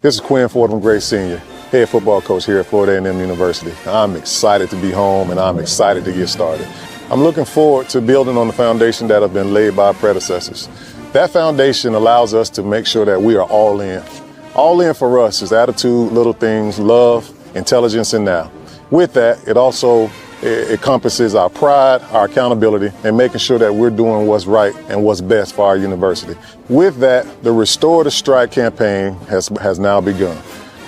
This is Quinn Gray Sr., head football coach here at Florida A&M University. I'm excited to be home and I'm excited to get started. I'm looking forward to building on the foundation that have been laid by our predecessors. That foundation allows us to make sure that we are all in. All in for us is attitude, little things, love, intelligence, and now. With that, it also encompasses our pride, our accountability, and making sure that we're doing what's right and what's best for our university. With that, the Restore the Strike campaign has now begun.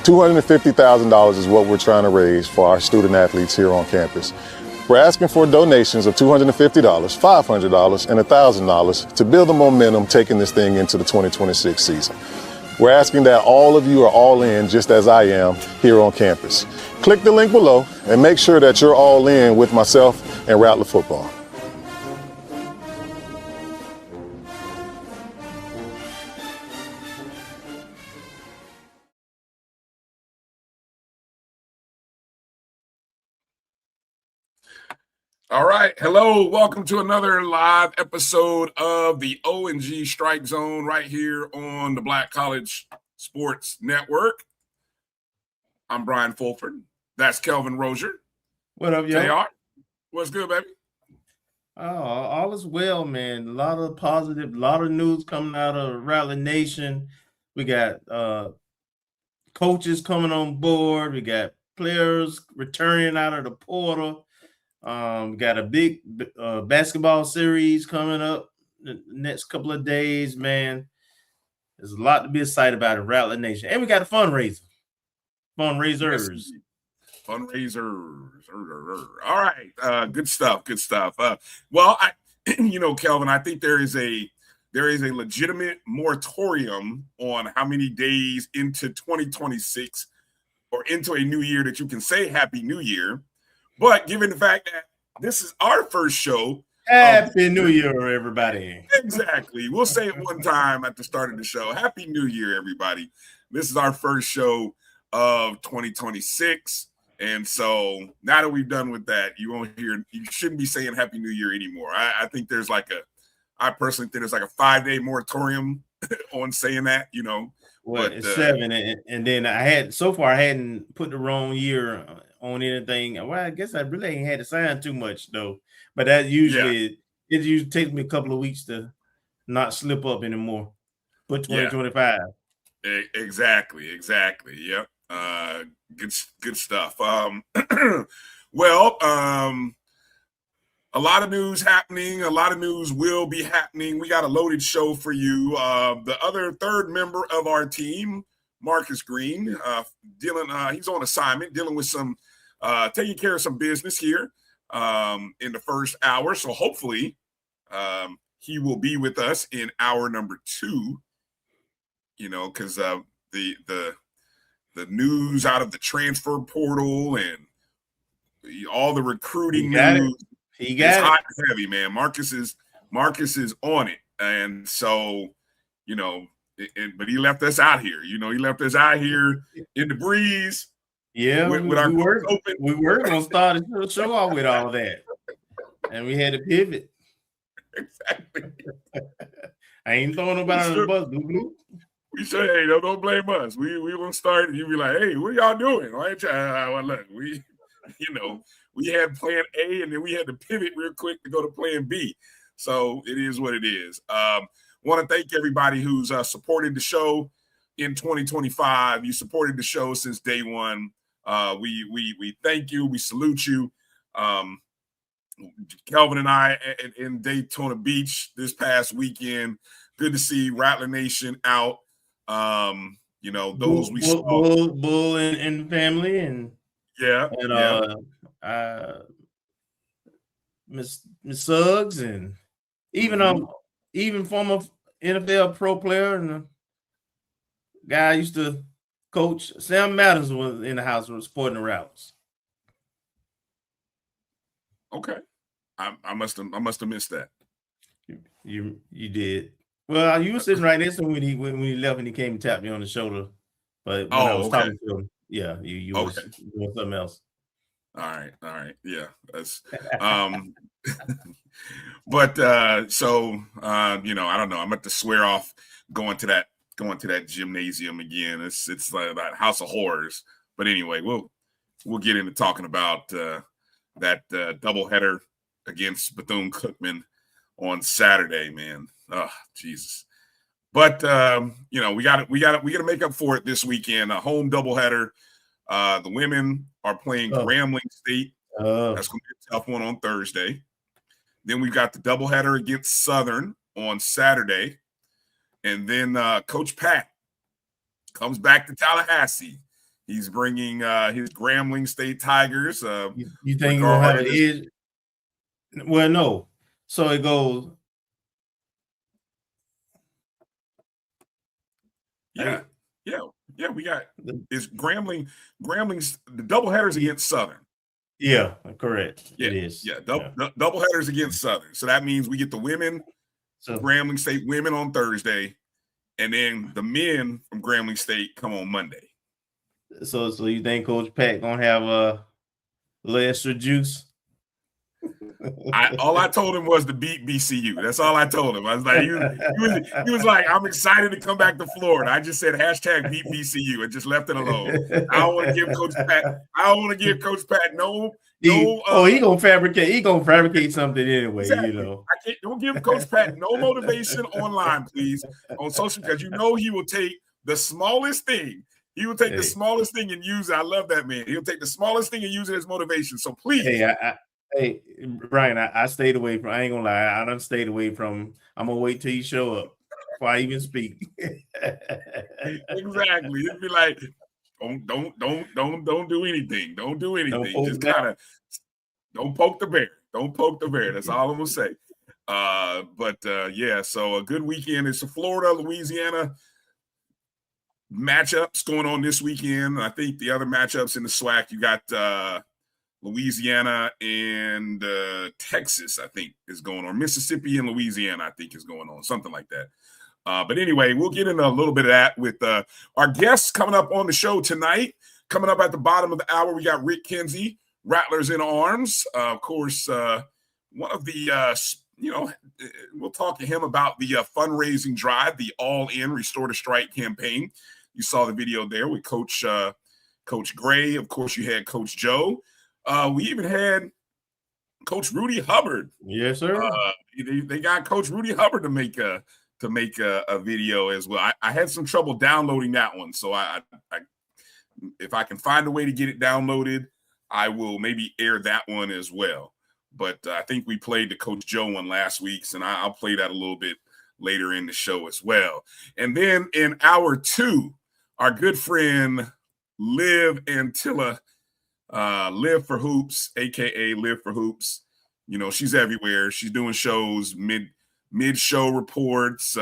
$250,000 is what we're trying to raise for our student athletes here on campus. We're asking for donations of $250, $500, and $1,000 to build the momentum taking this thing into the 2026 season. We're asking that all of you are all in, just as I am, here on campus. Click the link below and make sure that you're all in with myself and Rattler football. All right. Hello. Welcome to another live episode of the O&G Strike Zone right here on the Black College Sports Network. I'm Bryan Fulford. That's Kelvin Rozier. What up, y'all? JR. What's good, baby? Oh, all is well, man. A lot of positive, a lot of news coming out of Rattler Nation. We got coaches coming on board. We got players returning out of the portal. We got a big basketball series coming up the next couple of days, man. There's a lot to be excited about in Rattler Nation. And we got a fundraisers. Fundraisers. All right. Good stuff. Well, Kelvin, I think there is a legitimate moratorium on how many days into 2026 or into a new year that you can say Happy New Year. But given the fact that this is our first show, Happy New Year, everybody. Exactly. We'll say it one time at the start of the show. Happy New Year, everybody. This is our first show of 2026. And so now that we've done with that, you shouldn't be saying Happy New Year anymore. I think I personally think there's like a 5-day moratorium on saying that, Well, it's 7. And then I hadn't put the wrong year on anything. Well, I guess I really ain't had to sign too much though. But that usually it usually takes me a couple of weeks to not slip up anymore. Put 2025. Exactly. Yep. Good stuff. Well, a lot of news happening. A lot of news will be happening. We got a loaded show for you. The third member of our team, Marcus Green, he's on assignment, dealing with some, taking care of some business here in the first hour. So hopefully he will be with us in hour number 2, because the news out of the transfer portal and all the recruiting news. He got hot and heavy, man. Marcus is on it. And so, but he left us out here. He left us out here in the breeze. Yeah, with our doors open. We were going to start the show off with all that. And we had to pivot. Exactly. I ain't throwing nobody on the bus. We say, hey, don't blame us. We gonna start, and you be like, hey, what y'all doing? Well, look, we had plan A, and then we had to pivot real quick to go to plan B. So it is what it is. Want to thank everybody who's supported the show in 2025. You supported the show since day one. We thank you. We salute you. Kelvin and I in Daytona Beach this past weekend. Good to see Rattler Nation out. Those we saw. Bull and family and Miss Suggs and even former NFL pro player and a guy I used to Coach Sam Matters was in the house supporting the Rattlers. Okay, I must have missed that. You did. Well, you were sitting right next to him when he left and he came and tapped me on the shoulder. But when I was talking to him, yeah, you was doing something else. All right, yeah, that's but so you know, I don't know. I'm about to swear off going to that gymnasium again. It's like that house of horrors. But anyway, we'll get into talking about that doubleheader against Bethune-Cookman on Saturday, man. Oh, Jesus. But you know, we got to make up for it this weekend. A home doubleheader. The women are playing Grambling State. That's going to be a tough one on Thursday. Then we've got the doubleheader against Southern on Saturday. And then Coach Pat comes back to Tallahassee. He's bringing his Grambling State Tigers. You think he'll have an edge? Well, no. So it goes. Yeah. We got is Grambling's the doubleheaders against Southern. Yeah, correct. Yeah, it is. Yeah, doubleheaders against Southern. So that means we get the women, Grambling State women on Thursday, and then the men from Grambling State come on Monday. So you think Coach Pat gonna have a little extra juice? All I told him was to beat BCU. That's all I told him. I was like, he was like, I'm excited to come back to Florida. I just said hashtag beat BCU and just left it alone. I don't want to give Coach Pat no. He gonna fabricate. He gonna fabricate something anyway. Exactly. You know. Don't give Coach Pat no motivation online, please, on social, because you know he will take the smallest thing. He will take the smallest thing and use it. I love that man. He'll take the smallest thing and use it as motivation. So please. Hey, Bryan, I stayed away from. I ain't gonna lie. I done stayed away from. I'm gonna wait till you show up before I even speak. Exactly. It'd be like, don't do anything. Don't do anything. Just kind of don't poke the bear. Don't poke the bear. That's all I'm gonna say. Yeah. So a good weekend. It's a Florida, Louisiana matchups going on this weekend. I think the other matchups in the SWAC, you got Louisiana and Texas, I think, is going on. Mississippi and Louisiana, I think, is going on. Something like that. But anyway, we'll get into a little bit of that with our guests coming up on the show tonight. Coming up at the bottom of the hour, we got Rick Kinsey, Rattlers-In-Arms. Of course, one of the, we'll talk to him about the fundraising drive, the All-In Restore to Strike campaign. You saw the video there with Coach Gray. Of course, you had Coach Joe. We even had Coach Rudy Hubbard. Yes, sir. They got Coach Rudy Hubbard to make a video as well. I had some trouble downloading that one, so I if I can find a way to get it downloaded, I will maybe air that one as well. But I think we played the Coach Joe one last week, and I'll play that a little bit later in the show as well. And then in hour 2, our good friend Antilla. LivForHoops, aka LivForHoops. You know, she's everywhere. She's doing shows, mid-show reports,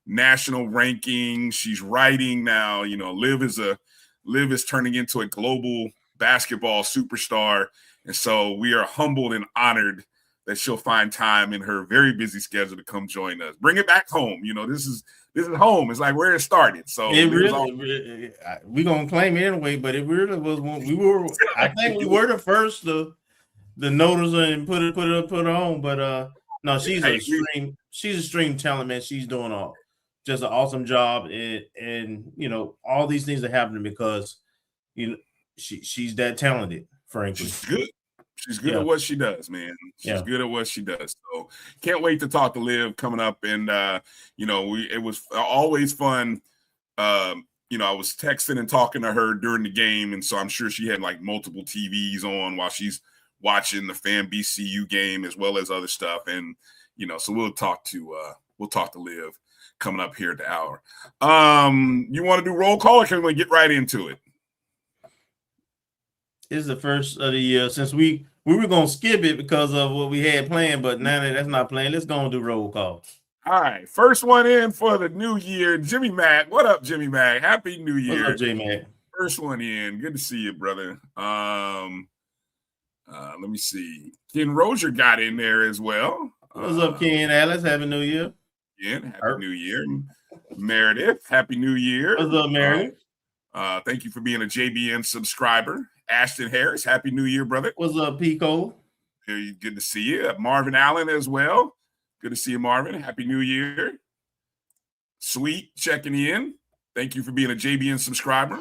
national rankings. She's writing now. You know, Liv is turning into a global basketball superstar. And so we are humbled and honored that she'll find time in her very busy schedule to come join us. Bring it back home. You know, this is home. It's like where it started. So we're gonna claim it anyway, but it really was when we were. I think we were the first to notice her and put it on. But no, she's a stream talent, man. She's doing just an awesome job, and you know, all these things are happening because you know she's that talented. Frankly, she's good. She's good at what she does, man. She's good at what she does. So can't wait to talk to Liv coming up. And, it was always fun. I was texting and talking to her during the game. And so I'm sure she had like multiple TVs on while she's watching the Fan BCU game as well as other stuff. And, so we'll talk to Liv coming up here at the hour. You want to do roll call or can we get right into it? This is the first of the year since we were gonna skip it because of what we had planned, but now that that's not planned, let's go and do roll call. All right, first one in for the new year. Jimmy Mack. What up, Jimmy Mack? Happy New Year. What's up, J-Mac? First one in. Good to see you, brother. Let me see. Ken Rozier got in there as well. What's up, Ken Alice? Happy New Year. Again, Happy New Year. Meredith, Happy New Year. What's up, Meredith? Thank you for being a JBN subscriber. Ashton Harris, Happy New Year, brother. What's up, Pico? Good to see you. Marvin Allen as well. Good to see you, Marvin. Happy New Year. Sweet, checking in. Thank you for being a JBN subscriber.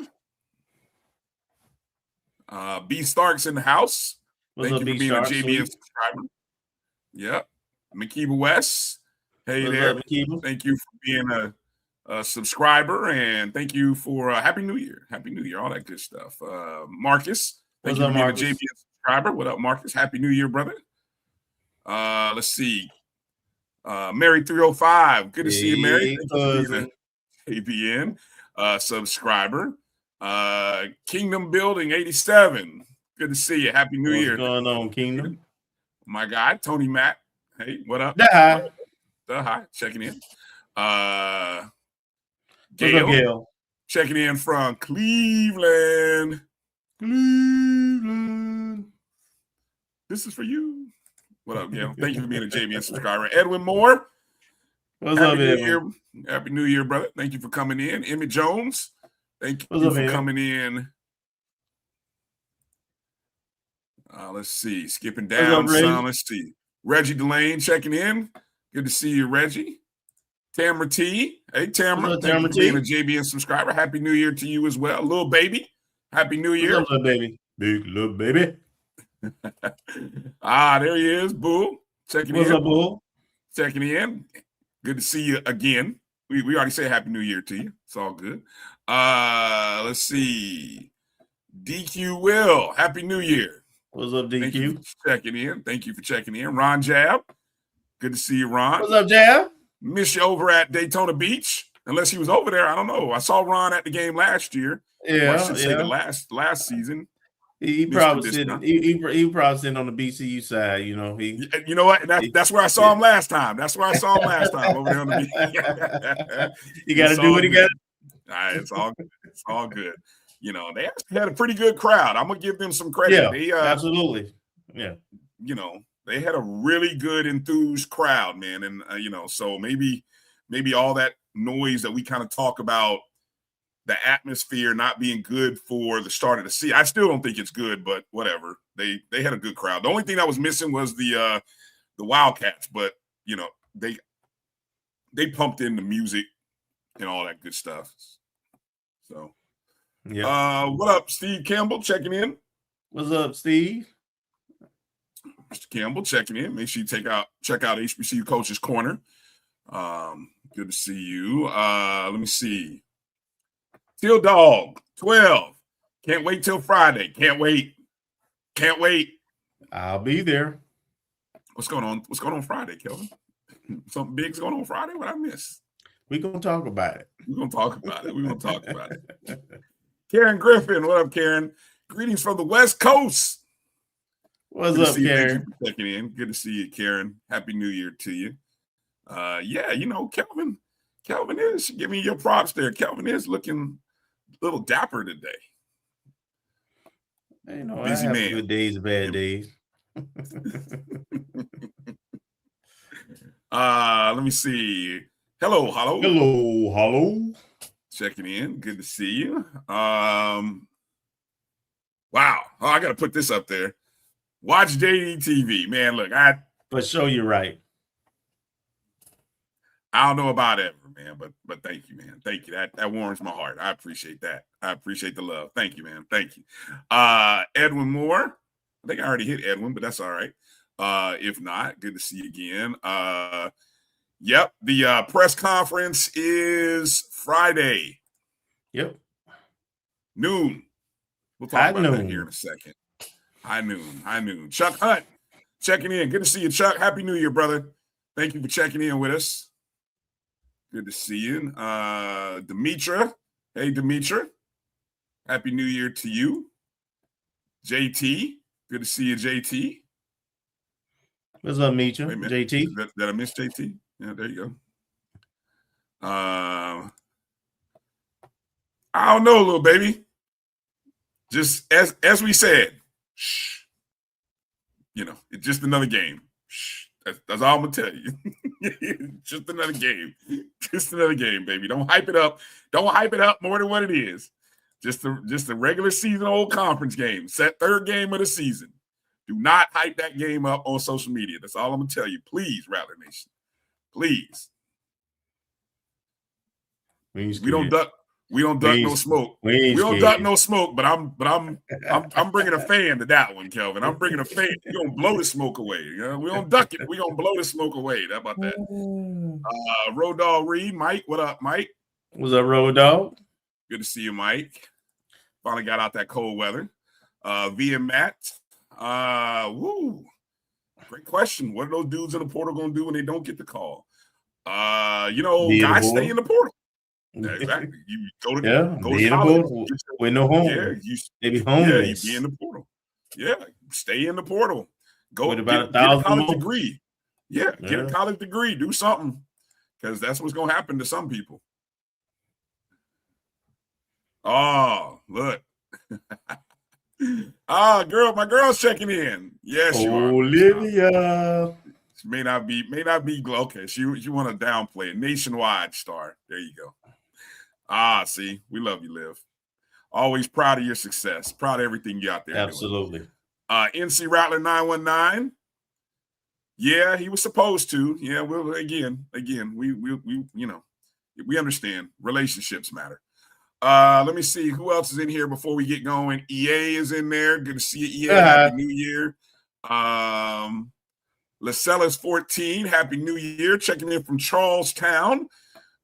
B Starks in the house. Thank you for being a JBN subscriber. Yep. Makiba West. Hey there. Thank you for being a subscriber, and thank you for Happy New Year. Happy New Year, all that good stuff. Marcus. Thank you for being a JBN subscriber. What up, Marcus? Happy New Year, brother. Let's see. Mary 305. Good to see you, Mary. Thank you for being a JBN subscriber. Kingdom Building 87. Good to see you. Happy New Year. What's going on, Kingdom? My guy, Tony Mack. Hey, what up? Hi. Hi. Checking in. Gail. Checking in from Cleveland. This is for you. What up, Gail? Thank you for being a JBN subscriber. Edwin Moore. What's up, Edwin? Happy New Year, brother. Thank you for coming in. Emmett Jones. Thank you for coming in. Let's see. Skipping down some. Let's see. Reggie Delane checking in. Good to see you, Reggie. Tamara T. Hey, Tamara. Thank you for being a JBN subscriber. Happy New Year to you as well. Little baby. Happy New Year. What's up, little baby? Big little baby. There he is, Boo. Checking in. What's up, Boo? Checking in. Good to see you again. We already said Happy New Year to you. It's all good. Let's see. DQ Will. Happy New Year. What's up, DQ? Thank you for checking in. Thank you for checking in. Ron Jab. Good to see you, Ron. What's up, Jab? Miss you over at Daytona Beach. Unless he was over there, I don't know. I saw Ron at the game last year. Yeah, I should say the last season. He probably sitting. He probably sitting on the BCU side. You know, You know what? That's where I saw him last time. That's where I saw him last time over there on the beach. You got to do what he got. It's all good. It's all good. You know, they actually had a pretty good crowd. I'm gonna give them some credit. Yeah, absolutely. Yeah. You know, they had a really good enthused crowd, man, and so maybe all that noise that we kind of talk about, the atmosphere not being good for the start of the season. I still don't think it's good, but whatever. They had a good crowd. The only thing that was missing was the Wildcats, but they pumped in the music and all that good stuff. So, yeah. What up, Steve Campbell checking in? What's up, Steve? Mr. Campbell checking in. Make sure you check out HBCU Coach's Corner. Good to see you. Let me see. Teal Dog 12. Can't wait till Friday. Can't wait. I'll be there. What's going on Friday, Kelvin? Something big's going on Friday? What I miss? We're gonna talk about it. Karen Griffin, what up, Karen? Greetings from the West Coast. What's up, Karen? Thank you for checking in. Good to see you, Karen. Happy New Year to you. Kelvin is, give me your props there. Kelvin is looking a little dapper today. Busy man. Good days, bad days. Let me see. Hello. Checking in. Good to see you. Wow. I got to put this up there. Watch JDTV, man. Look, but show you right. I don't know about ever, man, but thank you, man. Thank you. That warms my heart. I appreciate that. I appreciate the love. Thank you, man. Thank you. Edwin Moore. I think I already hit Edwin, but that's all right. If not, good to see you again. Yep. The press conference is Friday. Yep. Noon. We'll talk about that here in a second. High noon. Chuck Hunt checking in. Good to see you, Chuck. Happy New Year, brother. Thank you for checking in with us. Good to see you. Demetra. Hey, Demetra. Happy New Year to you. JT. Good to see you, JT. What's up, Mitra? JT. Did I miss JT? Yeah, there you go. I don't know, little baby. Just as we said, shh. You know, it's just another game. Shh. That's all I'm gonna tell you. Just another game. Just another game, baby. Don't hype it up. Don't hype it up more than what it is. Just a regular season old conference game. Set third game of the season. Do not hype that game up on social media. That's all I'm gonna tell you. Please, Rattler Nation. Please. We don't duck no smoke. We don't duck no smoke, but I'm bringing a fan to that one, Kelvin. I'm bringing a fan. We're gonna blow the smoke away. You know? We don't duck it. We're gonna blow the smoke away. How about that? Road Dog Reed, Mike. What up, Mike? What's up, Road Dog? Good to see you, Mike. Finally got out that cold weather. V and Matt. Woo. Great question. What are those dudes in the portal gonna do when they don't get the call? Guys stay in the portal. Yeah, exactly. You go to college with no home. Yeah, they be homeless. You be in the portal. Yeah, stay in the portal. Go with about get a college degree. Yeah, get a college degree. Do something, because that's what's gonna happen to some people. Oh, look. My girl's checking in. Yes, you are. Olivia. She may not be okay. She want to downplay it. Nationwide star. There you go. See, we love you, Liv. Always proud of your success. Proud of everything you out there. Absolutely. Doing. NC Rattler 919. Yeah, he was supposed to. Yeah, well, again, we understand relationships matter. Let me see who else is in here before we get going. EA is in there. Good to see you, EA. Happy New Year. Lacella's 14. Happy New Year. Checking in from Charleston,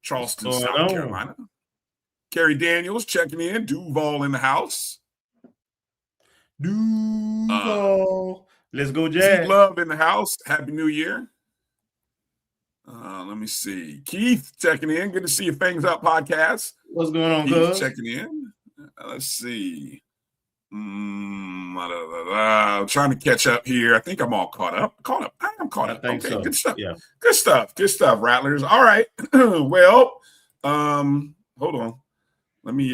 South Carolina. Kerry Daniels checking in. Duval in the house. Duval. Let's go, Jack. Love in the house. Happy New Year. Let me see. Keith checking in. Good to see you, Fangs Up podcast. What's going on, Keith checking in. Let's see. I'm trying to catch up here. I think I'm all caught up. I'm caught up. Okay, so. Good stuff. Yeah. Good stuff, Rattlers. All right. Well, hold on. Let me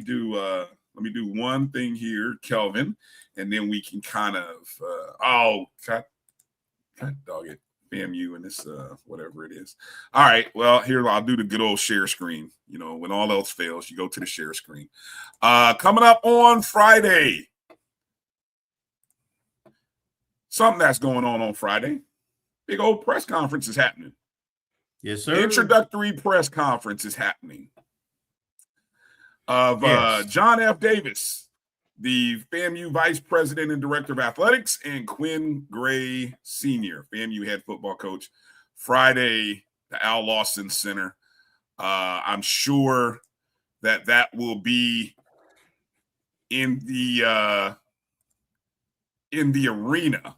do one thing here, Kelvin, and then we can kind of dog it. FAMU and this whatever it is. All right. Well, here I'll do the good old share screen. You know, when all else fails, you go to the share screen. Coming up on Friday. Something that's going on Friday. Big old press conference is happening. Yes, sir. Introductory press conference is happening. Of John F. Davis, the FAMU Vice President and Director of Athletics, and Quinn Gray Sr., FAMU head football coach. Friday, the Al Lawson Center. I'm sure that will be in the arena.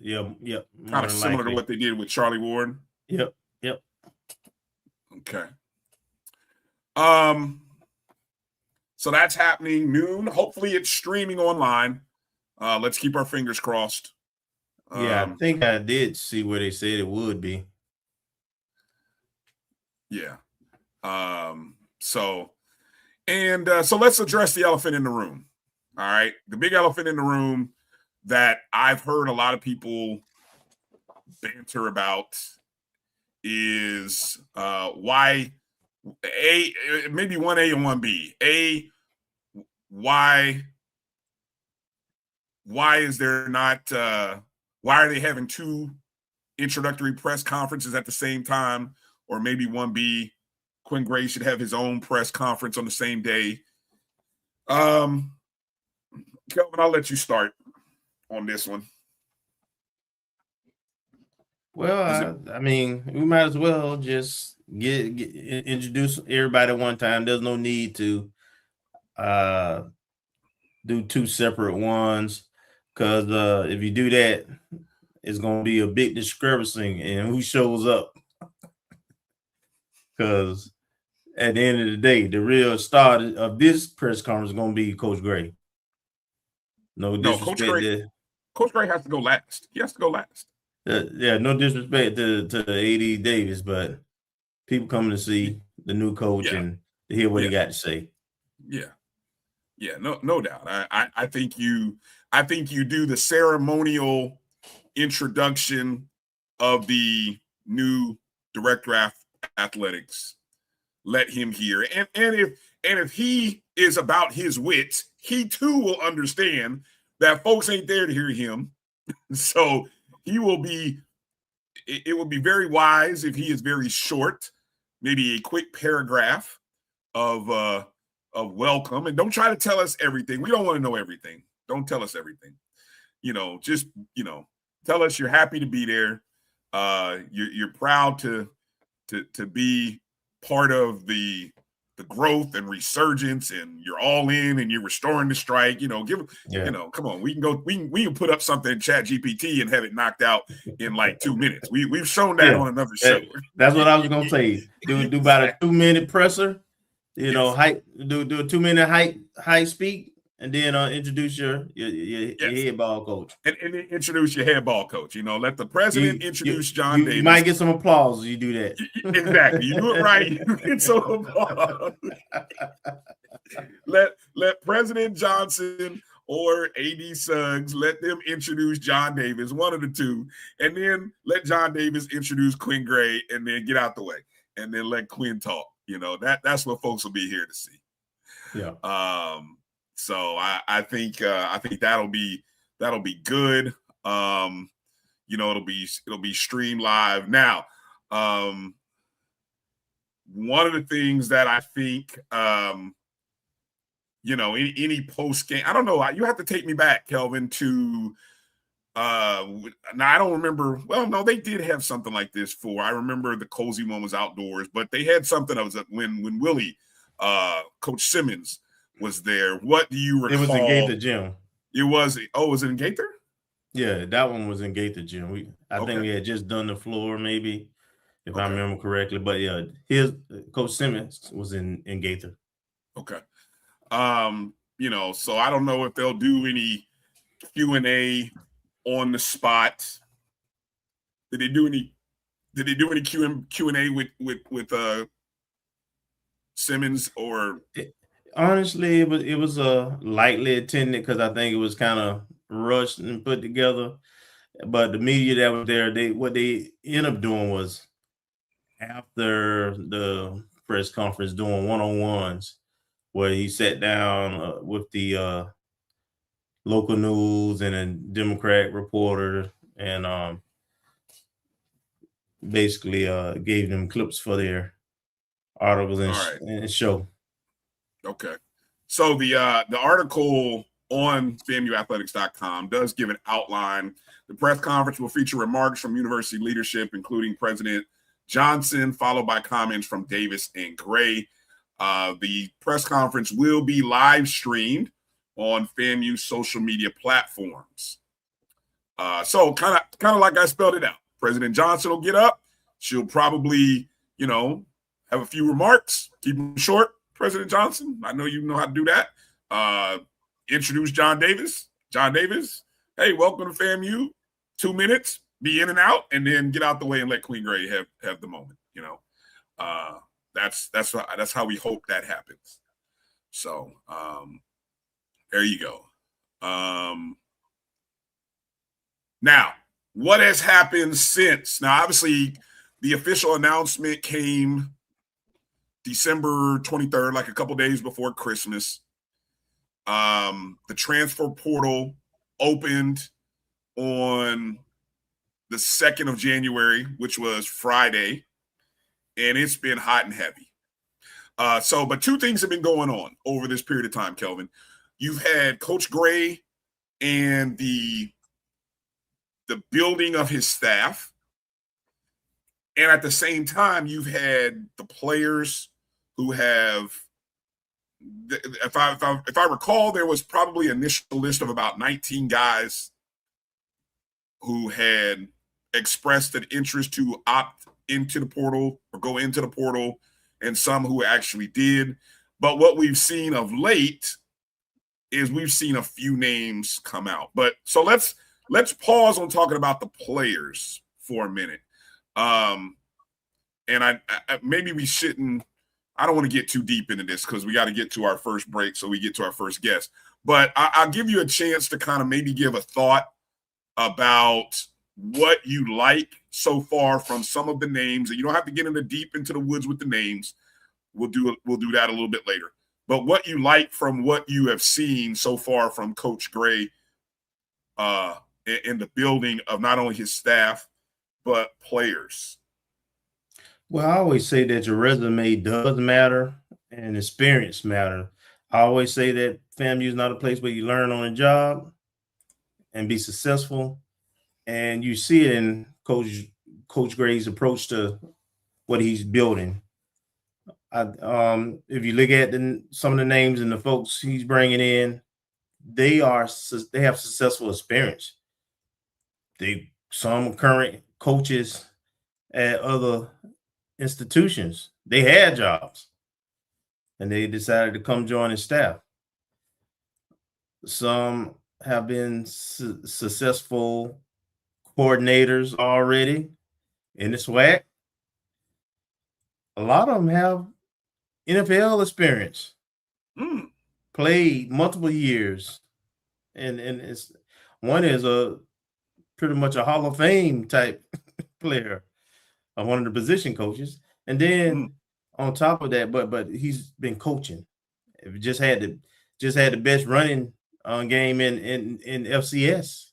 Yep. Kind of similar to what they did with Charlie Ward. Yep. Okay. So that's happening noon. Hopefully it's streaming online. Let's keep our fingers crossed. I think I did see where they said it would be. Yeah. So let's address the elephant in the room. All right. The big elephant in the room that I've heard a lot of people banter about is why maybe 1A and 1B. Why is there not why are they having two introductory press conferences at the same time? Or maybe 1B, Quinn Gray should have his own press conference on the same day. Kelvin, I'll let you start on this one. Well, I mean, we might as well just introduce everybody at one time. There's no need to do two separate ones, because if you do that, it's going to be a big discrepancy in who shows up. Because at the end of the day, the real star of this press conference is going to be Coach Gray. No disrespect. Coach Gray has to go last. He has to go last. No disrespect to AD Davis, but people coming to see the new coach and to hear what he got to say. Yeah, no doubt. I think you do the ceremonial introduction of the new director of athletics. Let him hear. And if he is about his wits, he too will understand that folks ain't there to hear him. So it will be very wise if he is very short, maybe a quick paragraph of welcome. And don't try to tell us everything. We don't want to know everything. Don't tell us everything. Just tell us you're happy to be there. You're proud to be part of the growth and resurgence, and you're all in, and you're restoring the strike. Come on, we can put up something in Chat GPT and have it knocked out in like 2 minutes. We've shown that on another show. That's what I was gonna say. Do about a 2-minute presser. Do a 2-minute height speak. And then introduce your head ball coach. And introduce your head ball coach. Let the president introduce John Davis. You might get some applause if you do that. Exactly. You do it right, you get some applause. Let President Johnson or AD Suggs, let them introduce John Davis, one of the two. And then let John Davis introduce Quinn Gray, and then get out the way. And then let Quinn talk. That's what folks will be here to see. Yeah. So I think that'll be good. It'll be streamed live. Now, one of the things that I think any post game, I don't know, you have to take me back, Kelvin, to now I don't remember. Well, no, they did have something like this I remember the cozy one was outdoors, but they had something that was when Willie, Coach Simmons, was there. What do you recall? It was in Gaither Gym. Was it in Gaither? Yeah, that one was in Gaither Gym. I think we had just done the floor, maybe, if I remember correctly. But yeah, his Coach Simmons was in Gaither. Okay. So I don't know if they'll do any Q&A on the spot. Did they do any Q&A with Simmons or? Honestly, it was lightly attended because I think it was kind of rushed and put together. But the media that was there, what they ended up doing was after the press conference doing one-on-ones where he sat down with the local news and a Democrat reporter and basically gave them clips for their articles and show. Okay. So the article on FAMUathletics.com does give an outline. The press conference will feature remarks from university leadership, including President Johnson, followed by comments from Davis and Gray. The press conference will be live streamed on FAMU social media platforms. So kind of like I spelled it out. President Johnson will get up. She'll probably, have a few remarks, keep them short. President Johnson, I know you know how to do that. Introduce John Davis. John Davis, hey, welcome to FAMU. 2 minutes, be in and out, and then get out the way and let Quinn Gray have the moment. That's how we hope that happens. So there you go. Now, what has happened since? Now, obviously, the official announcement came December 23rd, like a couple days before Christmas. The transfer portal opened on the 2nd of January, which was Friday, and it's been hot and heavy. But two things have been going on over this period of time, Kelvin. You've had Coach Gray and the building of his staff, and at the same time, you've had the players who have, if I recall, there was probably an initial list of about 19 guys who had expressed an interest to opt into the portal or go into the portal, and some who actually did. But what we've seen of late is we've seen a few names come out. But so let's pause on talking about the players for a minute. and I maybe we shouldn't. I don't want to get too deep into this because we got to get to our first break, so we get to our first guest. But I'll give you a chance to kind of maybe give a thought about what you like so far from some of the names. And you don't have to get deep into the woods with the names. We'll do that a little bit later. But what you like from what you have seen so far from Coach Gray in the building of not only his staff but players. Well, I always say that your resume does matter and experience matter. I always say that FAMU is not a place where you learn on a job and be successful. And you see it in Coach Gray's approach to what he's building. If you look at some of the names and the folks he's bringing in, they have successful experience. Some current coaches at other institutions, they had jobs and they decided to come join his staff. Some have been successful coordinators already in the SWAC. A lot of them have NFL experience, played multiple years, and one is pretty much a Hall of Fame type player, one of the position coaches, and then on top of that, but he's been coaching. Just had the best running game in FCS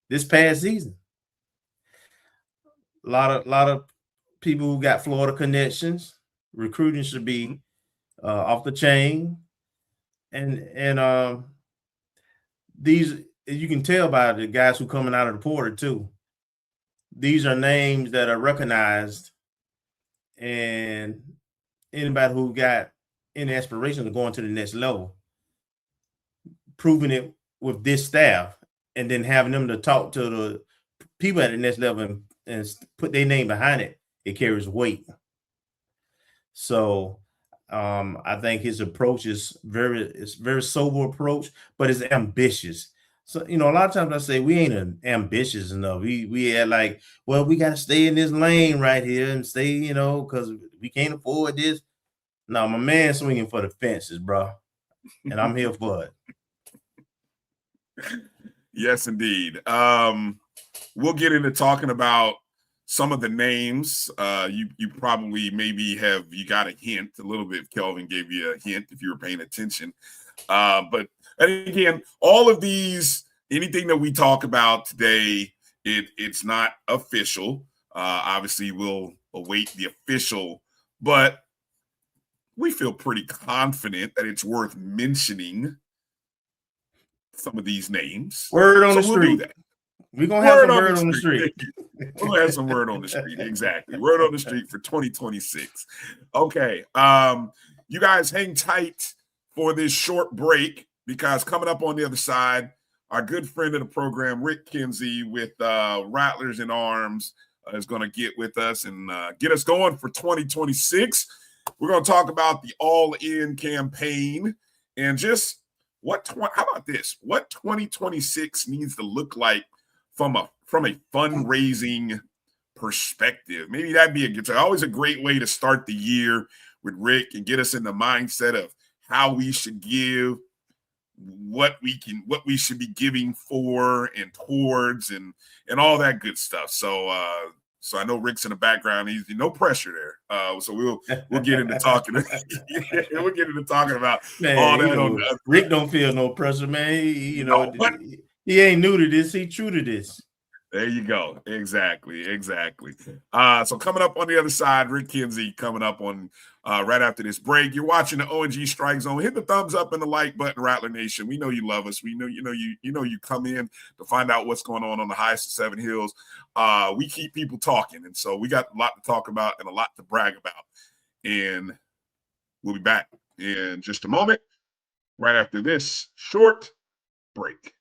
this past season. A lot of people who got Florida connections. Recruiting should be off the chain, and these, you can tell by the guys who coming out of the portal too. These are names that are recognized, and anybody who got any aspiration of going to the next level, proving it with this staff, and then having them to talk to the people at the next level and put their name behind it, it carries weight. So I think his approach is very sober approach, but it's ambitious. So, a lot of times I say we ain't ambitious enough. We are like, well, we got to stay in this lane right here and stay, because we can't afford this. No, my man swinging for the fences, bro, and I'm here for it. Yes, indeed. We'll get into talking about some of the names. You probably maybe you got a hint a little bit. Kelvin gave you a hint if you were paying attention. But again, all of these, anything that we talk about today, it's not official. Obviously, we'll await the official, but we feel pretty confident that it's worth mentioning some of these names. Word on the street. We're going to have some word on the street. We're going to have some word on the street. Exactly. Word on the street for 2026. Okay. You guys hang tight for this short break, because coming up on the other side, our good friend of the program, Rick Kinsey with Rattlers-In-Arms, is going to get with us and get us going for 2026. We're going to talk about the All-In campaign and just how about this? What 2026 needs to look like from a fundraising perspective. Maybe that'd be always a great way to start the year with Rick and get us in the mindset of how we should give, what we should be giving for and towards and all that good stuff. So I know Rick's in the background. He's no pressure there. So we'll get into talking. We'll get into talking about all that. Rick don't feel no pressure, man. He ain't new to this. He true to this. There you go. Exactly. So coming up on the other side, Rick Kinsey coming up on right after this break. You're watching the ONG Strike Zone. Hit the thumbs up and the like button, Rattler Nation. We know you love us. We know you come in to find out what's going on the highest of Seven Hills. We keep people talking, and so we got a lot to talk about and a lot to brag about. And we'll be back in just a moment, right after this short break.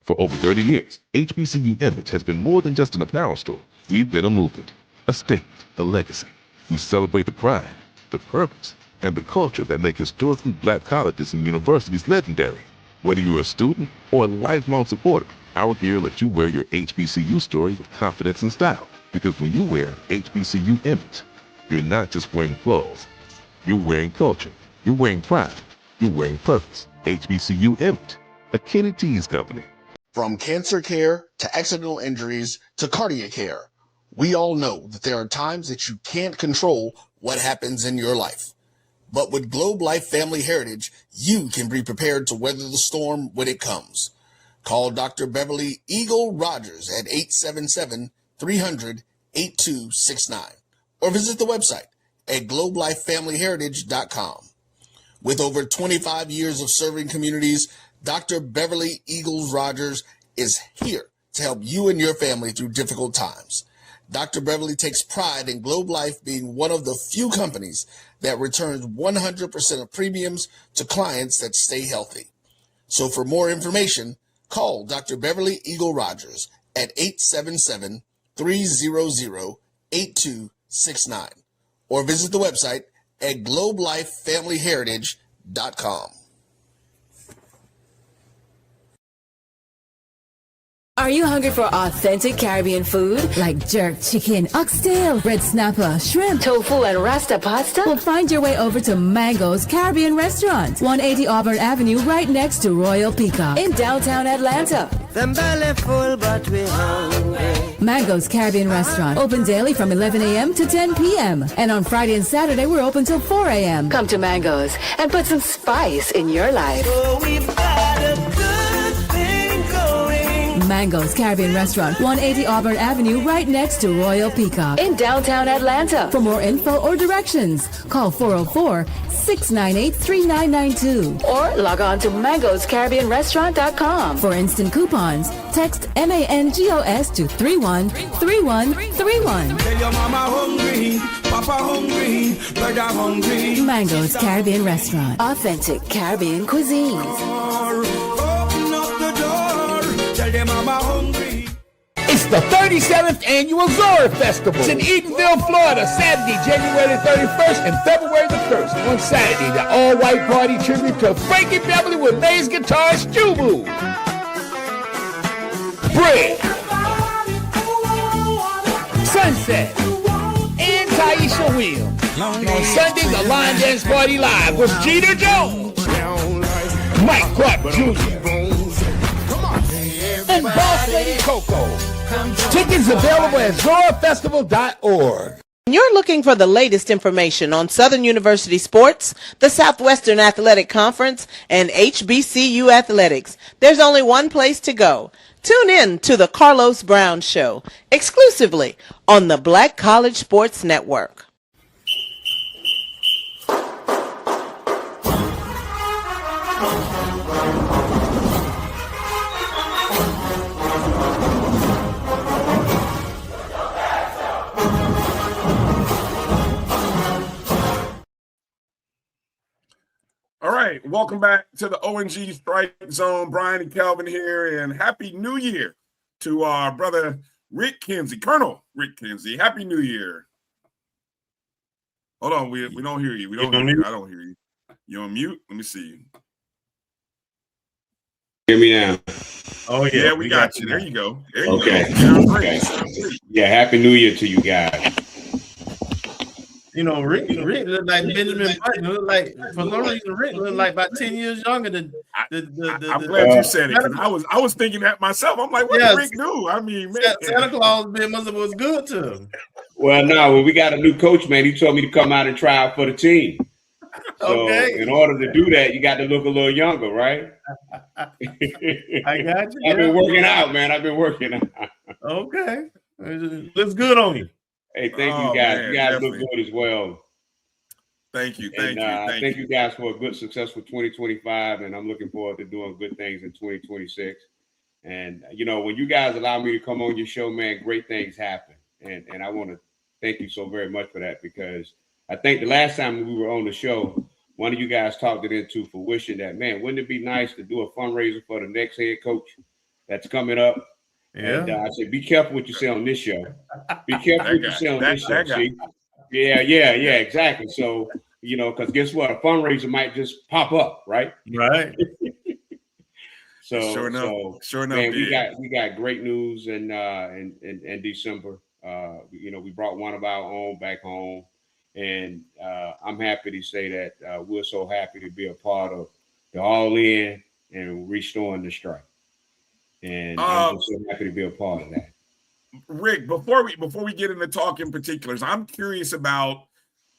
For over 30 years, HBCU Image has been more than just an apparel store. We've been a movement, a statement, a legacy. We celebrate the pride, the purpose, and the culture that make historically black colleges and universities legendary. Whether you're a student or a lifelong supporter, our gear lets you wear your HBCU story with confidence and style. Because when you wear HBCU Image, You're not just wearing clothes. You're wearing culture. You're wearing pride. You're wearing purpose. HBCU Image, a Kenny T's company. From cancer care to accidental injuries to cardiac care, we all know that there are times that you can't control what happens in your life. But with Globe Life Family Heritage, you can be prepared to weather the storm when it comes. Call Dr. Beverly Eagle Rogers at 877-300-8269 or visit the website at globelifefamilyheritage.com. With over 25 years of serving communities, Dr. Beverly Eagles Rogers is here to help you and your family through difficult times. Dr. Beverly takes pride in Globe Life being one of the few companies that returns 100% of premiums to clients that stay healthy. So for more information, call Dr. Beverly Eagle Rogers at 877-300-8269 or visit the website at globelifefamilyheritage.com. Are you hungry for authentic Caribbean food? Like jerk chicken, oxtail, red snapper, shrimp, Tofu and Rasta pasta? well, find your way over to Mango's Caribbean Restaurant, 180 Auburn Avenue, right next to Royal Peacock. In downtown Atlanta. Them belly full, but we hungry. Mango's Caribbean Restaurant, open daily from 11 a.m. to 10 p.m. And on Friday and Saturday, we're open till 4 a.m. Come to Mango's and put some spice in your life. So we've got a good thing going. Mango's Caribbean Restaurant, 180 Auburn Avenue, right next to Royal Peacock. In downtown Atlanta. For more info or directions, call 404-698-3992. Or log on to mangoscaribbeanrestaurant.com. For instant coupons, text MANGOS to 313131. Tell your mama hungry, papa hungry, brother hungry. Mango's Caribbean Restaurant. Authentic Caribbean cuisines. Open up the door, tell them mama hungry. It's the 37th Annual Zora Festival. It's in Edenville, Florida, Saturday, January 31st and February the 1st. On Saturday, the all-white party tribute to Frankie Beverly with bass guitarist Jubu. Bread, Sunset, and Taisha Will. And on Sunday, the Line Dance Party Live with Jeter Jones, Mike Clark Jr., and Boss Lady Coco. Tickets available at zorafestival.org. You're looking for the latest information on Southern University sports, the Southwestern Athletic Conference, and HBCU athletics. There's only one place to go. Tune in to the Carlos Brown Show, exclusively on the Black College Sports Network. All right, welcome back to the ONG Strike Zone. Bryan and Kelvin here, and Happy New Year to our brother Rick Kinsey, Colonel Rick Kinsey. Happy New Year. Hold on, we don't hear you. We don't hear you. I don't hear you. You on mute? Let me see you. Hear me now? Oh yeah, we got you. There you go. There you Okay. go. Okay. Yeah, Happy New Year to you guys. You know, Rick looked like Benjamin Button. Looked like, for some reason, Rick looked like about 10 years younger than I'm glad you said it, because I was thinking that myself. I'm like, what did Rick do? I mean, man. Santa Claus was good to him. Well, no, when we got a new coach, man, he told me to come out and try out for the team. So in order to do that, you got to look a little younger, right? I got you. I've been working out, man. I've been working out. Okay. Looks good on you. Hey, thank you guys. Man, you guys definitely look good as well. Thank you. Thank you guys for a good, successful 2025, and I'm looking forward to doing good things in 2026. And, you know, when you guys allow me to come on your show, man, great things happen. And I want to thank you so very much for that, because I think the last time we were on the show, one of you guys talked it into fruition that, man, wouldn't it be nice to do a fundraiser for the next head coach that's coming up? Yeah. And I said, be careful what you say on this show. Be careful what you say on this show. See? Yeah, exactly. So, you know, because guess what? A fundraiser might just pop up, right? Right. So, sure enough, man, we got great news in December. You know, we brought one of our own back home. And I'm happy to say that we're so happy to be a part of the All In and restoring the strike. And I'm just so happy to be a part of that. Rick, before we get into talking particulars, I'm curious about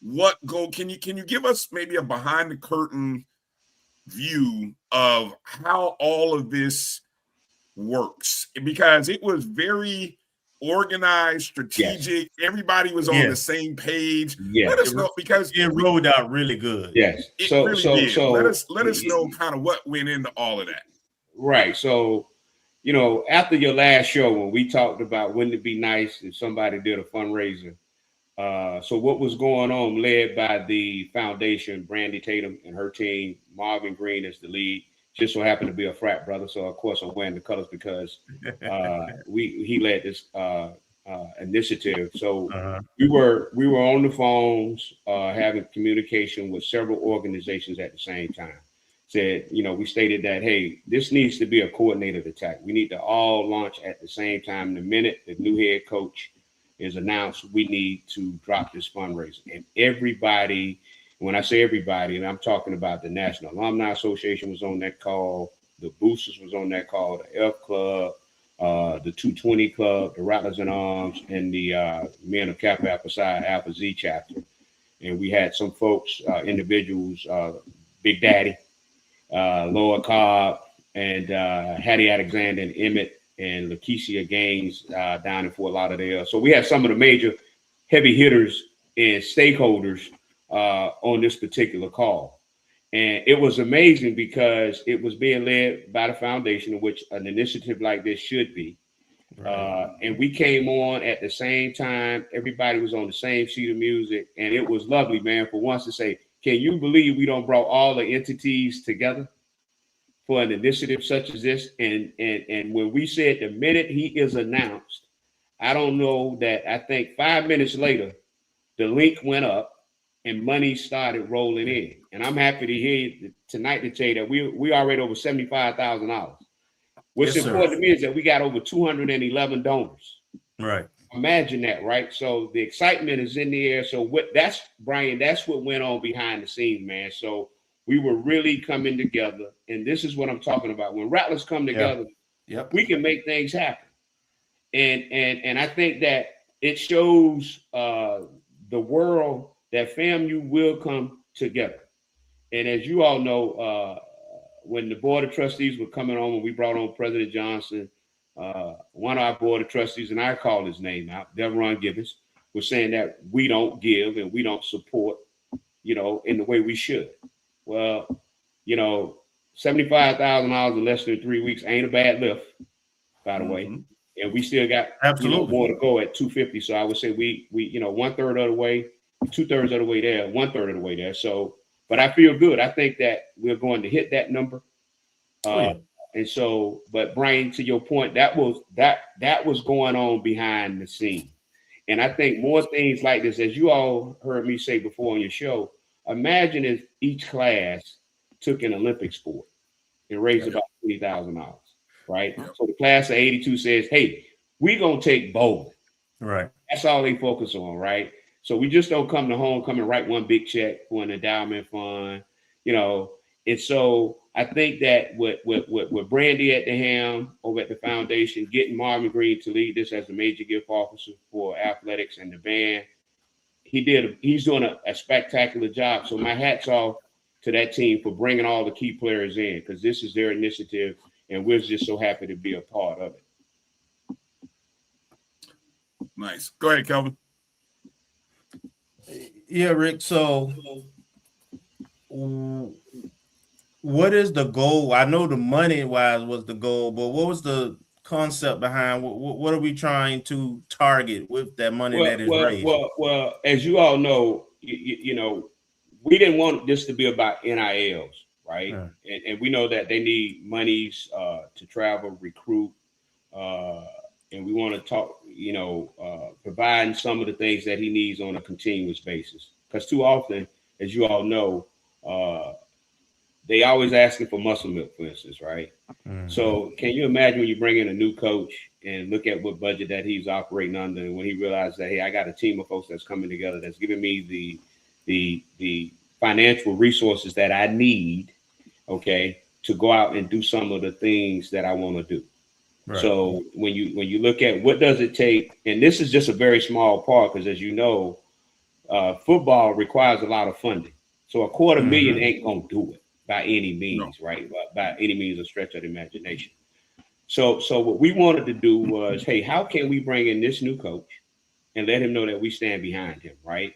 what goal. Can you give us maybe a behind the curtain view of how all of this works? Because it was very organized, strategic. Yes. Everybody was on the same page. Yes. Let us know, because it rolled out really good. Yes. It really did. So let us know kind of what went into all of that. Right. So, you know, after your last show, when we talked about wouldn't it be nice if somebody did a fundraiser? So what was going on, led by the foundation, Brandy Tatum and her team, Marvin Green as the lead, just so happened to be a frat brother. So of course I'm wearing the colors because he led this initiative. So we were on the phones, having communication with several organizations at the same time. Said, you know, we stated that, hey, this needs to be a coordinated attack. We need to all launch at the same time. The minute the new head coach is announced, we need to drop this fundraiser. And everybody, when I say everybody, and I'm talking about the National Alumni Association was on that call, the Boosters was on that call, the F Club, the 220 Club, the Rattlers-In-Arms, and the Men of Kappa Alpha Psi Alpha Z chapter. And we had some folks, individuals, Big Daddy, Laura Cobb, and Hattie Alexander and Emmett and Lakeisha Gaines down in Fort Lauderdale. So we had some of the major heavy hitters and stakeholders on this particular call. And it was amazing because it was being led by the foundation, in which an initiative like this should be. Right. And we came on at the same time. Everybody was on the same sheet of music. And it was lovely, man, for once to say, can you believe we don't brought all the entities together for an initiative such as this? And when we said the minute he is announced, I don't know that I think 5 minutes later, the link went up and money started rolling in. And I'm happy to hear tonight to tell you that we already over $75,000. What's important to me is that we got over 211 donors. Right. Imagine that, right? So the excitement is in the air. So Bryan, that's what went on behind the scenes, man. So we were really coming together. And this is what I'm talking about. When Rattlers come together, we can make things happen. And I think that it shows the world that FAMU will come together. And as you all know, when the Board of Trustees were coming on, when we brought on President Johnson, one of our Board of Trustees, and I call his name out, Deveron Gibbons, was saying that we don't give and we don't support, you know, in the way we should. Well, you know, $75,000 in less than 3 weeks ain't a bad lift, by the way. And we still got more to go at 250. So I would say we 1/3 of the way, 2/3 of the way there, 1/3 of the way there. So, but I feel good. I think that we're going to hit that number. And so, but Bryan, to your point, that was going on behind the scene. And I think more things like this, as you all heard me say before on your show, imagine if each class took an Olympic sport and raised about $20,000, right? So the class of 82 says, hey, we're going to take bowling. Right. That's all they focus on, right? So we just don't come to homecoming and write one big check for an endowment fund, you know. And so I think that with Brandy at the helm over at the foundation, getting Marvin Green to lead this as the major gift officer for athletics and the band, he's doing a spectacular job. So my hat's off to that team for bringing all the key players in, because this is their initiative, and we're just so happy to be a part of it. Nice. Go ahead, Kelvin. Yeah, Rick. So what is the goal? I know the money-wise was the goal, but what was the concept behind what are we trying to target with that money that is raised? Well, as you all know, you know, we didn't want this to be about NILs, right? And we know that they need monies to travel, recruit, and we want to talk, you know, providing some of the things that he needs on a continuous basis. Because too often, as you all know, they always asking for muscle milk, for instance, right? So can you imagine when you bring in a new coach and look at what budget that he's operating under, and when he realized that, hey, I got a team of folks that's coming together that's giving me the financial resources that I need, okay, to go out and do some of the things that I want to do. Right. So when you look at what does it take, and this is just a very small part, because as you know, football requires a lot of funding. So $250,000 ain't gonna do it by any means, right? By any means of stretch of the imagination. So what we wanted to do was, hey, how can we bring in this new coach and let him know that we stand behind him, right?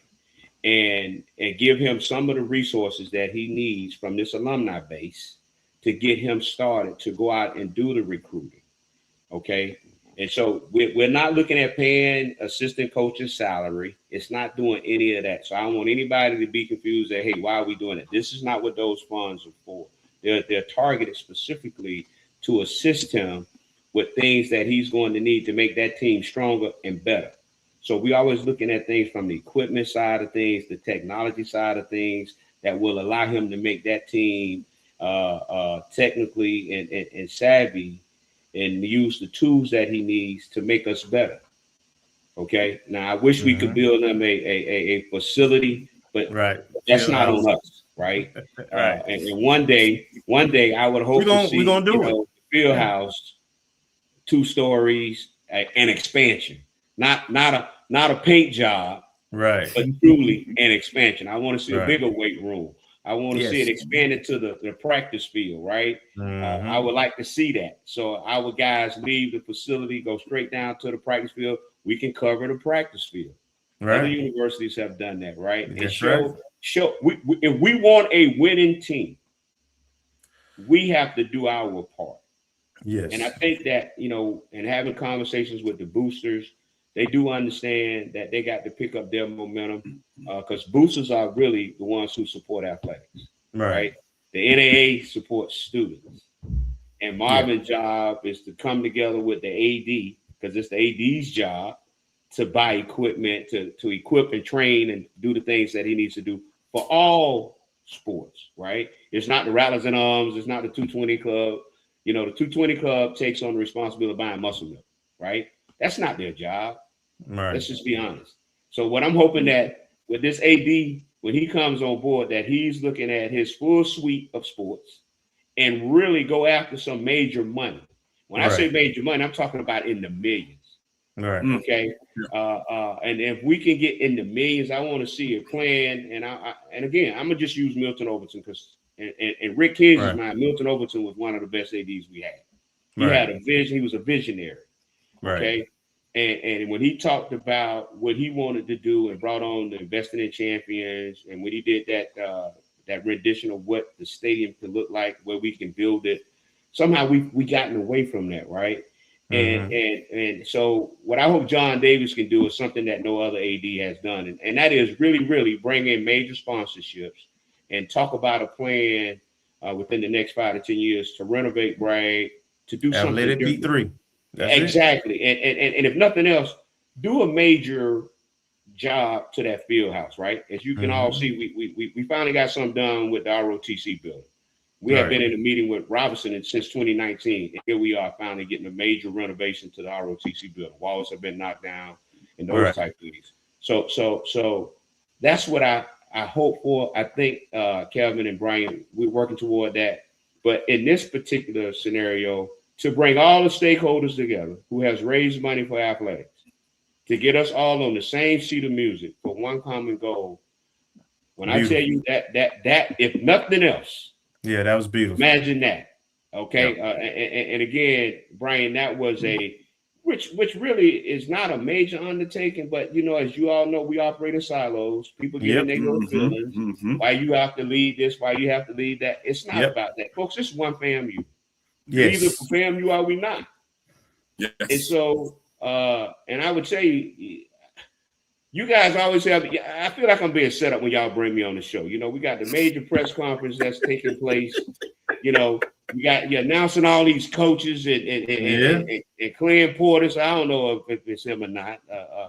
And give him some of the resources that he needs from this alumni base to get him started to go out and do the recruiting, okay? And so we're not looking at paying assistant coaches salary. It's not doing any of that. So I don't want anybody to be confused that, hey, why are we doing it? This is not what those funds are for. They're targeted specifically to assist him with things that he's going to need to make that team stronger and better. So we're always looking at things from the equipment side of things, the technology side of things that will allow him to make that team technically and savvy and use the tools that he needs to make us better. Okay. Now I wish we could build them a facility, but that's not on us, right? And one day I would hope to see the field house, 2 stories, an expansion, not a paint job, right? But truly an expansion. I want to see a bigger weight room. I want to see it expanded to the practice field, right? I would like to see that. So our guys leave the facility, go straight down to the practice field. We can cover the practice field. Right. Other universities have done that, right? And show if we want a winning team, we have to do our part. Yes. And I think that, and having conversations with the boosters, they do understand that they got to pick up their momentum because boosters are really the ones who support athletics, right? The NAA supports students. And Marvin's job is to come together with the AD, because it's the AD's job to buy equipment, to equip and train and do the things that he needs to do for all sports, right? It's not the Rattlers-In-Arms. It's not the 220 Club. The 220 Club takes on the responsibility of buying muscle milk, right? That's not their job. Right. Let's just be honest. So what I'm hoping that with this AD, when he comes on board, that he's looking at his full suite of sports and really go after some major money. When I say major money, I'm talking about in the millions. Right. Okay. And if we can get in the millions, I want to see a plan. And again, I'm gonna just use Milton Overton because and Rick Kinsey's mind, Milton Overton was one of the best ADs we had. He had a vision. He was a visionary. Okay. And when he talked about what he wanted to do and brought on the Investing in Champions, and when he did that rendition of what the stadium could look like, where we can build it, somehow we gotten away from that, right? And so what I hope John Davis can do is something that no other AD has done, and that is really bring in major sponsorships and talk about a plan within the next 5 to 10 years to renovate Bryan, to do something. Let it be 3. That's exactly. And if nothing else, do a major job to that field house, right? As you can all see, we finally got something done with the ROTC building. We have been in a meeting with Robinson since 2019. And here we are finally getting a major renovation to the ROTC building. Walls have been knocked down and those type of things. So that's what I hope for. I think Kelvin and Bryan, we're working toward that. But in this particular scenario, to bring all the stakeholders together who has raised money for athletics, to get us all on the same sheet of music for one common goal. When I tell you that if nothing else, that was beautiful. Imagine that. Okay. And again, Bryan, that was which really is not a major undertaking, but as you all know, we operate in silos. People get in their little feelings. Why you have to lead this? Why you have to lead that? It's not about that, folks. It's one FAMU. Yes. Either for FAMU or we not. Yes. And so, and I would say, you guys always have. I feel like I'm being set up when y'all bring me on the show. We got the major press conference that's taking place. You got you're announcing all these coaches and Clint Portis. I don't know if it's him or not.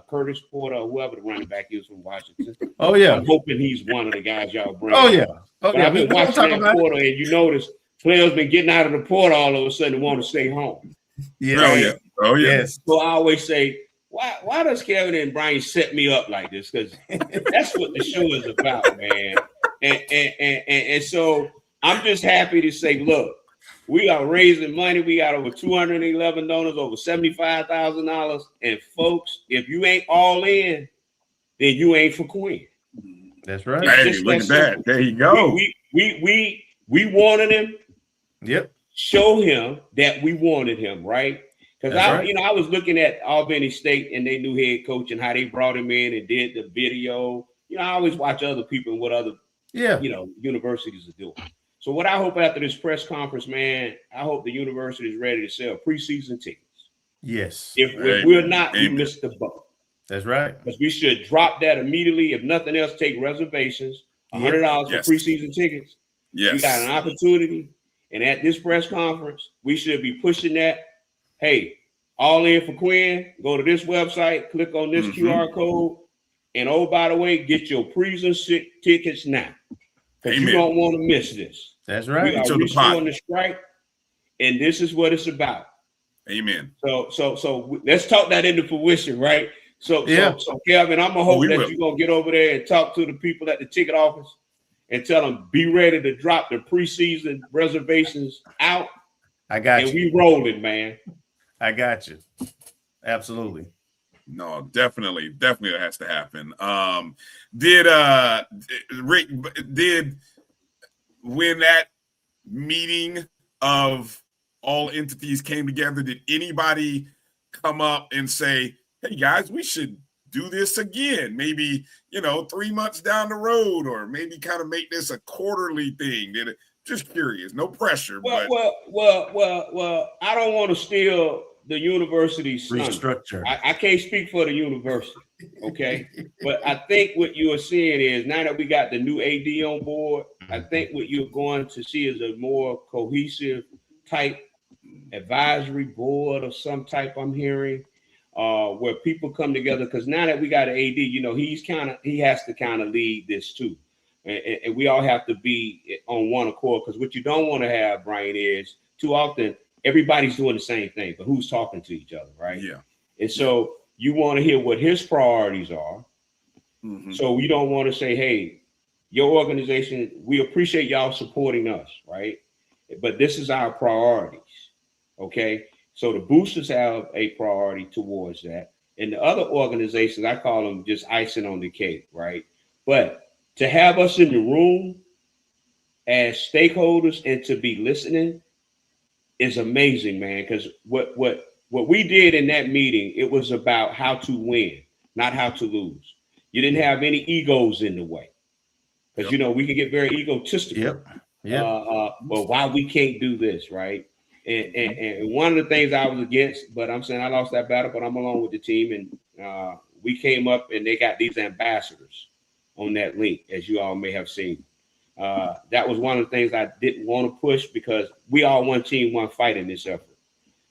Curtis Porter or whoever the running back is from Washington. Oh yeah, I'm hoping he's one of the guys y'all bring. Oh yeah, but I've been watching that Porter, and you notice players been getting out of the port all of a sudden and want to stay home. Yeah. Oh yeah. Yes. So I always say, why does Kelvin and Bryan set me up like this? Because that's what the show is about, man. And so I'm just happy to say, look, we are raising money. We got over 211 donors, over $75,000. And folks, if you ain't all in, then you ain't for Quinn. That's right. Hey, look at that. There you go. We wanted him. Yep. Show him that we wanted him, right? Because right. I was looking at Albany State and their new head coach and how they brought him in and did the video. I always watch other people and what other universities are doing. So what I hope after this press conference, man, I hope the university is ready to sell preseason tickets. Yes. If we're not, we missed the boat. That's right. Because we should drop that immediately. If nothing else, take reservations, $100 for preseason tickets. Yes. We got an opportunity. And at this press conference, we should be pushing that. Hey, all in for Quinn. Go to this website, click on this QR code. And oh, by the way, get your preseason tickets now. Because you don't want to miss this. That's right. We are restoring the strike. And this is what it's about. Amen. So let's talk that into fruition, right? So Kelvin, I'm gonna hope that you're gonna get over there and talk to the people at the ticket office and tell them be ready to drop the preseason reservations out. I got you. And we rolling, man. I got you. Absolutely. No, definitely that has to happen. Did Rick when that meeting of all entities came together, did anybody come up and say, hey guys, we should do this again, maybe 3 months down the road, or maybe kind of make this a quarterly thing? Just curious, no pressure. Well, I don't want to steal the university's restructure. I can't speak for the university, okay? But I think what you are seeing is now that we got the new AD on board, I think what you're going to see is a more cohesive type advisory board of some type. I'm hearing. Where people come together, because now that we got an AD, he has to kind of lead this too, and we all have to be on one accord. Because what you don't want to have, Bryan, is too often everybody's doing the same thing, but who's talking to each other, right? Yeah. And so you want to hear what his priorities are. Mm-hmm. So we don't want to say, hey, your organization, we appreciate y'all supporting us, right? But this is our priorities, okay? So the boosters have a priority towards that. And the other organizations, I call them just icing on the cake, right? But to have us in the room as stakeholders and to be listening is amazing, man. Because what we did in that meeting, it was about how to win, not how to lose. You didn't have any egos in the way. Because, we can get very egotistical. Well, why we can't do this, right? And one of the things I was against, but I'm saying I lost that battle, but I'm along with the team. And we came up and they got these ambassadors on that link, as you all may have seen. That was one of the things I didn't want to push, because we all one team, one fight in this effort.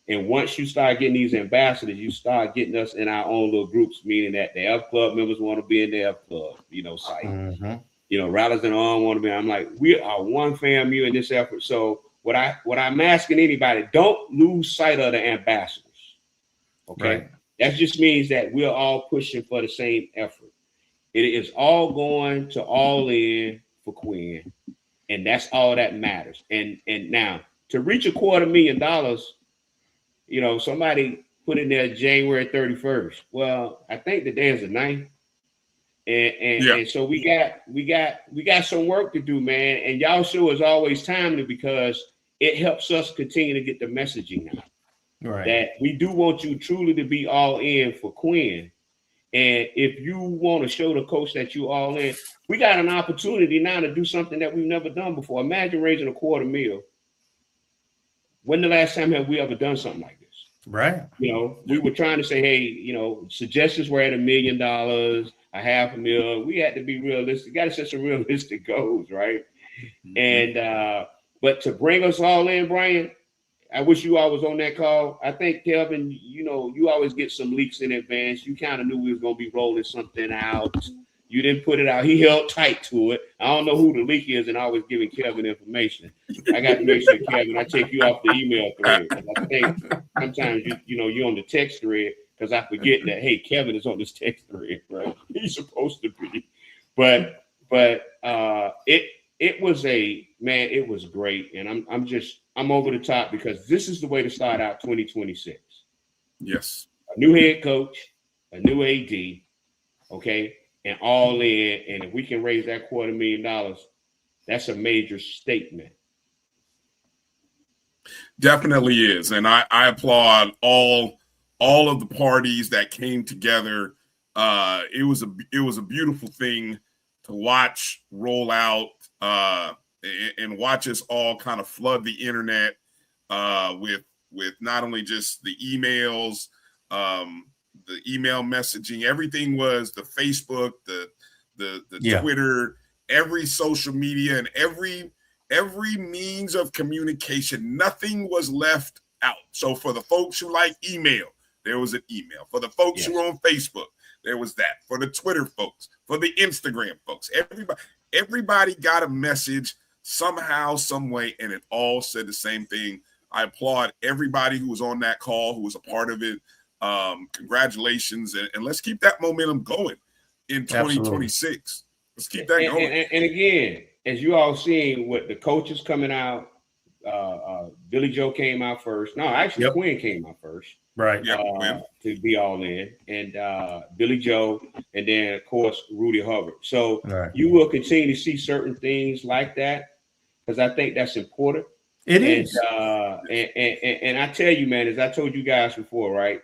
And once you start getting these ambassadors, you start getting us in our own little groups, meaning that the F Club members want to be in the F Club, site. Mm-hmm. Rattlers-In-Arms want to be. I'm like, we are one FAMU in this effort. So what I'm asking anybody, don't lose sight of the ambassadors. Okay. Right. That just means that we're all pushing for the same effort. It is all going to all in for Quinn. And that's all that matters. And now to reach $250,000, somebody put in there January 31st. Well, I think the day is the 9th. And so we got some work to do, man. And y'all show is always timely, because it helps us continue to get the messaging out. Right. That we do want you truly to be all in for Quinn. And if you want to show the coach that you all in, we got an opportunity now to do something that we've never done before. Imagine raising $250,000. When the last time have we ever done something like this? Right. We were trying to say, hey, suggestions were at $1 million, $500,000. We had to be realistic. Got to set some realistic goals, right? Mm-hmm. And but to bring us all in, Bryan, I wish you all was on that call. I think, Kelvin, you always get some leaks in advance. You kind of knew we was going to be rolling something out, You didn't put it out. He held tight to it. I don't know who the leak is and always giving Kelvin information. I got to make sure, Kelvin, I take you off the email thread. I think sometimes you're on the text thread because I forget that, hey, Kelvin is on this text thread, right? He's supposed to be. But it was it was great. And I'm over the top because this is the way to start out 2026. Yes. A new head coach, a new AD, okay, and all in. And if we can raise that $250,000, that's a major statement. Definitely is. And I applaud all of the parties that came together. It was a beautiful thing to watch roll out and watch us all kind of flood the internet with not only just the emails, the email messaging, everything was the Facebook, the Twitter, every social media, and every means of communication. Nothing was left out. So for the folks who like email, there was an email. For the folks who are on Facebook, there was that. For the Twitter folks, for the Instagram folks, everybody got a message somehow, some way, and it all said the same thing. I applaud everybody who was on that call, who was a part of it. Congratulations, and let's keep that momentum going in 2026. Absolutely. Let's keep that going. And again, as you all seen, with the coaches coming out, Billy Joe came out first. No, actually, Quinn came out first. Right. To be all in, and Billy Joe, and then of course Rudy Hubbard. So you will continue to see certain things like that because I think that's important. It is. And I tell you, man, as I told you guys before, right?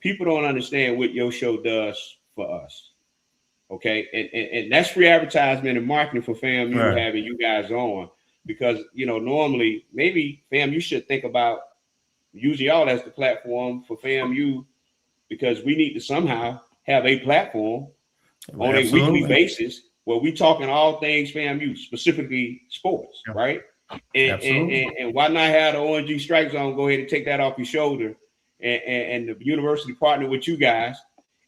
People don't understand what your show does for us. Okay. And that's free advertisement and marketing for FAMU having you guys on, because, normally maybe FAMU should think about using y'all as the platform for FAMU, because we need to somehow have a platform on a weekly basis where we talking all things FAMU, specifically sports, right? And why not have the ONG StrikeZone go ahead and take that off your shoulder and the university partner with you guys,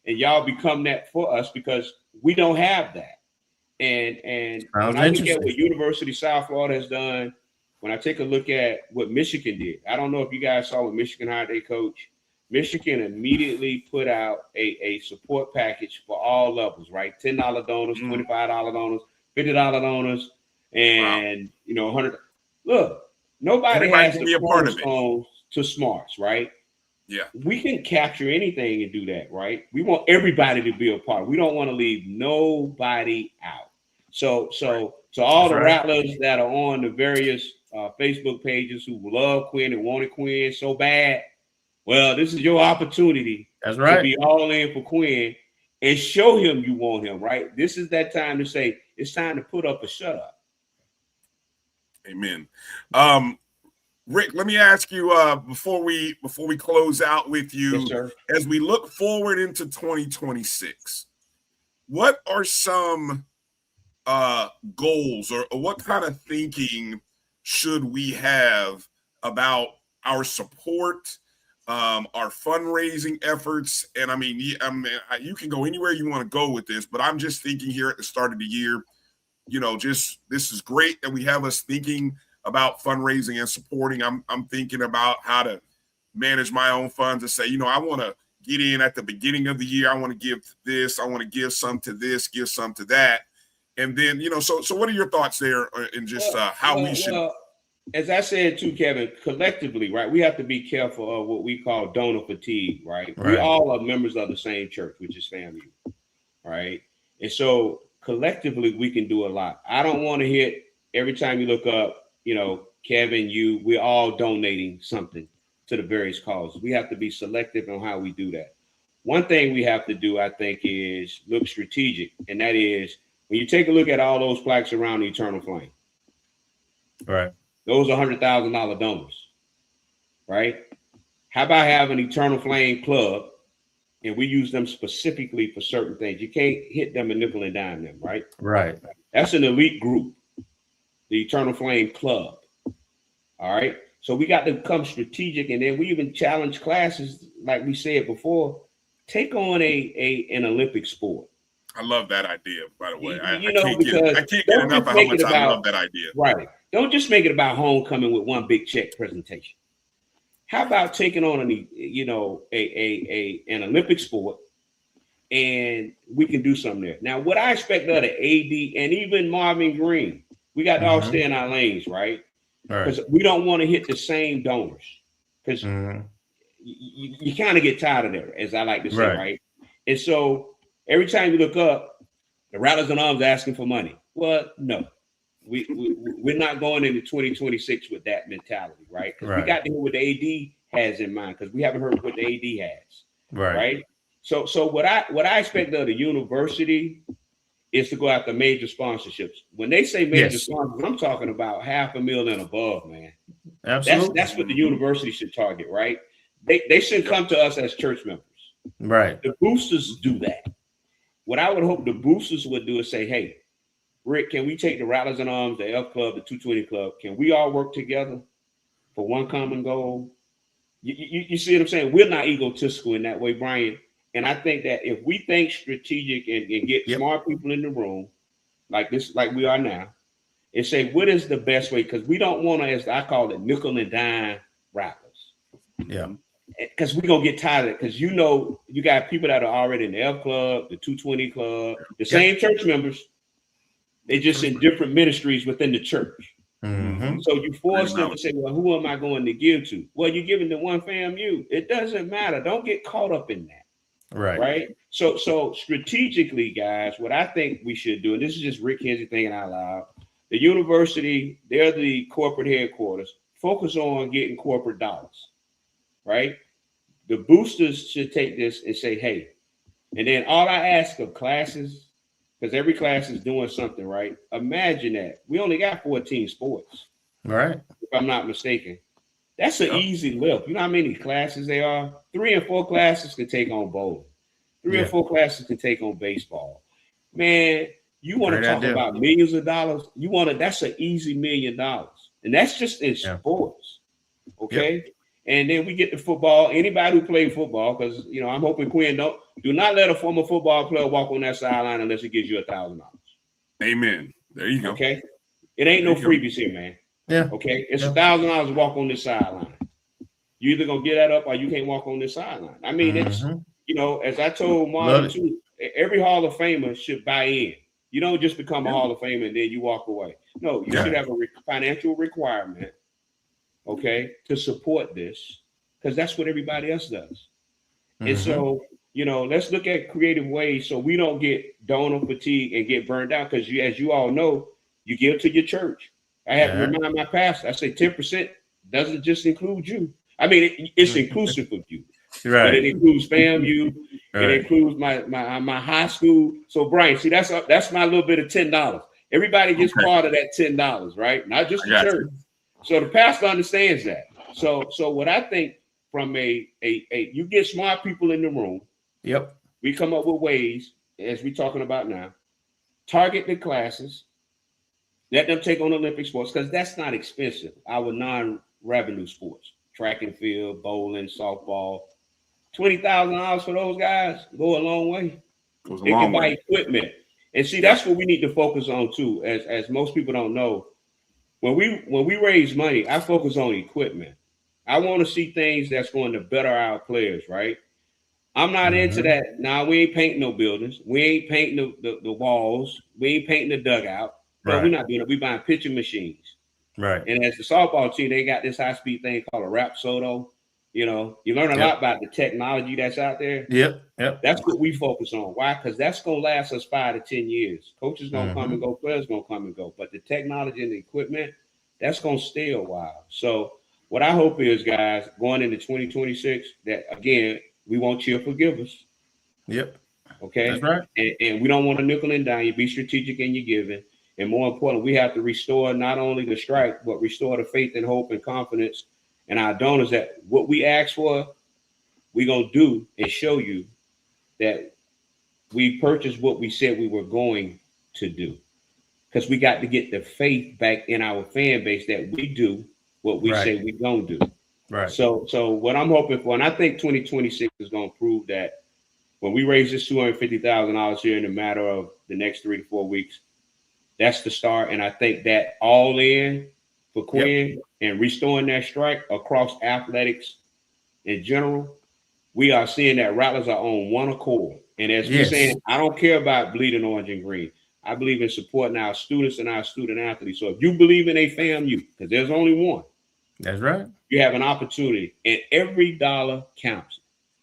and y'all become that for us, because we don't have that. And when I look at what University of South Florida has done, when I take a look at what Michigan did, I don't know if you guys saw what Michigan hired their coach. Michigan immediately put out a support package for all levels, right? $10 donors, $25 donors, $50 donors, and $100. Look, nobody has to be a part of it to smarts, right? Yeah, we can capture anything and do that, right? We want everybody to be a part. We don't want to leave nobody out. So all the Rattlers that are on the various Facebook pages who love Quinn and wanted Quinn so bad, well, this is your opportunity to be all in for Quinn and show him you want him, right? This is that time to say it's time to put up or shut up. Amen. Rick, let me ask you before we close out with you, as we look forward into 2026, what are some goals or what kind of thinking should we have about our support, our fundraising efforts? And I mean, you can go anywhere you want to go with this, but I'm just thinking here at the start of the year, this is great that we have us thinking about fundraising and supporting. I'm thinking about how to manage my own funds and say, I want to get in at the beginning of the year. I want to give to this. I want to give some to this, give some to that. And then, so what are your thoughts there in just how we should? Well, as I said too, Kevin, collectively, right, we have to be careful of what we call donor fatigue, right? We all are members of the same church, which is FAMU, right? And so collectively, we can do a lot. I don't want to hit every time you look up, Kevin, we're all donating something to the various causes. We have to be selective on how we do that. One thing we have to do, I think, is look strategic. And that is, when you take a look at all those plaques around the Eternal Flame, right? Those are $100,000 donors, right? How about having Eternal Flame Club, and we use them specifically for certain things? You can't hit them and nickel and dime them, right? Right. That's an elite group, the Eternal Flame Club. All right. So we got to become strategic, and then we even challenge classes, like we said before, take on an Olympic sport. I love that idea, by the way. I can't get enough of how much I love that idea. Right. Don't just make it about homecoming with one big check presentation. How about taking on an Olympic sport, and we can do something there. Now, what I expect of the AD and even Marvin Green, we got to all stay in our lanes, right? Because we don't want to hit the same donors. Because you kind of get tired of that, as I like to say, right? And so every time you look up, the Rattlers-In-Arms asking for money. Well, no. We're not going into 2026 with that mentality, right? Because we got to hear what the AD has in mind, because we haven't heard what the AD has, right? So what I expect of the university is to go after major sponsorships. When they say major sponsors, I'm talking about $500,000 and above, man. Absolutely, that's what the university should target, right? They shouldn't come to us as church members, right? The boosters do that. What I would hope the boosters would do is say, hey, Rick, can we take the Rattlers-In-Arms, the F Club, the 220 Club? Can we all work together for one common goal? You see what I'm saying? We're not egotistical in that way, Bryan. And I think that if we think strategic and get smart people in the room, like we are now, and say, what is the best way? Because we don't want to, as I call it, nickel and dime Rattlers. Yeah. Because we're going to get tired of it. Because you got people that are already in the F Club, the 220 Club, the same church members. They're just in different ministries within the church. So you force them to say, well, who am I going to give to? Well, you're giving to one FAMU. It doesn't matter. Don't get caught up in that. Right. So strategically, guys, what I think we should do, and this is just Rick Kinsey thinking out loud, the university, they're the corporate headquarters, focus on getting corporate dollars, right? The boosters should take this and say, hey, and then all I ask of classes, because every class is doing something, right? Imagine that. We only got 14 sports. Right. If I'm not mistaken. That's an easy lift. You know how many classes there are? 3 and 4 classes can take on bowling. 3 or 4 classes can take on baseball. Man, you want to talk about millions of dollars? That's an easy $1 million. And that's just in sports. Okay. And then we get to football. Anybody who played football, because I'm hoping Quinn do not let a former football player walk on that sideline unless it gives you $1,000. Amen. There you go. Okay. It ain't no freebies here, man. Yeah. Okay. It's $1,000 to walk on this sideline. You either gonna get that up or you can't walk on this sideline. I mean, it's as I told Marlon too, every Hall of Famer should buy in. You don't just become a Hall of Famer and then you walk away. No, you should have a financial requirement, okay, to support this, because that's what everybody else does. And so, let's look at creative ways so we don't get donor fatigue and get burned out. Because as you all know, you give to your church. I have to remind my pastor, I say 10% doesn't just include you. I mean, it's inclusive of you. Right. But it includes FAMU. It includes my high school. So, Bryan, see, that's my little bit of $10. Everybody gets part of that $10, right? Not just the church. So the pastor understands that. So what I think from you get smart people in the room. Yep. We come up with ways, as we're talking about now, target the classes, let them take on Olympic sports, because that's not expensive. Our non-revenue sports, track and field, bowling, softball, $20,000 for those guys go a long way. They can buy equipment. And see, that's what we need to focus on too, as most people don't know. When we raise money, I focus on equipment. I want to see things that's going to better our players, right? I'm not into that. Now, we ain't painting no buildings. We ain't painting the walls. We ain't painting the dugout. No, we're not doing it. We buying pitching machines. Right. And as the softball team, they got this high-speed thing called a Rapsodo. You learn a lot about the technology that's out there. Yep. That's what we focus on. Why? Because that's going to last us 5 to 10 years. Coaches going to come and go. Players going to come and go. But the technology and the equipment, that's going to stay a while. So what I hope is, guys, going into 2026, that, again, we want cheer forgiveness. Yep. Okay? That's right. And we don't want to nickel and dime you. Be strategic in your giving. And more important, we have to restore not only the strike, but restore the faith and hope and confidence in our donors that what we ask for, we're going to do and show you that we purchased what we said we were going to do. Because we got to get the faith back in our fan base that we do what we say we're going to do. Right. So what I'm hoping for, and I think 2026 is going to prove that when we raise this $250,000 here in a matter of the next 3 to 4 weeks, that's the start. And I think that all in for Quinn and restoring that strike across athletics in general, we are seeing that Rattlers are on one accord. And as we're saying, I don't care about bleeding orange and green. I believe in supporting our students and our student athletes. So if you believe in a FAMU, because there's only one. That's right. You have an opportunity, and every dollar counts.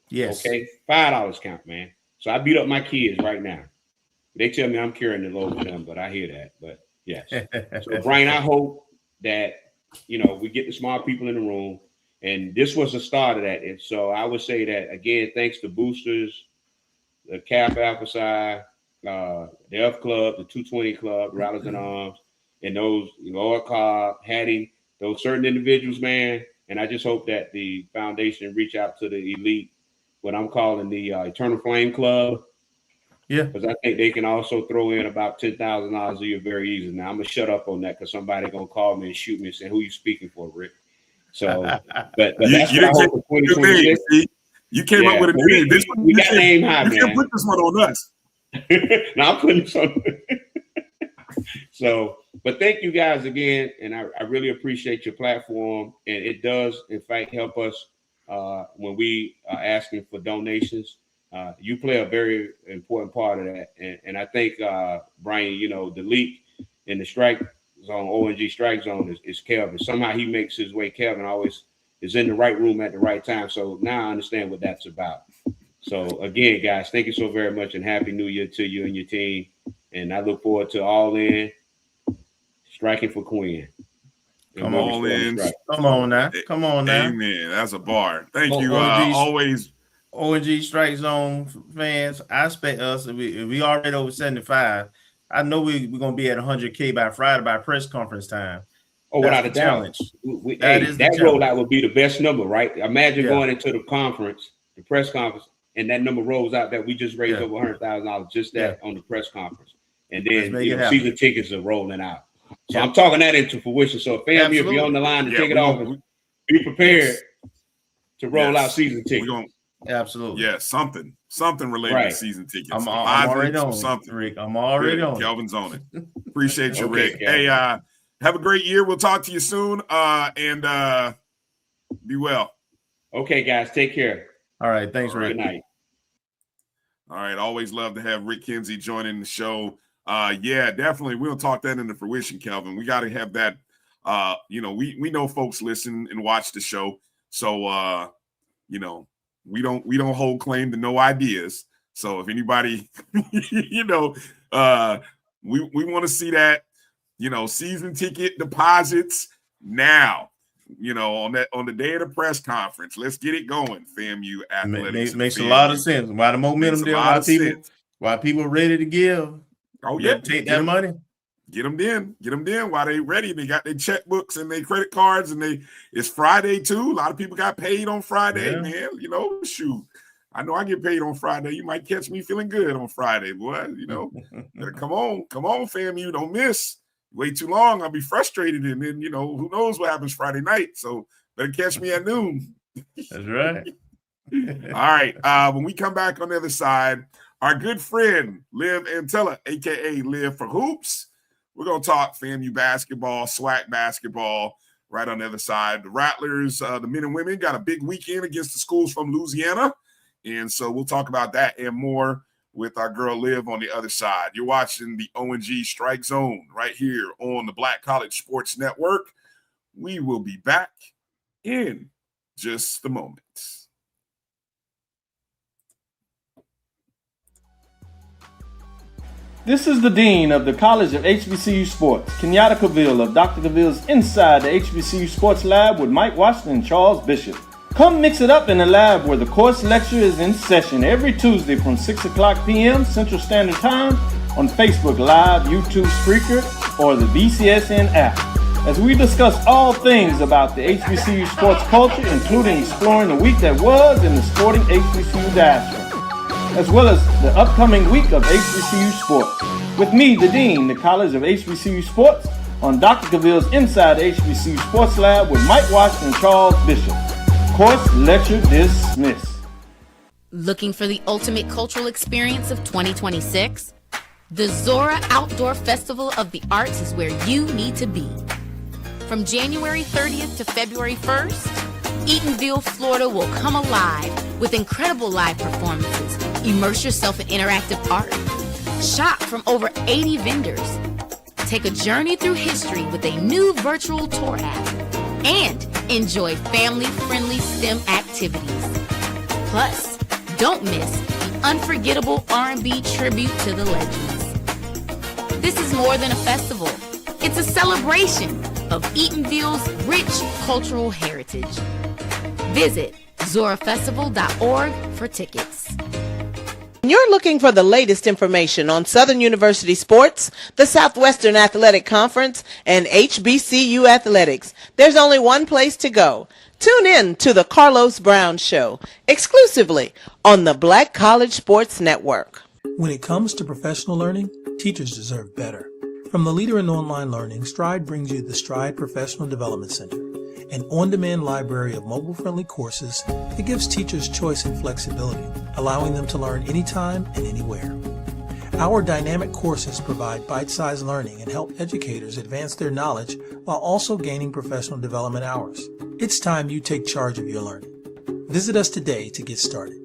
Yes. Okay? $5 count, man. So I beat up my kids right now. They tell me I'm carrying the load for them, but I hear that. But yes. So Bryan, I hope that, you know, we get the smart people in the room. And this was the start of that. And so I would say that, again, thanks to boosters, the Cap Alpha Psi, the F Club, the 220 Club, Rattlers-In-Arms, and those, you know, Cobb, Hattie, those certain individuals, man. And I just hope that the foundation reach out to the elite, what I'm calling the Eternal Flame Club. Yeah. Because I think they can also throw in about $10,000 a year very easily. Now, I'm going to shut up on that because somebody going to call me and shoot me and say, who you speaking for, Rick? So, but that's what I hope for 2026. You came up with a name. We got name high, man. You can't put this one on us. No, I'm putting this on. So, but thank you guys again. And I really appreciate your platform. And it does, in fact, help us when we are asking for donations. You play a very important part of that. And I think, Bryan, you know, the leak in the strike zone, ONG strike zone is Kelvin. Somehow he makes his way. Kelvin always is in the right room at the right time. So now I understand what that's about. So again, guys, thank you so very much and Happy New Year to you and your team. And I look forward to all in striking for Quinn. Come on in. Come on now. Come on now. Amen. That's a bar. Thank you. Always. ONG Strike Zone fans, I expect us, if we already over 75, I know we're going to be at 100K by Friday by press conference time. Oh, without a doubt. That rollout would be the best number, right? Imagine going into the conference, the press conference, and that number rolls out that we just raised over $100,000 just that on the press conference. And then season tickets are rolling out. So I'm talking that into fruition. So family, if you're on the line to take it off, be prepared to roll out season tickets. Absolutely. Yeah, something related to season tickets. I'm already on something, Rick. I'm already on. Kelvin's on it. Appreciate you, Rick. Hey, have a great year. We'll talk to you soon. And be well. Okay, guys. Take care. All right. Thanks, Rick. Good night. All right. Always love to have Rick Kinsey joining the show. Yeah, definitely. We'll talk that into fruition, Kelvin. We got to have that. You know, we know folks listen and watch the show. So, you know, we don't hold claim to no ideas. So if anybody, you know, we want to see that, you know, season ticket deposits now, you know, on the day of the press conference. Let's get it going, FAMU Athletics. Makes a lot of sense. Why the momentum there? Why people are ready to give? Oh yeah, take that money. Get them in while they ready. They got their checkbooks and their credit cards, and it's Friday too. A lot of people got paid on Friday, man. You know, shoot. I know I get paid on Friday. You might catch me feeling good on Friday, boy. You know, better come on, FAMU. Don't miss. Wait too long, I'll be frustrated, and then you know who knows what happens Friday night. So better catch me at noon. That's right. All right. When we come back on the other side, our good friend Liv Antilla, aka LivForHoops. We're going to talk FAMU basketball, SWAC basketball right on the other side. The Rattlers, the men and women, got a big weekend against the schools from Louisiana. And so we'll talk about that and more with our girl Liv on the other side. You're watching the ONG Strike Zone right here on the Black College Sports Network. We will be back in just a moment. This is the Dean of the College of HBCU Sports, Kenyatta Cavill of Dr. Cavill's Inside the HBCU Sports Lab with Mike Washington and Charles Bishop. Come mix it up in the lab where the course lecture is in session every Tuesday from 6 o'clock p.m. Central Standard Time on Facebook Live, YouTube Spreaker, or the BCSN app. As we discuss all things about the HBCU sports culture, including exploring the week that was in the sporting HBCU diaspora, as well as the upcoming week of HBCU sports. With me, the Dean, the College of HBCU Sports, on Dr. Cavill's Inside the HBCU Sports Lab with Mike Washington and Charles Bishop. Course lecture dismissed. Looking for the ultimate cultural experience of 2026? The Zora Outdoor Festival of the Arts is where you need to be. From January 30th to February 1st, Eatonville, Florida will come alive with incredible live performances. Immerse yourself in interactive art. Shop from over 80 vendors. Take a journey through history with a new virtual tour app. And enjoy family-friendly STEM activities. Plus, don't miss the unforgettable R&B tribute to the legends. This is more than a festival. It's a celebration of Eatonville's rich cultural heritage. Visit zorafestival.org for tickets. You're looking for the latest information on Southern University sports, the Southwestern Athletic Conference, and HBCU athletics. There's only one place to go. Tune in to the Carlos Brown Show, exclusively on the Black College Sports Network. When it comes to professional learning, teachers deserve better. From the leader in online learning, Stride brings you the Stride Professional Development Center, an on-demand library of mobile-friendly courses that gives teachers choice and flexibility, allowing them to learn anytime and anywhere. Our dynamic courses provide bite-sized learning and help educators advance their knowledge while also gaining professional development hours. It's time you take charge of your learning. Visit us today to get started.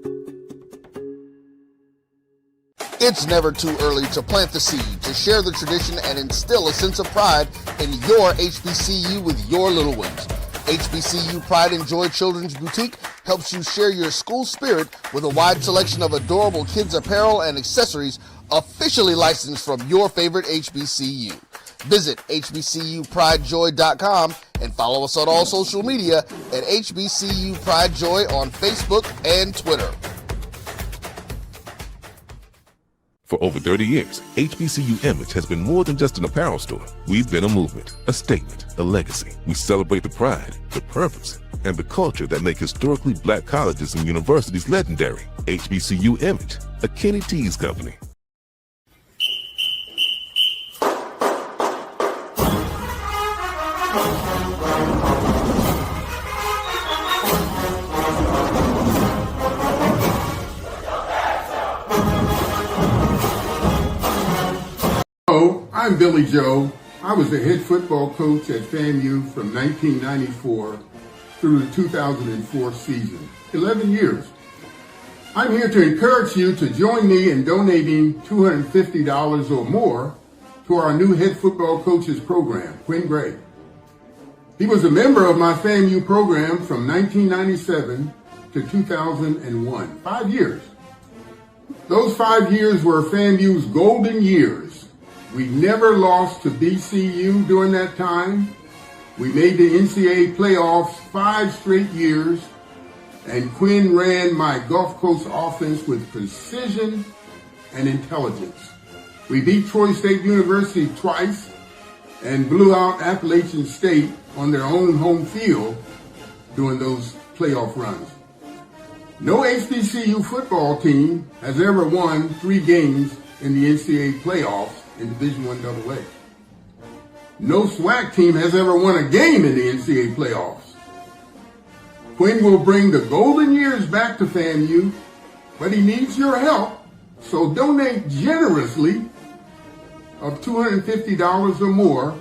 It's never too early to plant the seed, to share the tradition, and instill a sense of pride in your HBCU with your little ones. HBCU Pride and Joy Children's Boutique helps you share your school spirit with a wide selection of adorable kids apparel and accessories officially licensed from your favorite HBCU. Visit hbcupridejoy.com and follow us on all social media at HBCU Pride Joy on Facebook and Twitter. For over 30 years, HBCU Image has been more than just an apparel store. We've been a movement, a statement, a legacy. We celebrate the pride, the purpose, and the culture that make historically black colleges and universities legendary. HBCU Image, a Kenny T's company. Hello, I'm Billy Joe. I was the head football coach at FAMU from 1994 through the 2004 season, 11 years. I'm here to encourage you to join me in donating $250 or more to our new head football coaches program, Quinn Gray. He was a member of my FAMU program from 1997 to 2001, 5 years. Those 5 years were FAMU's golden years. We never lost to BCU during that time. We made the NCAA playoffs 5 straight years, and Quinn ran my Gulf Coast offense with precision and intelligence. We beat Troy State University twice and blew out Appalachian State on their own home field during those playoff runs. No HBCU football team has ever won 3 games in the NCAA playoffs in Division I AA. No SWAC team has ever won a game in the NCAA playoffs. Quinn will bring the golden years back to FAMU, but he needs your help, so donate generously of $250 or more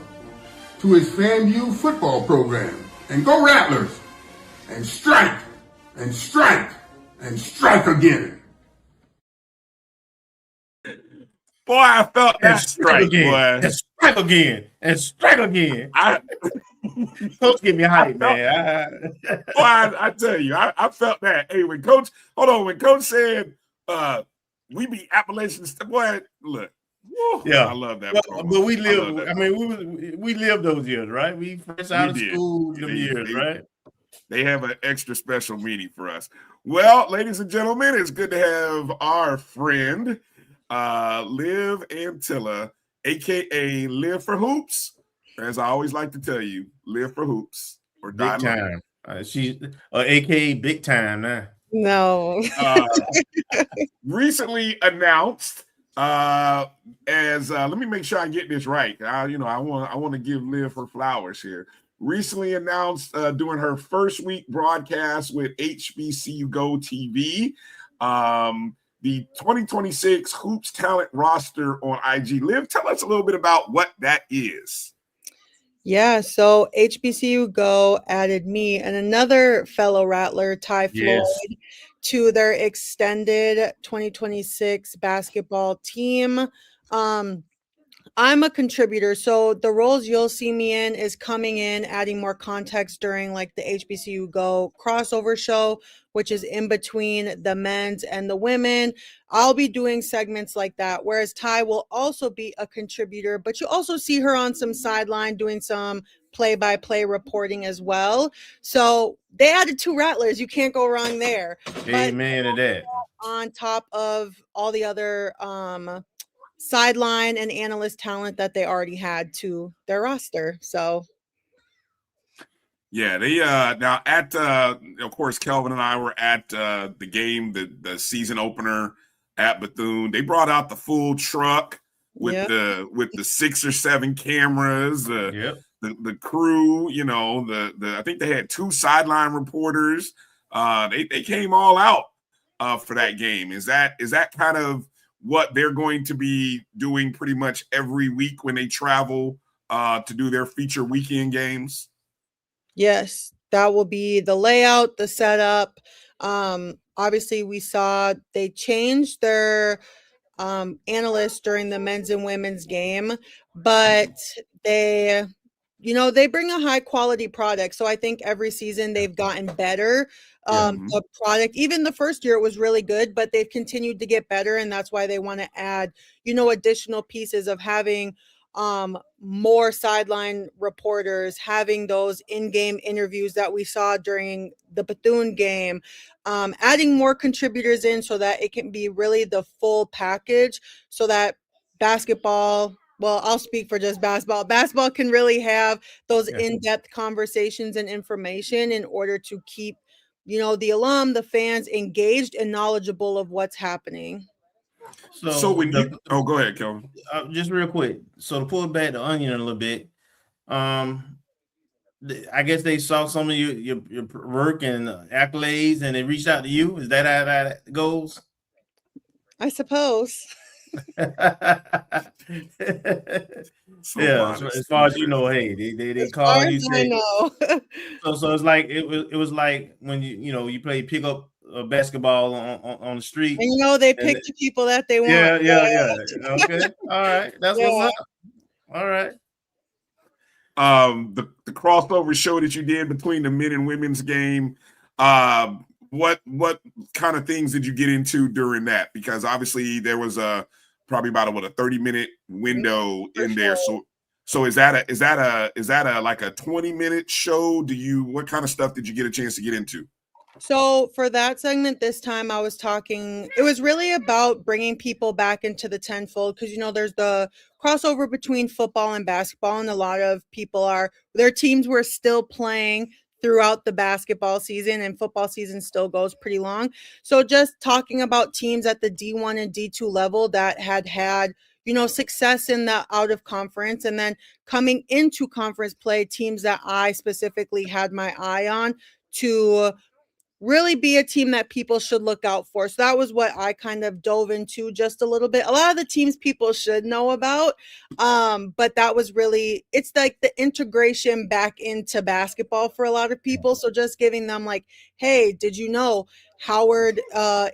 to his FAMU football program. And go Rattlers! And strike! And strike! And strike again! Boy, I felt that strike, again, boy. and strike again, and strike again. Coach, get me hype, man. Boy, I tell you, I felt that. Hey, when Coach said we beat Appalachian State, boy, look. Woo, Yeah, I love that. but we lived. I mean, we lived those years, right? We fresh out of school them years, right? They have an extra special meaning for us. Well, ladies and gentlemen, it's good to have our friend Liv Antilla, aka LivForHoops. As I always like to tell you, LivForHoops or Big time. She's aka Big Time now. No. Recently announced as let me make sure I get this right. I want to give Liv her flowers here. Recently announced during her first week broadcast with HBCU Go TV The 2026 Hoops Talent roster on IG. Liv, tell us a little bit about what that is. Yeah, so HBCU Go added me and another fellow Rattler, Ty Floyd, to their extended 2026 basketball team. I'm a contributor, so the roles you'll see me in is coming in, adding more context during like the HBCU Go crossover show, which is in between the men's and the women. I'll be doing segments like that, whereas Ty will also be a contributor, but you also see her on some sideline doing some play-by-play reporting as well. So they added 2 Rattlers. You can't go wrong there. Amen to that. On top of all the other sideline and analyst talent that they already had to their roster. So yeah, they now at of course Kelvin and I were at the game, the season opener at Bethune. They brought out the full truck with the 6 or 7 cameras, the crew, you know, the I think they had 2 sideline reporters. They came all out for that game. Is that kind of what they're going to be doing pretty much every week when they travel to do their feature weekend games? Yes, that will be the layout, the setup. Obviously, we saw they changed their analysts during the men's and women's game, but they bring a high quality product. So I think every season they've gotten better. The product, even the first year, it was really good, but they've continued to get better. And that's why they want to add, additional pieces of having more sideline reporters, having those in-game interviews that we saw during the Bethune game, adding more contributors in so that it can be really the full package, so that basketball, well, I'll speak for just basketball. Basketball can really have those in-depth conversations and information in order to keep, the alum, the fans engaged and knowledgeable of what's happening. So when go ahead, Kelvin. Just real quick. So to pull back the onion a little bit, I guess they saw some of your work and accolades, and they reached out to you. Is that how that goes? I suppose. So as far as you know, hey, they call you. I know. so it's like it was like when you play pick up basketball on the street, and they pick the people that they want. Yeah. Okay, all right, that's what's up. All right. The crossover show that you did between the men and women's game, what kind of things did you get into during that? Because obviously there was probably about a 30-minute window in there. So is that a like a 20-minute show? What kind of stuff did you get a chance to get into? So for that segment this time, I was talking, it was really about bringing people back into the tenfold, because, there's the crossover between football and basketball, and a lot of people their teams were still playing throughout the basketball season, and football season still goes pretty long. So just talking about teams at the D1 and D2 level that had success in the out of conference, and then coming into conference play, teams that I specifically had my eye on to really be a team that people should look out for. So that was what I kind of dove into just a little bit. A lot of the teams people should know about, but that was really, it's like the integration back into basketball for a lot of people. So just giving them like, hey, did you know Howard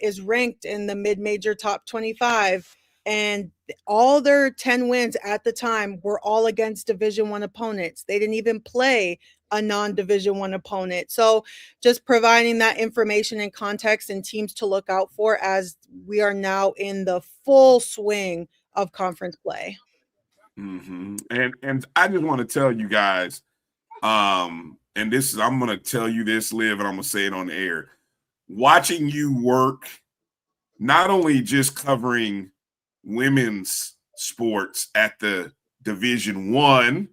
is ranked in the mid-major top 25? And all their 10 wins at the time were all against Division I opponents. They didn't even play a non-Division I opponent. So just providing that information and context and teams to look out for as we are now in the full swing of conference play. Mm-hmm. And I just want to tell you guys, and I'm going to tell you this, Liv, and I'm going to say it on the air. Watching you work, not only just covering women's sports at the Division I,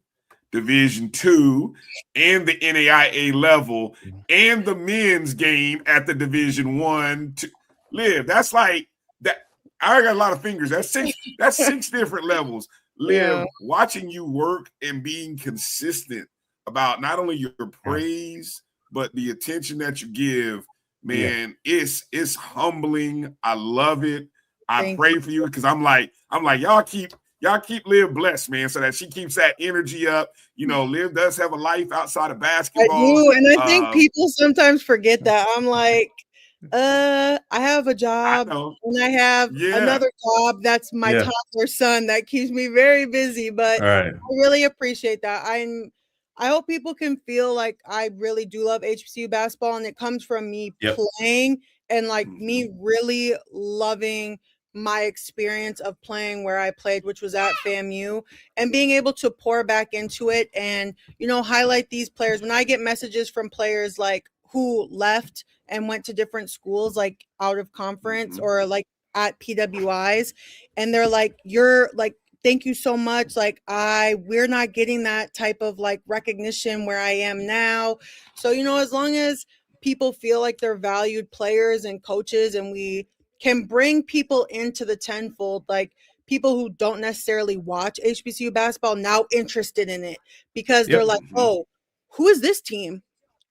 Division II, and the NAIA level, and the men's game at the Division I, Liv, that's like that. I got a lot of fingers. That's six different levels. Liv, watching you work and being consistent about not only your praise, but the attention that you give man, it's humbling. I love it. I pray for you because I'm like, y'all keep Liv blessed, man, so that she keeps that energy up. You know, Liv does have a life outside of basketball. I do, and I think people sometimes forget that. I'm like, I have a job and I have another job. That's my toddler son that keeps me very busy, but I really appreciate that. I hope people can feel like I really do love HBCU basketball, and it comes from me playing and like me really loving my experience of playing where I played, which was at FAMU, and being able to pour back into it and, you know, highlight these players. When I get messages from players like who left and went to different schools, like out of conference or like at PWIs, and they're like, you're like, thank you so much. Like we're not getting that type of like recognition where I am now. So, you know, as long as people feel like they're valued players and coaches, and we can bring people into the tenfold, like people who don't necessarily watch HBCU basketball now interested in it because they're like, oh, who is this team?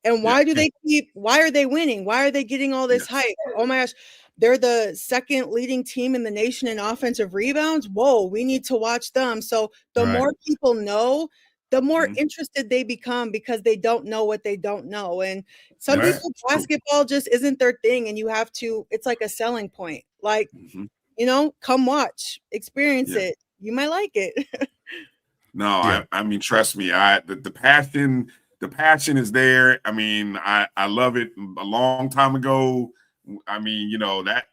And why do they why are they winning? Why are they getting all this hype? Oh my gosh, they're the second leading team in the nation in offensive rebounds. Whoa, we need to watch them. So the more people know, the more interested they become because they don't know what they don't know. And some people, basketball just isn't their thing. And you have to, it's like a selling point. Like, you know, come watch, experience it. You might like it. No, I mean, trust me, the passion is there. I mean, I love it. A long time ago, I mean, you know, that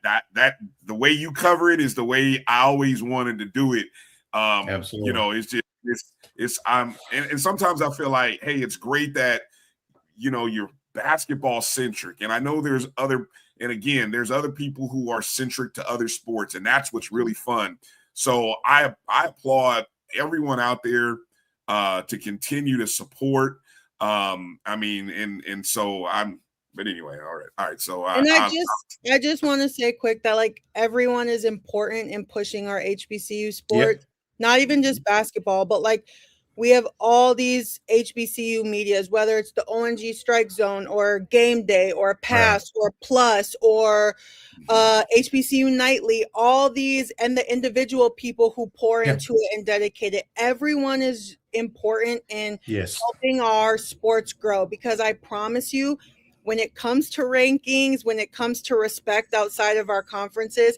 the way you cover it is the way I always wanted to do it. Absolutely. You know, it's just and sometimes I feel like, hey, it's great that, you know, you're basketball centric. And I know there's other people who are centric to other sports, and that's what's really fun. So I applaud everyone out there to continue to support. I mean, and so but anyway, all right. So I just want to say quick that like everyone is important in pushing our HBCU sport, not even just basketball, but like we have all these HBCU medias, whether it's the ONG StrikeZone or Game Day or Pass or Plus or HBCU Nightly, all these, and the individual people who pour into it and dedicate it. Everyone is important in helping our sports grow, because I promise you, when it comes to rankings, when it comes to respect outside of our conferences,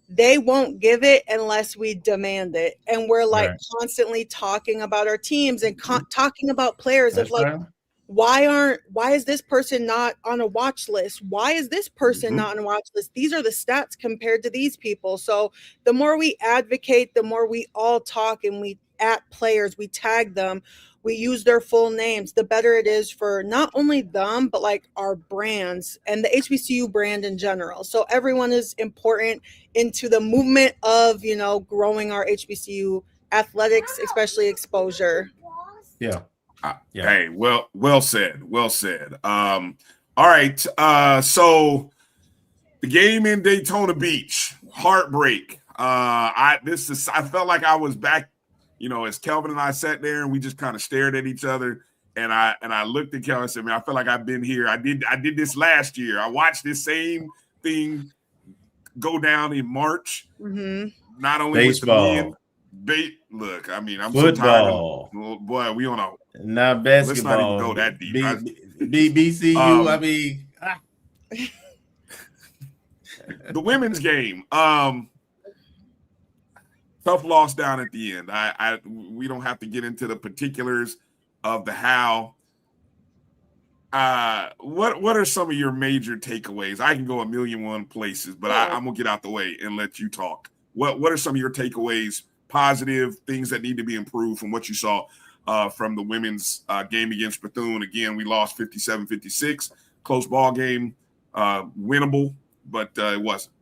they won't give it unless we demand it. And we're like constantly talking about our teams and talking about players of like, why is this person not on a watch list? Why is this person not on a watch list? These are the stats compared to these people. So the more we advocate, the more we all talk and we at players, we tag them, we use their full names, the better it is for not only them, but like our brands and the HBCU brand in general. So everyone is important into the movement of, you know, growing our HBCU athletics, especially exposure. Hey, well said. All right. So the game in Daytona Beach, heartbreak. I felt like I was back, you know, as Kelvin and I sat there and we just kind of stared at each other. And I looked at Kelvin and said, man, I feel like I've been here. I did this last year. I watched this same thing go down in March. Not only baseball. Look, I mean, I'm football. So tired of, boy, we on a not basketball. Let's not even go that deep. BCU. I mean, the women's game. Tough loss down at the end. We don't have to get into the particulars of the how. What are some of your major takeaways? I can go a million one places, but I'm gonna get out the way and let you talk. What are some of your takeaways? Positive things that need to be improved from what you saw from the women's game against Bethune. Again, we lost 57-56. Close ball game, winnable, but it wasn't.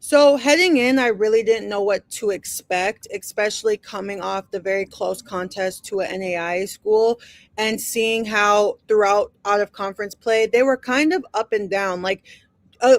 So heading in, I really didn't know what to expect, especially coming off the very close contest to an NAIA school and seeing how throughout out of conference play, they were kind of up and down. Like,